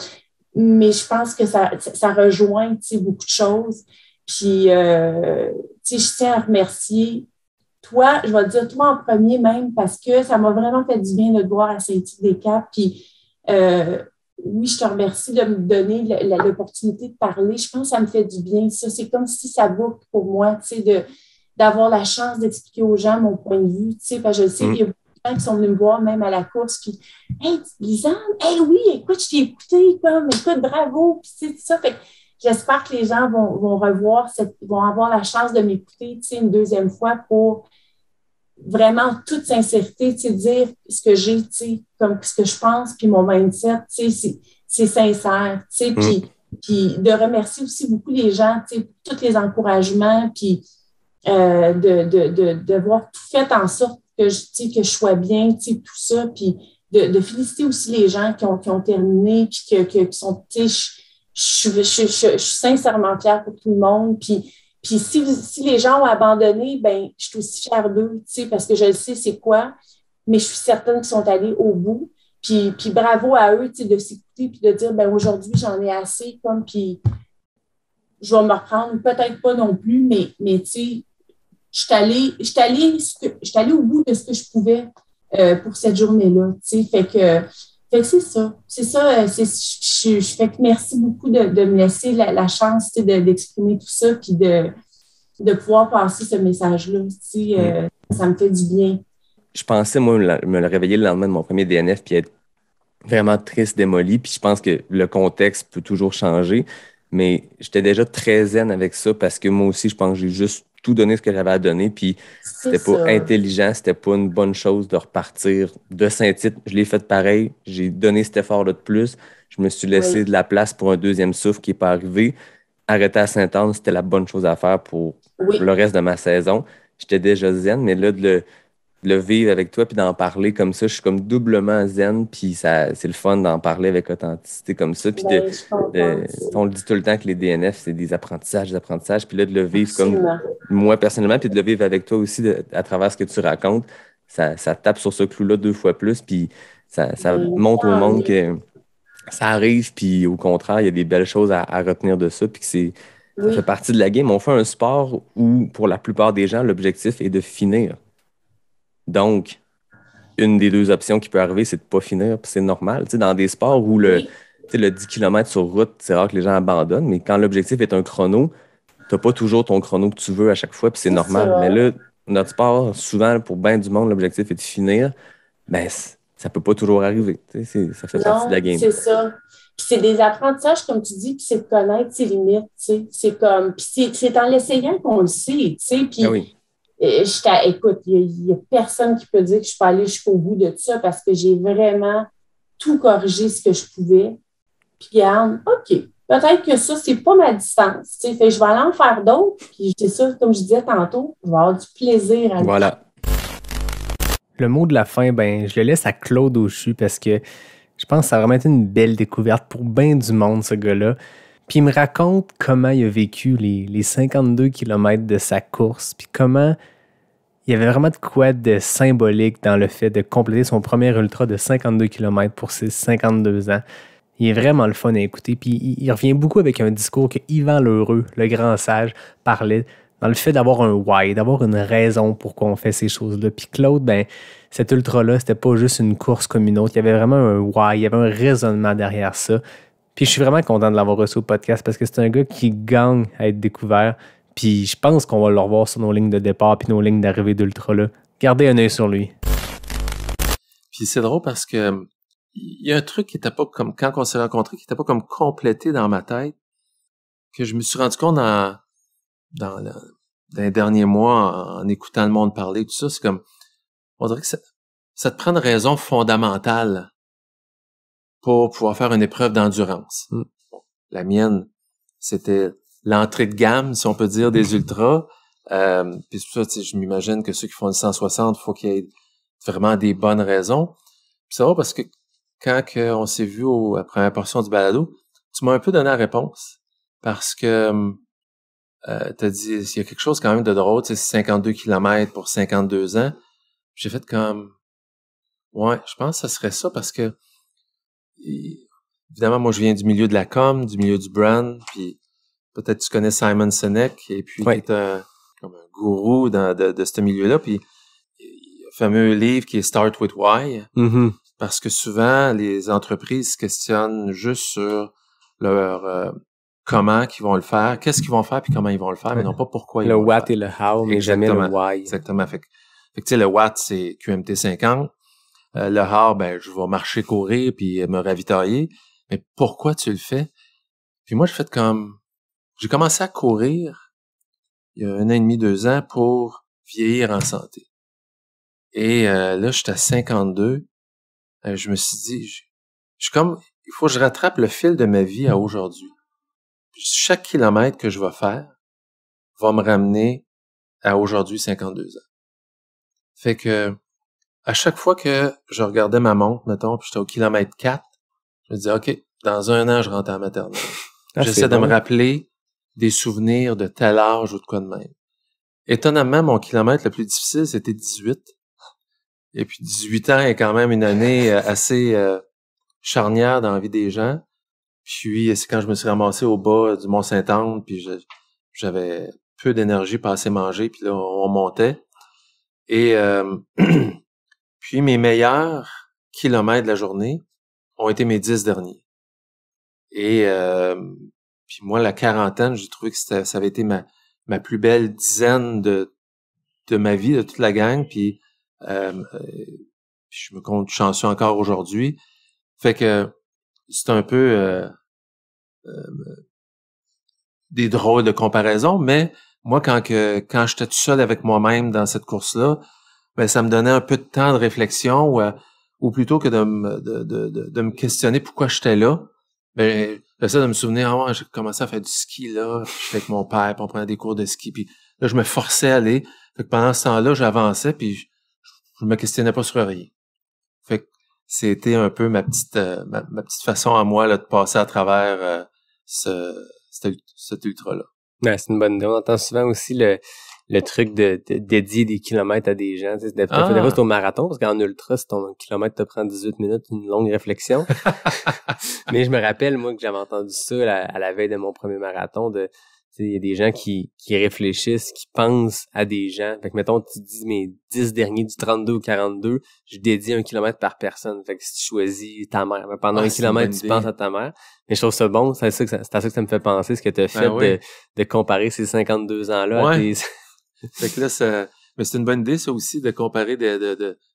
mais je pense que ça rejoint beaucoup de choses. Puis, je tiens à remercier toi, je vais te dire toi en premier même, parce que ça m'a vraiment fait du bien de te voir à Saint-Tite-des-Caps. Puis, oui, je te remercie de me donner l'opportunité de parler. Je pense que ça me fait du bien. Ça, c'est comme si ça boucle pour moi, d'avoir la chance d'expliquer aux gens mon point de vue, parce que je sais qu'il y a beaucoup de gens qui sont venus me voir même à la course, puis « Hey, Lisanne, hey, oui, écoute, je t'ai écouté, écoute, bravo », puis tout ça, fait que j'espère que les gens vont revoir, vont avoir la chance de m'écouter, une deuxième fois pour vraiment toute sincérité, dire ce que j'ai, comme ce que je pense, puis mon mindset, c'est sincère, puis de remercier aussi beaucoup les gens, pour tous les encouragements, puis de voir tout fait en sorte que je sois bien, tout ça, puis de féliciter aussi les gens qui ont terminé, puis qui sont, je suis sincèrement fière pour tout le monde, puis si les gens ont abandonné, ben je suis aussi fière d'eux, parce que je le sais c'est quoi, mais je suis certaine qu'ils sont allés au bout, puis bravo à eux, de s'écouter, puis de dire, ben aujourd'hui, j'en ai assez, puis je vais me reprendre, peut-être pas non plus, mais tu sais, je suis allée au bout de ce que je pouvais pour cette journée-là. Fait que c'est ça. C'est ça. Je fais que merci beaucoup de me laisser la chance d'exprimer tout ça puis de pouvoir passer ce message-là. Ça me fait du bien. Je pensais, moi, me réveiller le lendemain de mon premier DNF puis être vraiment triste, démoli. Puis je pense que le contexte peut toujours changer. Mais j'étais déjà très zen avec ça parce que moi aussi, je pense que j'ai juste tout donné ce que j'avais à donner, puis c'était pas intelligent, c'était pas une bonne chose de repartir de Saint-Tite. Je l'ai fait pareil, j'ai donné cet effort-là de plus, je me suis laissé de la place pour un deuxième souffle qui n'est pas arrivé. Arrêter à Sainte-Anne, c'était la bonne chose à faire pour le reste de ma saison. J'étais déjà zen, mais là, de le vivre avec toi puis d'en parler comme ça, je suis comme doublement zen, puis c'est le fun d'en parler avec authenticité comme ça. Puis on le dit tout le temps que les DNF, c'est des apprentissages, puis là, de le vivre comme moi personnellement, puis de le vivre avec toi aussi à travers ce que tu racontes, ça tape sur ce clou-là 2 fois plus, puis ça montre au monde que ça arrive, puis au contraire, il y a des belles choses à retenir de ça, puis que ça fait partie de la game. On fait un sport où, pour la plupart des gens, l'objectif est de finir. Donc, une des 2 options qui peut arriver, c'est de ne pas finir, puis c'est normal. Tu sais, dans des sports où le 10 km sur route, c'est rare que les gens abandonnent, mais quand l'objectif est un chrono, tu n'as pas toujours ton chrono que tu veux à chaque fois, puis c'est normal. Mais là, notre sport, souvent, pour bien du monde, l'objectif est de finir. Ben, ça peut pas toujours arriver. Tu sais, ça fait partie de la game. C'est ça. Puis c'est des apprentissages, comme tu dis, puis c'est de connaître ses limites. Tu sais. C'est comme. Puis c'est en l'essayant qu'on le sait. Tu sais. Puis écoute, il n'y a personne qui peut dire que je peux aller jusqu'au bout de ça parce que j'ai vraiment tout corrigé ce que je pouvais. Puis regarde, OK, peut-être que ça, c'est pas ma distance. Tu sais. Fait que je vais aller en faire d'autres. Puis c'est ça, comme je disais tantôt, je vais avoir du plaisir à le faire. Le mot de la fin, ben, je le laisse à Claude Auchu parce que je pense que ça a vraiment été une belle découverte pour bien du monde, ce gars-là. Puis il me raconte comment il a vécu les 52 km de sa course, puis comment il y avait vraiment de quoi de symbolique dans le fait de compléter son premier ultra de 52 km pour ses 52 ans. Il est vraiment le fun à écouter, puis il revient beaucoup avec un discours que Yvan Lheureux, le grand sage, parlait dans le fait d'avoir un why, d'avoir une raison pourquoi on fait ces choses-là. Puis Claude, ben, cet ultra-là, c'était pas juste une course comme une autre. Il y avait vraiment un why, il y avait un raisonnement derrière ça. Puis je suis vraiment content de l'avoir reçu au podcast parce que c'est un gars qui gagne à être découvert. Puis je pense qu'on va le revoir sur nos lignes de départ puis nos lignes d'arrivée d'ultra-là. Gardez un œil sur lui. Puis c'est drôle parce que il y a un truc qui était pas comme, quand on s'est rencontrés, qui était pas comme complété dans ma tête, que je me suis rendu compte dans les derniers mois, en écoutant le monde parler, tout ça, c'est comme, on dirait que ça te prend une raison fondamentale pour pouvoir faire une épreuve d'endurance. La mienne, c'était l'entrée de gamme, si on peut dire, des ultras. Puis c'est pour ça, je m'imagine que ceux qui font le 160, il faut qu'il y ait vraiment des bonnes raisons. Puis c'est vrai parce que quand on s'est vu à la première portion du balado, tu m'as un peu donné la réponse. Parce que t'as dit, il y a quelque chose quand même de drôle, c'est 52 km pour 52 ans. J'ai fait comme, ouais, je pense que ça serait ça parce que, évidemment, moi, je viens du milieu de la com, du milieu du brand, puis peut-être tu connais Simon Sinek, et puis qui est comme un gourou de ce milieu-là, puis il y a un fameux livre qui est Start with Why, parce que souvent, les entreprises se questionnent juste sur leur comment qu'ils vont le faire, qu'est-ce qu'ils vont faire, puis comment ils vont le faire, mais non pas pourquoi ils vont le faire. Le what et le how, mais jamais le why. Exactement. Fait que tu sais, le what, c'est QMT 50. Le how, ben, je vais marcher, courir, puis me ravitailler. Mais pourquoi tu le fais? Puis moi, j'ai commencé à courir il y a 1 an et demi, 2 ans pour vieillir en santé. Et là, j'étais à 52. Je me suis dit, je suis comme, il faut que je rattrape le fil de ma vie à aujourd'hui. Chaque kilomètre que je vais faire va me ramener à aujourd'hui 52 ans. Fait que, à chaque fois que je regardais ma montre, mettons, puis j'étais au kilomètre 4, je me disais, OK, dans 1 an, je rentre à la maternelle. J'essaie de me rappeler des souvenirs de tel âge ou de quoi de même. Étonnamment, mon kilomètre le plus difficile, c'était 18. Et puis 18 ans est quand même une année assez charnière dans la vie des gens. Puis c'est quand je me suis ramassé au bas du Mont-Saint-Anne, puis j'avais peu d'énergie pour assez manger, puis là, on montait. Et puis mes meilleurs kilomètres de la journée ont été mes 10 derniers. Et puis moi, la quarantaine, j'ai trouvé que ça avait été ma plus belle dizaine de ma vie, de toute la gang, puis je me compte chanceux encore aujourd'hui. Fait que c'est un peu des drôles de comparaisons, mais moi, quand j'étais tout seul avec moi-même dans cette course-là, ben ça me donnait un peu de temps de réflexion ou plutôt que de me questionner pourquoi j'étais là, ben j'essaie de me souvenir, j'ai commencé à faire du ski là, puis j'étais avec mon père, puis on prenait des cours de ski, puis là je me forçais à aller. Fait que pendant ce temps-là, j'avançais, puis je me questionnais pas sur rien. Fait que c'était un peu ma petite façon à moi là, de passer à travers cet ultra-là. Ouais, c'est une bonne idée. On entend souvent aussi le truc de dédier des kilomètres à des gens. Tu sais, des fois, c'est au marathon, parce qu'en ultra, si ton kilomètre te prend 18 minutes, une longue réflexion. Mais je me rappelle, moi, que j'avais entendu ça à la veille de mon premier marathon, il y a des gens qui réfléchissent, qui pensent à des gens. Fait que, mettons, tu dis, mes 10 derniers du 32 ou 42, je dédie 1 kilomètre par personne. Fait que si tu choisis ta mère, pendant 1 kilomètre, tu penses à ta mère. Mais je trouve ça bon, c'est à ça que ça me fait penser, ce que tu as fait de comparer ces 52 ans-là à tes... Fait que là, mais c'est une bonne idée, ça aussi, de comparer,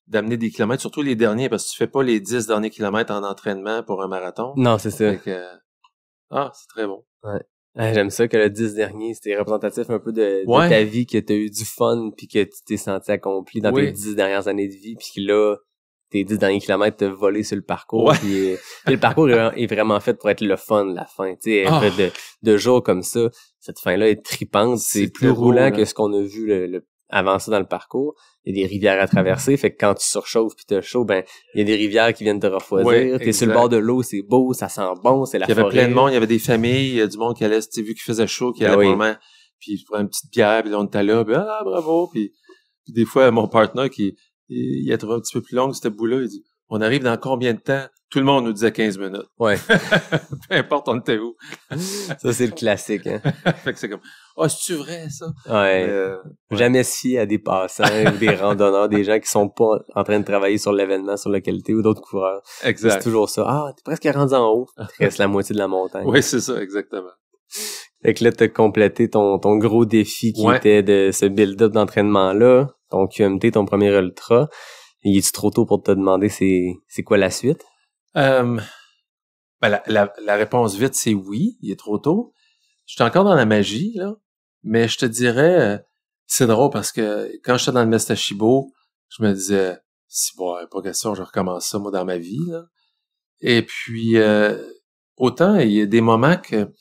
d'amener des kilomètres, surtout les derniers, parce que tu fais pas les 10 derniers kilomètres en entraînement pour un marathon. Non, c'est ça. Fait que, c'est très bon. Ouais. J'aime ça que le 10 dernier, c'était représentatif un peu de ta vie, que t'as eu du fun, puis que tu t'es senti accompli dans tes 10 dernières années de vie, puis que là, tes 10 derniers kilomètres t'as volé sur le parcours. Puis le parcours est vraiment fait pour être le fun, la fin. Tu sais, de jours comme ça, cette fin-là est tripante. C'est plus roulant que ce qu'on a vu avant ça dans le parcours. Il y a des rivières à traverser, fait que quand tu surchauffes pis t'as chaud, ben il y a des rivières qui viennent te refroidir. T'es sur le bord de l'eau, c'est beau, ça sent bon, c'est la forêt. Il y avait plein de monde, il y avait des familles, du monde qui allait, tu sais, vu qu'il faisait chaud, qui allait probablement, puis il prenait une petite bière, puis là on était là, puis bravo, puis des fois mon partenaire il a trouvé un petit peu plus long cette bout-là, il dit on arrive dans combien de temps? Tout le monde nous disait 15 minutes. Ouais. Peu importe on était où. Ça c'est le classique, hein. Fait que c'est comme c'est-tu vrai ça? Ouais. Jamais se fier à des passants ou des randonneurs, des gens qui sont pas en train de travailler sur l'événement sur lequel t'es ou d'autres coureurs. Exact. C'est toujours ça. T'es presque rendu en haut. Il reste la moitié de la montagne. Oui, c'est ça, exactement. Fait que là, t'as complété ton gros défi qui était de ce build-up d'entraînement-là, ton QMT, ton premier ultra. Il est-tu trop tôt pour te demander c'est quoi la suite? La réponse vite, c'est oui, il est trop tôt. Je suis encore dans la magie, là, mais je te dirais, c'est drôle parce que quand j'étais dans le Mestashibo, je me disais, pas question, je recommence ça, moi, dans ma vie, là. Et puis, autant, il y a des moments que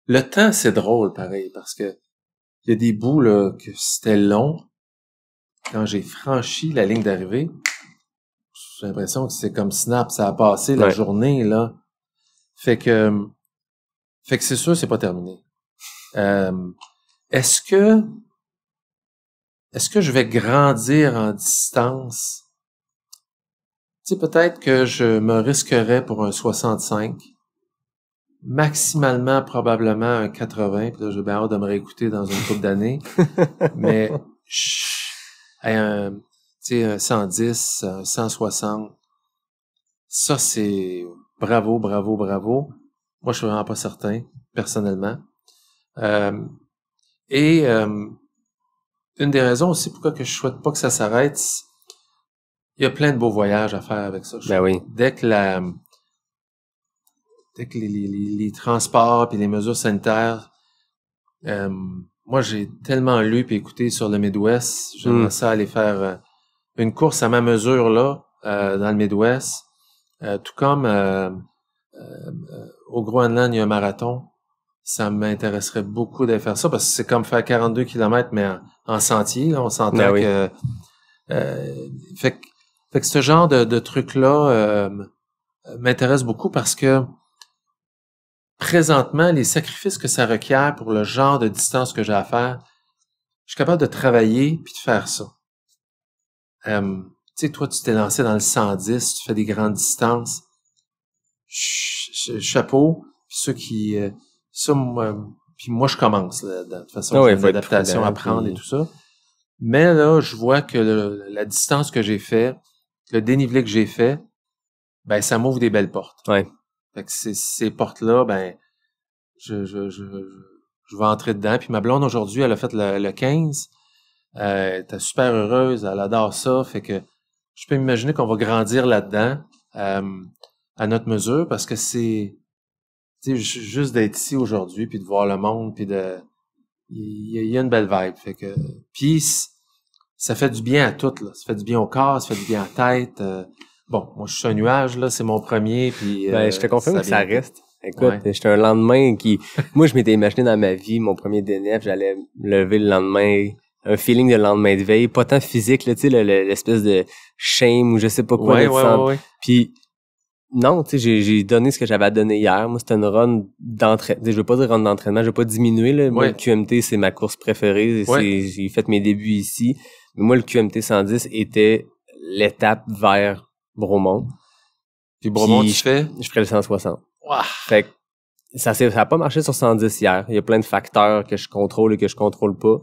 le temps, c'est drôle, pareil, parce que il y a des bouts, là, que c'était long. Quand j'ai franchi la ligne d'arrivée, j'ai l'impression que c'est comme snap, ça a passé la journée, là. Fait que c'est sûr, c'est pas terminé. Est-ce que je vais grandir en distance? Tu sais, peut-être que je me risquerais pour un 65. Maximalement, probablement un 80. Puis là, j'ai bien hâte de me réécouter dans une couple d'années. Mais, un 110, un 160, ça, c'est bravo, bravo, bravo. Moi, je suis vraiment pas certain, personnellement. Une des raisons aussi pourquoi que je souhaite pas que ça s'arrête, il y a plein de beaux voyages à faire avec ça. Dès que les transports et les mesures sanitaires, moi, j'ai tellement lu et écouté sur le Midwest. J'aimerais ça aller faire une course à ma mesure, là, dans le Midwest. Tout comme au Groenland, il y a un marathon. Ça m'intéresserait beaucoup de faire ça parce que c'est comme faire 42 km, mais en sentier, là. On s'entend que... Fait que ce genre de truc-là m'intéresse beaucoup parce que présentement, les sacrifices que ça requiert pour le genre de distance que j'ai à faire, je suis capable de travailler puis de faire ça. Tu sais, toi, tu t'es lancé dans le 110, tu fais des grandes distances. Chapeau. Puis ceux qui... puis moi, je commence, là, de toute façon, j'ai une adaptation à prendre et tout ça. Mais là, je vois que la distance que j'ai fait, le dénivelé que j'ai fait, ben, ça m'ouvre des belles portes. Ouais. Fait que ces portes-là, ben, je vais entrer dedans. Puis ma blonde, aujourd'hui, elle a fait le 15. Elle était super heureuse, elle adore ça. Fait que je peux m'imaginer qu'on va grandir là-dedans, à notre mesure, parce que c'est, tu sais, juste d'être ici aujourd'hui, puis de voir le monde, puis de il y a une belle vibe. Fait que, puis ça fait du bien à tout, là. Ça fait du bien au corps, ça fait du bien à la tête. Bon, moi, je suis un nuage, là. C'est mon premier, puis... je te confirme que ça reste. Écoute, Ouais. j'étais un lendemain qui... Moi, je m'étais imaginé dans ma vie, mon premier DNF, j'allais me lever le lendemain, un feeling de lendemain de veille, pas tant physique, là, tu sais, l'espèce de shame ou je sais pas quoi. Ouais. Puis, non, tu sais, j'ai donné ce que j'avais à donner hier. Moi, c'était une run d'entraînement. Je veux pas dire run d'entraînement, je veux pas diminuer, là. Moi, le QMT, c'est ma course préférée. J'ai fait mes débuts ici. Mais moi, le QMT 110 était l'étape vers Bromont. Puis Bromont, tu fais? Je ferais le 160. Wow. Fait que ça a pas marché sur 110 hier. Il y a plein de facteurs que je contrôle et que je contrôle pas.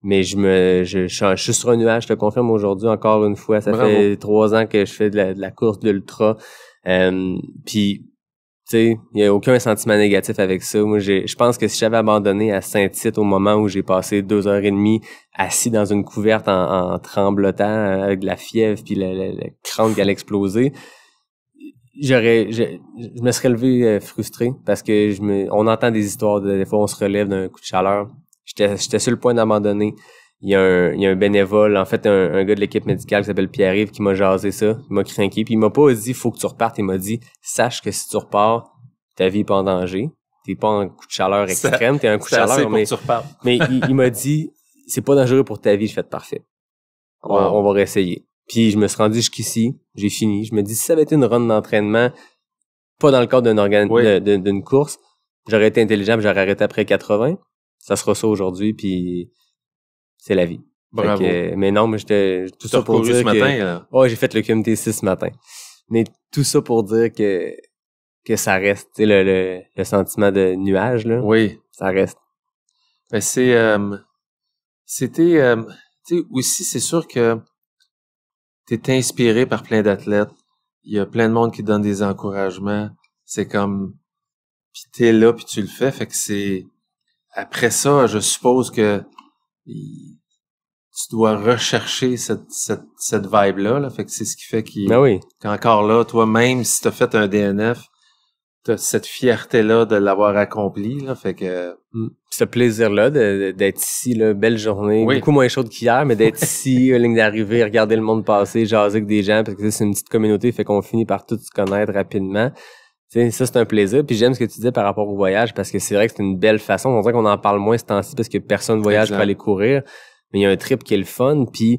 Mais je suis sur un nuage, je te confirme aujourd'hui encore une fois. Ça fait 3 ans que je fais de la course d'ultra. Puis, tu sais, il y a aucun sentiment négatif avec ça. Moi, je pense que si j'avais abandonné à Saint-Tite au moment où j'ai passé 2h30 assis dans une couverte en tremblotant avec de la fièvre puis le crâne qui allait exploser, je me serais levé frustré parce que on entend des histoires des fois on se relève d'un coup de chaleur. J'étais sur le point d'abandonner. Il y a un bénévole, en fait un gars de l'équipe médicale qui s'appelle Pierre-Yves qui m'a jasé ça, il m'a craqué, puis il m'a pas dit faut que tu repartes, il m'a dit sache que si tu repars, ta vie est pas en danger, t'es pas en coup de chaleur extrême, t'es un coup de chaleur mais il m'a dit c'est pas dangereux pour ta vie, je fais parfait. On va réessayer. Puis je me suis rendu jusqu'ici, j'ai fini. Je me dis si ça avait été une run d'entraînement, pas dans le cadre d'une course, j'aurais été intelligent, j'aurais arrêté après 80. Ça sera ça aujourd'hui, puis c'est la vie. Bravo. Mais non, mais j'étais tout ça pour dire ce matin, là. Ouais, j'ai fait le QMT 6 ce matin. Mais tout ça pour dire que ça reste, tu sais, le sentiment de nuage là. Oui, ça reste. Ben c'était tu sais aussi c'est sûr que t'es inspiré par plein d'athlètes. Il y a plein de monde qui donne des encouragements. C'est comme puis t'es là puis tu le fais, fait que c'est après ça, je suppose que tu dois rechercher cette vibe-là, là. Fait que c'est ce qui fait qu'encore là, toi-même, si t'as fait un DNF, t'as cette fierté-là de l'avoir accompli, là. Fait que... Ce plaisir-là d'être ici, là, belle journée, beaucoup moins chaude qu'hier, mais d'être ici, ligne d'arrivée, regarder le monde passer, jaser avec des gens, parce que c'est une petite communauté, fait qu'on finit par tout se connaître rapidement. T'sais, ça, c'est un plaisir. Puis j'aime ce que tu disais par rapport au voyage, parce que c'est vrai que c'est une belle façon. On dirait qu'on en parle moins ce temps-ci parce que personne voyage pour aller courir. Mais il y a un trip qui est le fun. Puis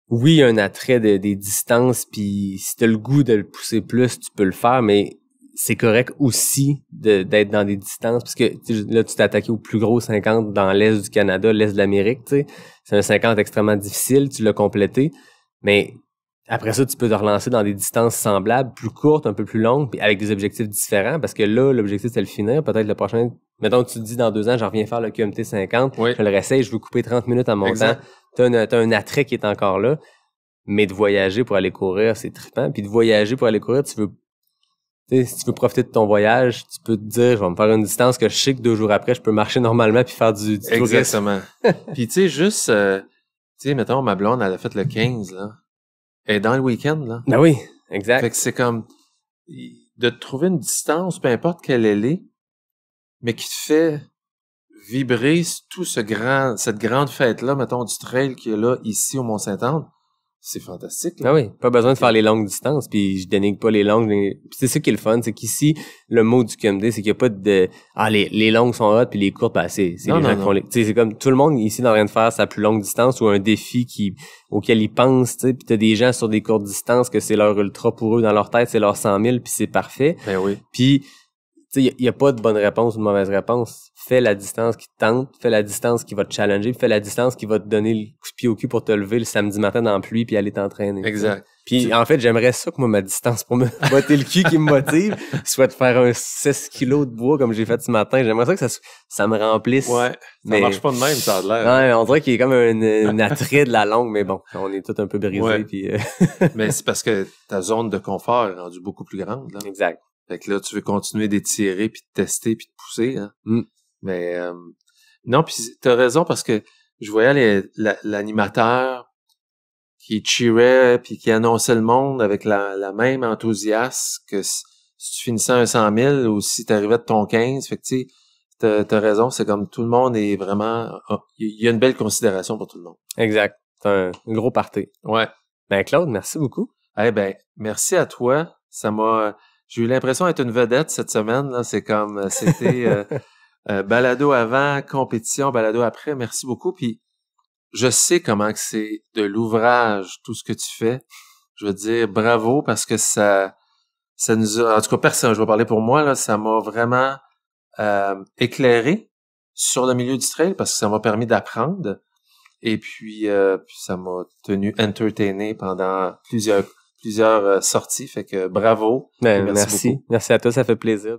oui, il y a un attrait des distances. Puis si t'as le goût de le pousser plus, tu peux le faire. Mais c'est correct aussi d'être dans des distances. Parce que là, tu t'es attaqué au plus gros 50 dans l'Est du Canada, l'Est de l'Amérique. T'sais. C'est un 50 extrêmement difficile. Tu l'as complété. Mais... après ça, tu peux te relancer dans des distances semblables, plus courtes, un peu plus longues, puis avec des objectifs différents, parce que là, l'objectif, c'est le finir. Peut-être le prochain, mettons que tu te dis dans 2 ans, j'en reviens faire le QMT 50, je le réessaye, je veux couper 30 minutes à mon temps. T'as un attrait qui est encore là, mais de voyager pour aller courir, c'est trippant. Puis de voyager pour aller courir, si tu veux profiter de ton voyage, tu peux te dire, je vais me faire une distance que je sais que 2 jours après, je peux marcher normalement puis faire du tourisme. Exactement. Puis tu sais, juste, mettons, ma blonde, elle a fait le 15, là. Elle est dans le week-end, là. Ben oui, exact. Fait que c'est comme de trouver une distance, peu importe quelle elle est, mais qui te fait vibrer cette grande fête-là, mettons, du trail qu'il y a là, ici, au Mont-Saint-Anne. C'est fantastique, là. Ah oui, pas besoin de faire les longues distances, puis je dénigre pas les longues. Puis c'est ça qui est le fun, c'est qu'ici, le mot du QMD, c'est qu'il y a pas de les longues sont hot, puis les courtes, ben c'est les gens qui font les... Tu sais, c'est comme tout le monde ici dans rien de faire sa plus longue distance ou un défi auquel ils pensent, tu sais, puis t'as des gens sur des courtes distances que c'est leur ultra pour eux, dans leur tête, c'est leur 100 000, puis c'est parfait. Ben oui. Puis tu sais, il y a pas de bonne réponse ou de mauvaise réponse. Fais la distance qui te tente, fais la distance qui va te challenger, fais la distance qui va te donner le coup de pied au cul pour te lever le samedi matin dans la pluie puis aller t'entraîner. Exact. Puis en fait, j'aimerais ça que moi, ma distance pour me botter le cul qui me motive soit de faire un 16 kilos de bois comme j'ai fait ce matin. J'aimerais ça que ça me remplisse. Ouais, ça marche pas de même, ça a l'air. Ouais, on dirait qu'il y a comme un attrait de la longue, mais bon, on est tous un peu brisés. Ouais. Puis Mais c'est parce que ta zone de confort est rendue beaucoup plus grande, là. Exact. Fait que là, tu veux continuer d'étirer, puis de tester, puis de pousser, hein. Mais non, puis t'as raison, parce que je voyais l'animateur qui cheerait, puis qui annonçait le monde avec la même enthousiasme que si tu finissais un 100 000 ou si t'arrivais de ton 15. Fait que tu sais, t'as raison, c'est comme tout le monde est vraiment... Il y a une belle considération pour tout le monde. Exact. C'est un gros party. Ouais. Ben Claude, merci beaucoup. Eh ben, merci à toi. J'ai eu l'impression d'être une vedette cette semaine. Là. C'est comme, c'était balado avant, compétition, balado après. Merci beaucoup. Puis, je sais comment que c'est de l'ouvrage, tout ce que tu fais. Je veux dire, bravo, parce que ça nous a, en tout cas, personne, je vais parler pour moi, là, ça m'a vraiment éclairé sur le milieu du trail parce que ça m'a permis d'apprendre. Et puis ça m'a tenu entertainé pendant plusieurs sorties. Fait que bravo. Ben, merci beaucoup. Merci à toi, ça fait plaisir.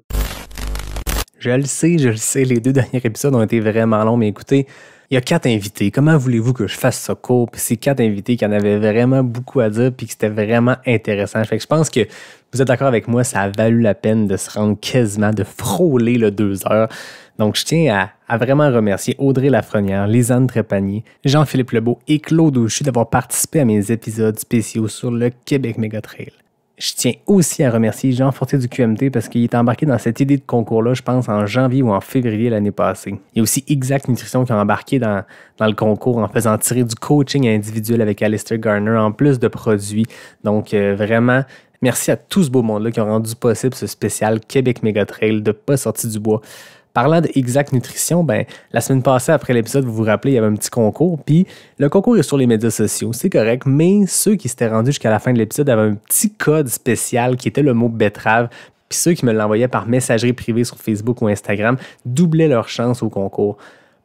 Je le sais, les 2 derniers épisodes ont été vraiment longs, mais écoutez, il y a 4 invités. Comment voulez-vous que je fasse ça court? Puis c'est 4 invités qui en avaient vraiment beaucoup à dire puis que c'était vraiment intéressant. Fait que je pense que vous êtes d'accord avec moi, ça a valu la peine de se rendre quasiment, de frôler le 2 heures. Donc, je tiens à vraiment remercier Audrey Lafrenière, Lisanne Trépanier, Jean-Philippe Lebeau et Claude Auchu d'avoir participé à mes épisodes spéciaux sur le Québec Mégatrail. Je tiens aussi à remercier Jean Fortier du QMT parce qu'il est embarqué dans cette idée de concours-là, je pense, en janvier ou en février l'année passée. Il y a aussi Exact Nutrition qui a embarqué dans le concours en faisant tirer du coaching individuel avec Alistair Garner en plus de produits. Donc, vraiment, merci à tout ce beau monde-là qui ont rendu possible ce spécial Québec Mégatrail de Pas sorti du bois. Parlant de Exact Nutrition, ben, la semaine passée, après l'épisode, vous vous rappelez, il y avait un petit concours, puis le concours est sur les médias sociaux, c'est correct, mais ceux qui s'étaient rendus jusqu'à la fin de l'épisode avaient un petit code spécial qui était le mot betterave, puis ceux qui me l'envoyaient par messagerie privée sur Facebook ou Instagram doublaient leur chance au concours.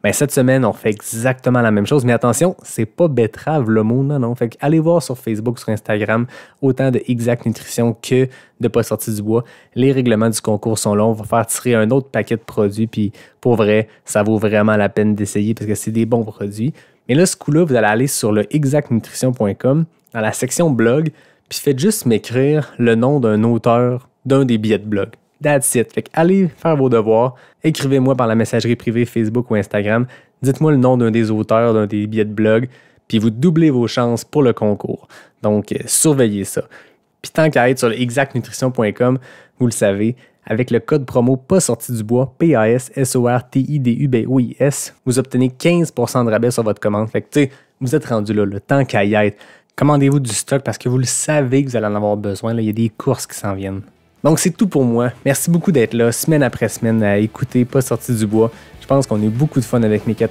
Ben, cette semaine, on fait exactement la même chose, mais attention, c'est pas betterave le mot, non. Fait que allez voir sur Facebook, sur Instagram, autant de Exact Nutrition que de Pas sorti du bois. Les règlements du concours sont là, on va faire tirer un autre paquet de produits, puis pour vrai, ça vaut vraiment la peine d'essayer parce que c'est des bons produits. Mais là, ce coup-là, vous allez aller sur le exactnutrition.com, dans la section blog, puis faites juste m'écrire le nom d'un auteur d'un des billets de blog. That's it. Fait que allez faire vos devoirs, écrivez-moi par la messagerie privée Facebook ou Instagram, dites-moi le nom d'un des auteurs d'un des billets de blog, puis vous doublez vos chances pour le concours. Donc, surveillez ça. Puis tant qu'à être sur le exactnutrition.com, vous le savez, avec le code promo Pas sorti du bois, PASSORTIDUBOIS, vous obtenez 15% de rabais sur votre commande. Fait que tu sais, vous êtes rendu là, le temps qu'à y être. Commandez-vous du stock parce que vous le savez que vous allez en avoir besoin. Là, il y a des courses qui s'en viennent. Donc, c'est tout pour moi. Merci beaucoup d'être là, semaine après semaine, à écouter Pas sorti du bois. Je pense qu'on a eu beaucoup de fun avec mes 4